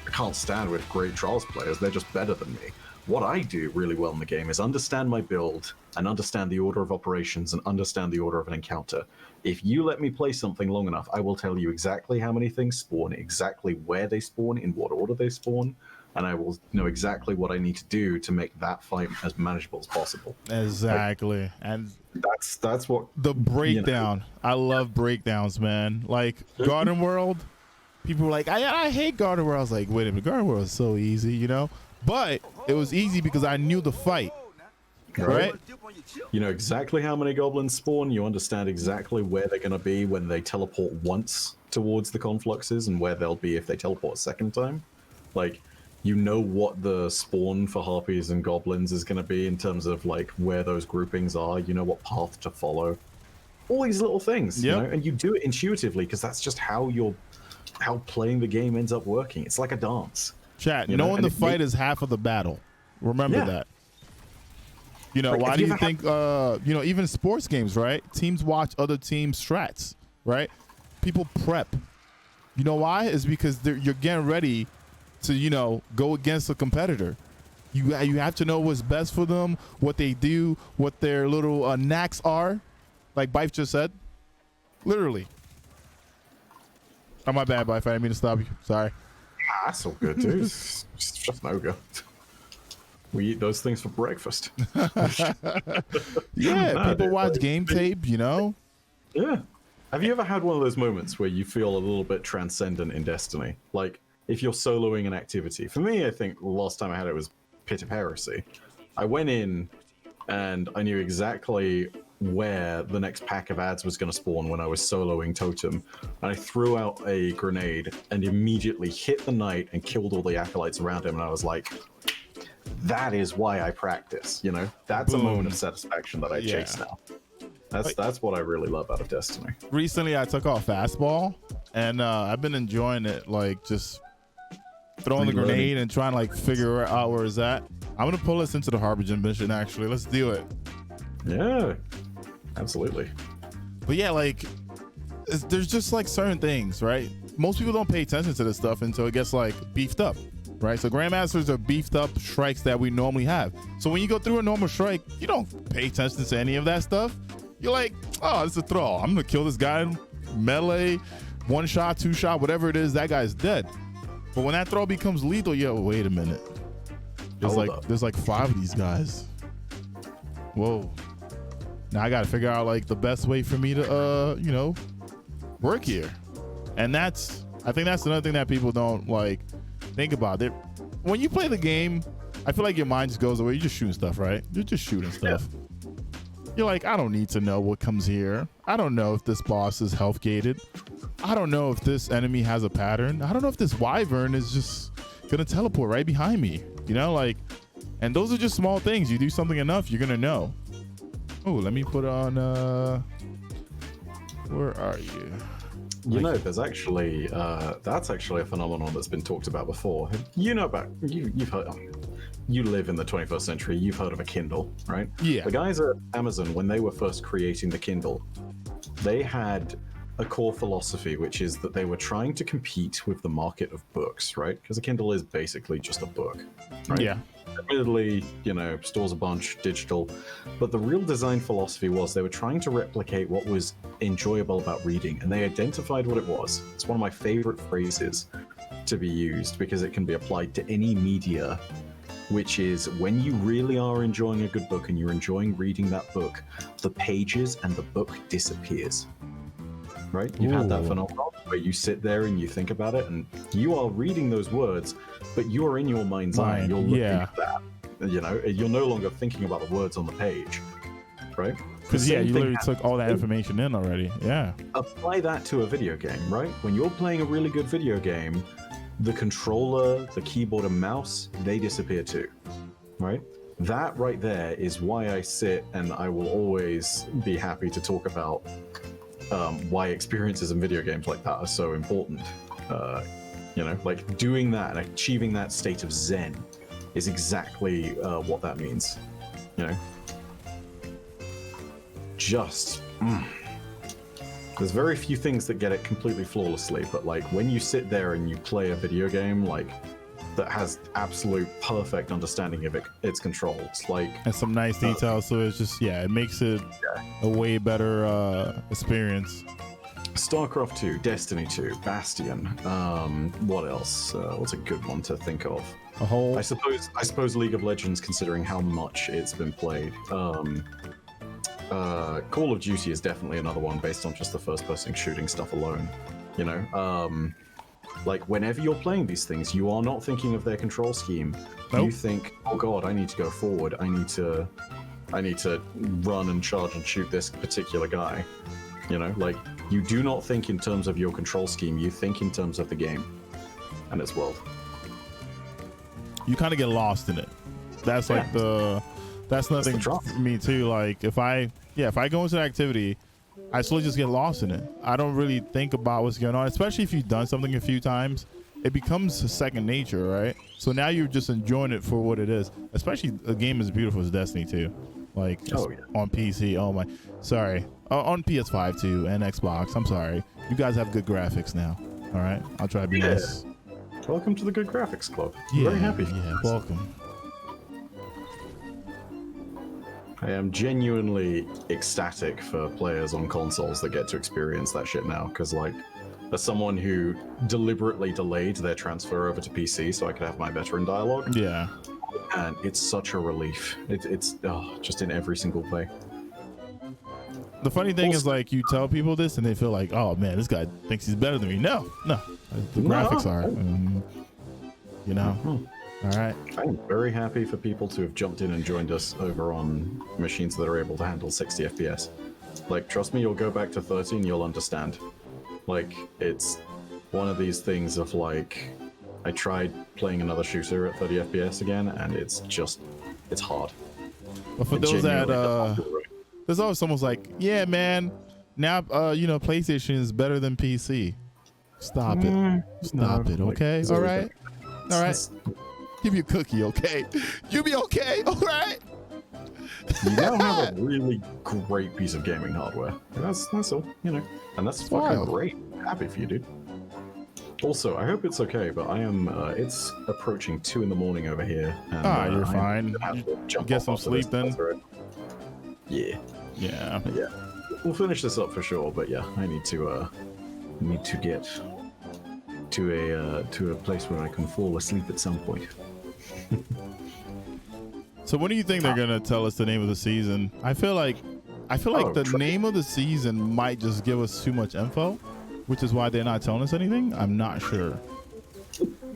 can't stand with great Trials players. They're just better than me. What I do really well in the game is understand my build and understand the order of operations and understand the order of an encounter. If you let me play something long enough, I will tell you exactly how many things spawn, exactly where they spawn, in what order they spawn, and I will know exactly what I need to do to make that fight as manageable as possible. Exactly. Like, and that's what the breakdown. You know. I love breakdowns, man. Like Garden World, people were like, I hate Garden World. I was like, wait a minute, Garden World is so easy, you know? But it was easy because I knew the fight. Right? You know exactly how many goblins spawn. You understand exactly where they're going to be when they teleport once towards the confluxes and where they'll be if they teleport a second time. Like, you know what the spawn for harpies and goblins is going to be in terms of like where those groupings are. You know what path to follow. All these little things, you know, and you do it intuitively because that's just how playing the game ends up working. It's like a dance. Chat, knowing the fight is half of the battle. Remember that. You know, like, why do you think, you know, even sports games, right? Teams watch other teams' strats, right? People prep. You know why? It's because you're getting ready to, you know, go against a competitor. You have to know what's best for them, what they do, what their little knacks are, like Byf just said. Literally. Oh, my bad, Byf. I didn't mean to stop you. Sorry. That's so good, dude. It's just no go. We eat those things for breakfast. Yeah, people watch game tape, you know? Yeah. Have you ever had one of those moments where you feel a little bit transcendent in Destiny? Like, if you're soloing an activity. For me, I think the last time I had it was Pit of Heresy. I went in and I knew exactly where the next pack of ads was going to spawn when I was soloing Totem. And I threw out a grenade and immediately hit the knight and killed all the acolytes around him. And I was like, that is why I practice, you know? That's a moment of satisfaction that I chase now. That's what I really love out of Destiny. Recently, I took off fastball, and I've been enjoying it, like just throwing the grenade and trying to like figure out where it's at. I'm gonna pull us into the Harbinger mission. Actually, let's do it. Yeah, absolutely. But yeah, like there's just like certain things, right? Most people don't pay attention to this stuff until it gets like beefed up. Right, so Grandmasters are beefed up strikes that we normally have. So when you go through a normal strike, you don't pay attention to any of that stuff. You're like, oh, it's a throw. I'm gonna kill this guy in melee, 1 shot, 2 shot, whatever it is, that guy's dead. But when that throw becomes lethal, yo, wait a minute. There's like 5 of these guys. Whoa. Now I gotta figure out like the best way for me to you know, work here. And I think that's another thing that people don't like think about it. When you play the game, I feel like your mind just goes away. You're just shooting stuff, right? You're just shooting stuff. Yeah. You're like, I don't need to know what comes here. I don't know if this boss is health gated. I don't know if this enemy has a pattern. I don't know if this wyvern is just gonna teleport right behind me. You know, like, and those are just small things. You do something enough, you're gonna know. Oh, let me put on where are you? You know, there's actually that's actually a phenomenon that's been talked about before. You know about you've heard. You live in the 21st century. You've heard of a Kindle, right? Yeah. The guys at Amazon, when they were first creating the Kindle, they had a core philosophy, which is that they were trying to compete with the market of books, right? Because a Kindle is basically just a book, right? Yeah. Admittedly, you know, stores a bunch, digital, but the real design philosophy was they were trying to replicate what was enjoyable about reading, and they identified what it was. It's one of my favorite phrases to be used because it can be applied to any media, which is when you really are enjoying a good book and you're enjoying reading that book, the pages and the book disappears. Right? You've had that phenomenon. where you sit there and you think about it, and you are reading those words, but you are in your mind's eye. You're looking at that. You know, you're no longer thinking about the words on the page, right? Because you literally took all that information in already. Yeah. Apply that to a video game, right? When you're playing a really good video game, the controller, the keyboard and mouse, they disappear too, right? That right there is why I sit and I will always be happy to talk about why experiences in video games like that are so important. You know, like doing that and achieving that state of zen is exactly what that means. You know, there's very few things that get it completely flawlessly, but like when you sit there and you play a video game like that has absolute perfect understanding of its controls, like, and some nice details, so it's just it makes it a way better experience. StarCraft 2, Destiny 2, Bastion, what else? What's a good one to think of? I suppose League of Legends, considering how much it's been played. Call of Duty is definitely another one based on just the first-person shooting stuff alone. You know, like whenever you're playing these things, you are not thinking of their control scheme. Nope. You think, oh god, I need to go forward. I need to run and charge and shoot this particular guy. You know, like you do not think in terms of your control scheme. You think in terms of the game and its world. You kind of get lost in it. That's like that's nothing for me too. Like if I go into the activity, I slowly just get lost in it. I don't really think about what's going on, especially if you've done something a few times. It becomes second nature, right? So now you're just enjoying it for what it is. Especially a game as beautiful as Destiny 2. Like on PC. Oh my, sorry. On PS5 too and Xbox. I'm sorry. You guys have good graphics now. All right, I'll try to be nice. Welcome to the Good Graphics Club. Very happy. Yeah, welcome. I am genuinely ecstatic for players on consoles that get to experience that shit now, because like, as someone who deliberately delayed their transfer over to PC so I could have my veteran dialogue, and it's such a relief. It's just in every single way. The funny thing is, like, you tell people this and they feel like, oh man, this guy thinks he's better than me. No, the graphics are, you know. All right. I'm very happy for people to have jumped in and joined us over on machines that are able to handle 60 FPS. Like, trust me, you'll go back to 30 and you'll understand. Like, it's one of these things of like, I tried playing another shooter at 30 FPS again, and it's hard. But for those that, there's always someone's like, yeah, man, now, you know, PlayStation is better than PC. Stop it. Stop it, okay? All right? All right? Give you a cookie, okay? You be okay, all right? You now have a really great piece of gaming hardware. That's all, you know. And that's fucking great. Happy for you, dude. Also, I hope it's okay, but I am, it's approaching 2 in the morning over here. And, you're fine. Get some sleep then. Yeah. Yeah. Yeah. We'll finish this up for sure, but yeah, I need to get to a place where I can fall asleep at some point. So when do you think they're gonna tell us the name of the season? I feel like the name of the season might just give us too much info, which is why they're not telling us anything. I'm not sure.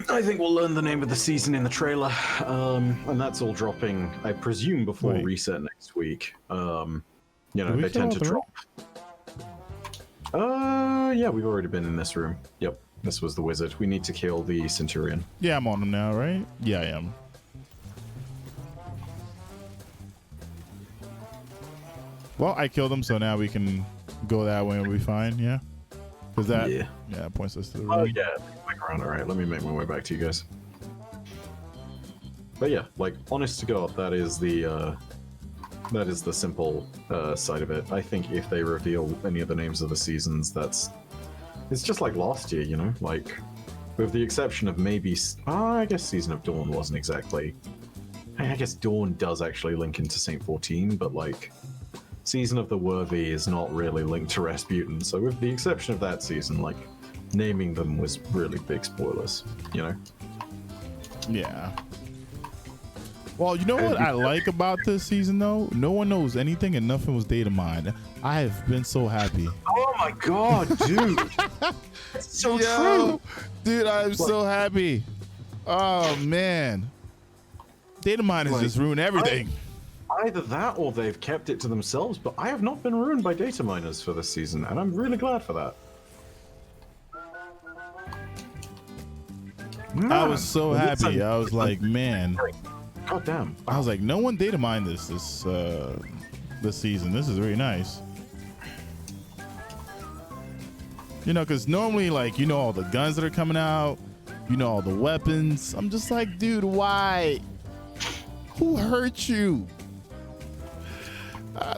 I think we'll learn the name of the season in the trailer, and that's all dropping, I presume, before reset next week. You know, they tend to drop. Yeah, we've already been in this room. Yep, this was the wizard. We need to kill the Centurion. Yeah, I'm on him now, right? Yeah, I am. Well, I killed him, so now we can go that way and we'll be fine, yeah? Because that points us to the room. Oh, yeah, back around. All right, let me make my way back to you guys. But yeah, like, honest to God, that is the simple side of it. I think if they reveal any of the names of the seasons, it's just like last year, you know? Like, with the exception of maybe... I guess Season of Dawn wasn't exactly... I guess Dawn does actually link into Saint 14, but like... Season of the Worthy is not really linked to Rasputin, so with the exception of that season, like, naming them was really big spoilers, you know? Yeah. Well, you know what I like about this season though? No one knows anything and nothing was data mined. I have been so happy. Oh my god, dude. That's so true. Dude, I'm so happy. Oh man. Data miners just ruin everything. Either that or they've kept it to themselves, but I have not been ruined by data miners for this season, and I'm really glad for that. Man, I was so happy. I was like, man. God damn. I was like, no one data mined this season. This is really nice. You know, because normally, like, you know, all the guns that are coming out, you know, all the weapons. I'm just like, dude, why? Who hurt you?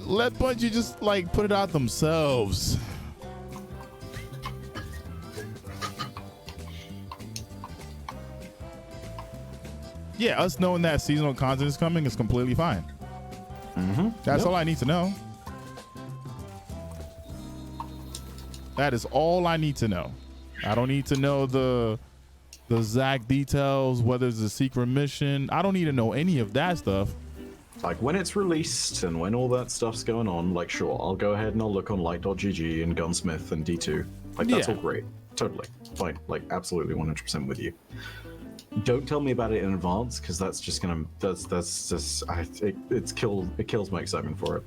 Let Bungie just like put it out themselves. Yeah, us knowing that seasonal content is coming is completely fine. That's all I need to know. That is all I need to know. I don't need to know the exact details, whether it's a secret mission. I don't need to know any of that stuff. Like when it's released and when all that stuff's going on, like sure, I'll go ahead and I'll look on Light.gg and Gunsmith and D2. Like that's all great. Totally. Fine. Like absolutely 100% with you. Don't tell me about it in advance because that's just gonna it kills my excitement for it.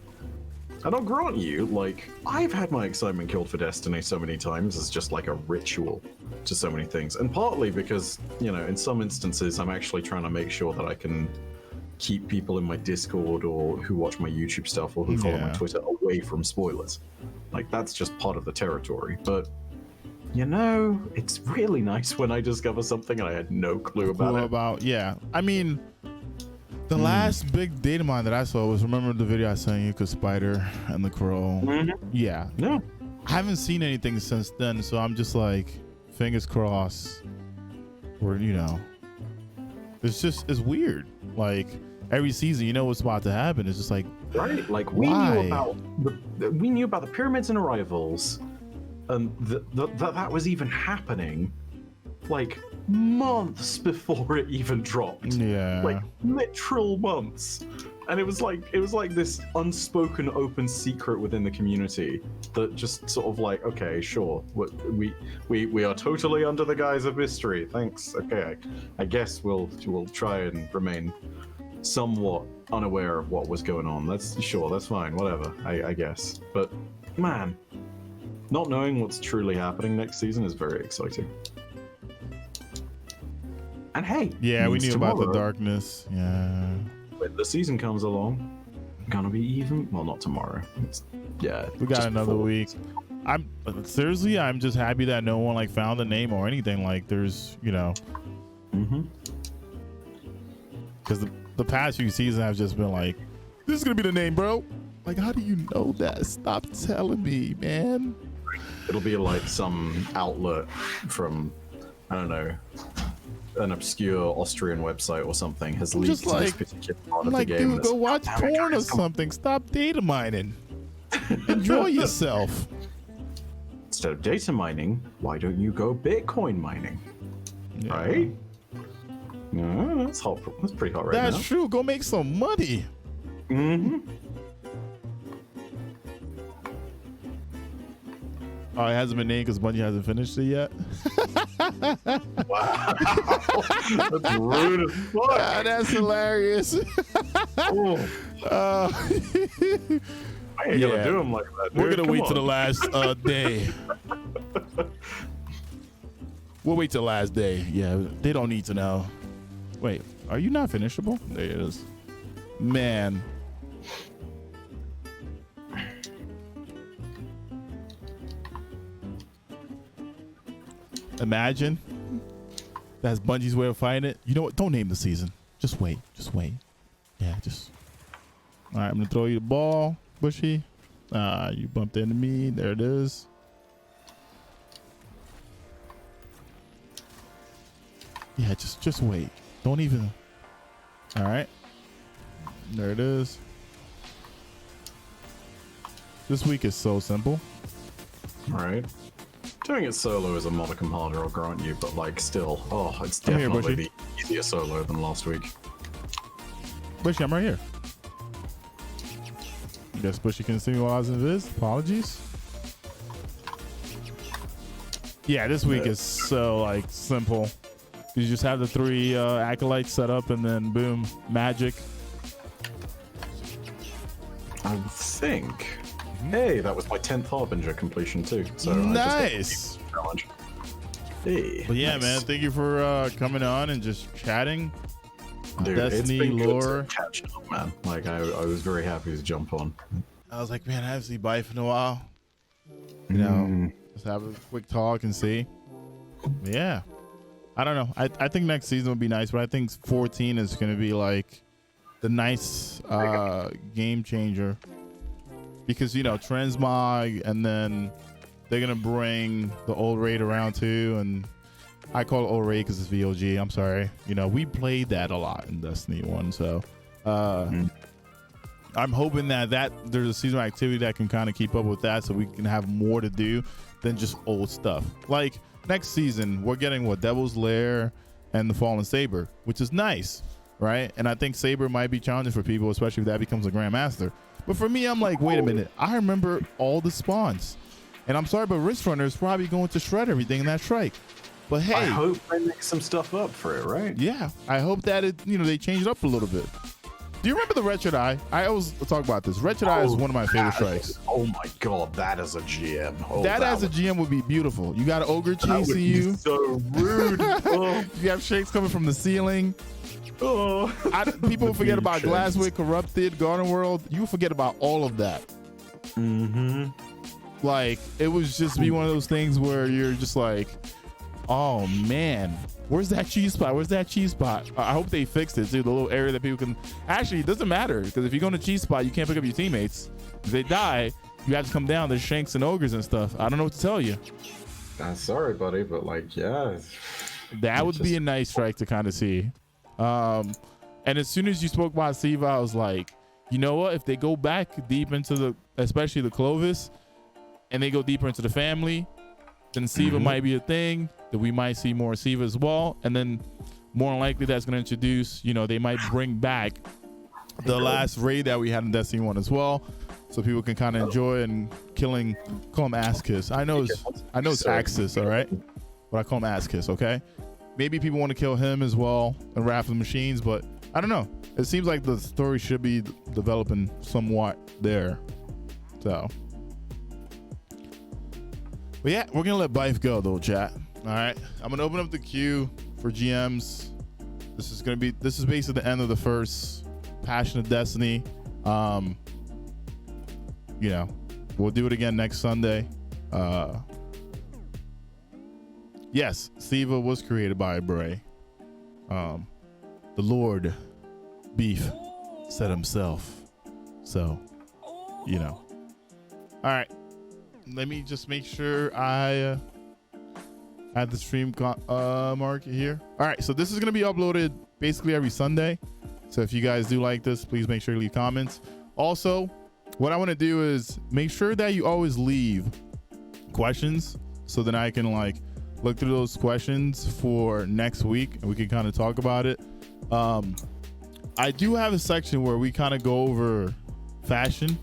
And I'll grant you, like, I've had my excitement killed for Destiny so many times as just like a ritual to so many things. And partly because, you know, in some instances I'm actually trying to make sure that I can keep people in my Discord or who watch my YouTube stuff or who follow my Twitter away from spoilers. Like that's just part of the territory. But you know, it's really nice when I discover something and I had no clue about it. Yeah, I mean, the last big data mine that I saw was, remember the video I sent you, cause Spider and the Crow. Yeah. I haven't seen anything since then, so I'm just like, fingers crossed. Or you know, it's weird. Like every season, you know what's about to happen. It's just like, right? Like we knew about the pyramids and arrivals. And that was even happening like months before it even dropped. Yeah. Like literal months. And it was like this unspoken open secret within the community that just sort of like, okay, sure, we are totally under the guise of mystery. Thanks. Okay, I guess we'll try and remain somewhat unaware of what was going on. That's fine, whatever. I guess. But man, not knowing what's truly happening next season is very exciting. And hey, we knew about the darkness. Yeah. When the season comes along, gonna be even. Well, not tomorrow. We got another week. I'm just happy that no one like found the name or anything. Like there's, you know. Because the past few seasons have just been like, this is gonna be the name, bro. Like, how do you know that? Stop telling me, man. It'll be like some outlet from, I don't know, an obscure Austrian website or something has leaked this particular part of the game. Dude, go watch porn or something. Stop data mining. Enjoy yourself. Instead of data mining, why don't you go Bitcoin mining? Right? No, that's hot. That's pretty hot right now. That's true. Go make some money. Oh, it hasn't been named because Bungie hasn't finished it yet. Wow. That's rude as fuck. That's hilarious. I ain't gonna do him like that, dude. We're gonna wait till the last day. We'll wait till the last day. Yeah, they don't need to know. Wait, are you not finishable? There it is. Man. Imagine that's Bungie's way of fighting it. You know what? Don't name the season. Just wait. Just wait. Yeah, just. All right, I'm gonna throw you the ball, Bushy. You bumped into me. There it is. Yeah, just wait. Don't even. All right. There it is. This week is so simple. All right. Doing it solo is a modicum harder, I'll grant you, but like still, it's definitely the easier solo than last week. Bushy, I'm right here. Guess Bushy can see me while I was in this. Apologies. Yeah, this week is so like simple. You just have the 3 acolytes set up and then boom, magic. I think. Hey, that was my 10th Harbinger completion too. So nice. Hey, but yeah, nice. man, thank you for coming on and just chatting. Dude, Destiny it's been lore. good to catch up, man. Like I was very happy to jump on. I was like, man, I haven't seen Byf in a while. You know, just have a quick talk and see. Yeah, I don't know. I think next season would be nice, but I think 14 is going to be like the nice game changer because you know transmog, and then they're gonna bring the old raid around too, and I call it old raid because it's VOG. I'm sorry, you know we played that a lot in Destiny 1, so I'm hoping that there's a seasonal activity that can kind of keep up with that, so we can have more to do than just old stuff. Like next season, we're getting what Devil's Lair and the Fallen Saber, which is nice, right? And I think Saber might be challenging for people, especially if that becomes a Grandmaster. But for me, I'm like, wait a minute, I remember all the spawns, and I'm sorry, but Wrist Runner is probably going to shred everything in that strike. But hey, I hope they make some stuff up for it, right? Yeah, I hope that they change it up a little bit. Do you remember the Wretched Eye? I always talk about this. Wretched Eye is one of my favorite strikes. Oh my god, that is a GM. Oh, that as a GM would be beautiful. You got an ogre chasing you. So rude. Oh. You have shakes coming from the ceiling. Oh. People forget about Glassway, Corrupted, Garden World. You forget about all of that. Mm-hmm. Like, it was just be one of those things where you're just like, oh man, where's that cheese spot? Where's that cheese spot? I hope they fixed it too. The little area that people can actually, it doesn't matter because if you go in a cheese spot, you can't pick up your teammates. If they die, you have to come down. There's shanks and ogres and stuff. I don't know what to tell you. I'm sorry, buddy, but like, yeah, that would be a nice strike to kind of see. And as soon as you spoke about Siva, I was like, you know what? If they go back deep into especially the Clovis, and they go deeper into the family, then Siva might be a thing. That we might see more Siva as well, and then more likely that's going to introduce. They might bring back the last raid that we had in Destiny 1 as well, so people can kind of enjoy and call him Ass Kiss. I know it's Axis, all right, but I call him Ass Kiss. Okay, maybe people want to kill him as well and Wrath of the Machines, but I don't know. It seems like the story should be developing somewhat there. So, but yeah, we're gonna let Byf go though, chat. All right, I'm gonna open up the queue for GMs. This is basically the end of the first Passion of Destiny. We'll do it again next Sunday. Yes, Siva was created by Bray. The Lord Beef said himself. So, all right. Let me just make sure I add the stream market here. All right, so this is going to be uploaded basically every Sunday. So if you guys do like this, please make sure to leave comments. Also, what I want to do is make sure that you always leave questions so then I can look through those questions for next week and we can kind of talk about it. I do have a section where we kind of go over fashion.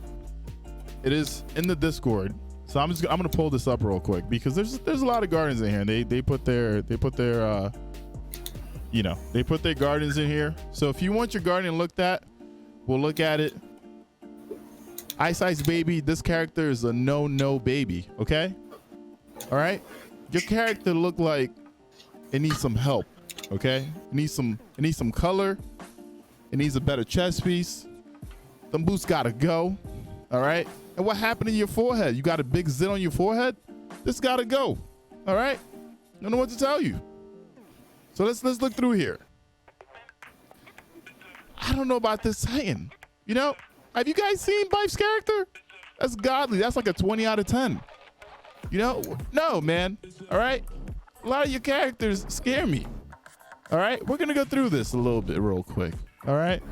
It is in the Discord. So I'm gonna pull this up real quick because there's a lot of gardens in here. And they put their gardens in here. So if you want your garden looked at, we'll look at it. Ice Baby, this character is a no baby. Okay, all right. Your character look like it needs some help. Okay, it needs some color. It needs a better chest piece. Them boots gotta go. All right. And what happened in your forehead? You got a big zit on your forehead? This gotta go. All right. I don't know what to tell you. So let's look through here. I don't know about this Titan. Have you guys seen Byf's character? That's godly. That's like a 20 out of 10. No, man. All right. A lot of your characters scare me. All right. We're gonna go through this a little bit real quick. All right.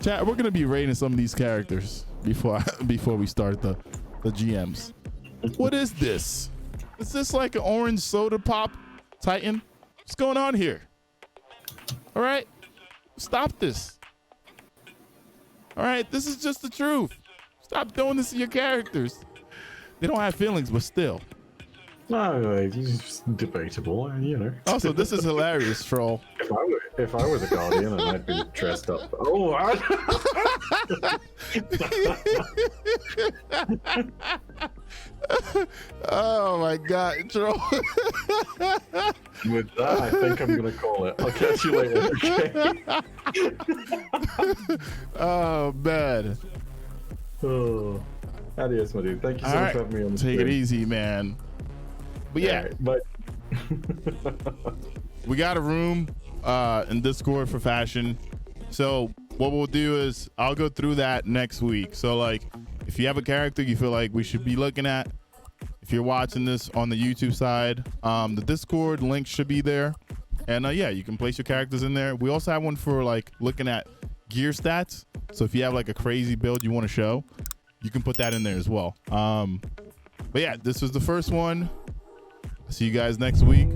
Chat, we're gonna be rating some of these characters before we start the GMs. What is this? Is this like an orange soda pop Titan? What's going on here? All right, stop this. All right, this is just the truth. Stop doing this to your characters. They don't have feelings, but still. No, it's debatable, you know. Also, this is hilarious, troll. If I was a guardian and I'd been dressed up, oh my god, troll. With that, I think I'm gonna call it. I'll catch you later. Okay. Oh man. Oh, adios, my dude. Thank you so much for having me on the Take stream. it easy, man. But yeah, But we got a room in Discord for fashion. So what we'll do is I'll go through that next week. So like, if you have a character you feel like we should be looking at, if you're watching this on the YouTube side, the Discord link should be there. And yeah, you can place your characters in there. We also have one for like looking at gear stats. So if you have like a crazy build you want to show, you can put that in there as well. But yeah, this was the first one. See you guys next week.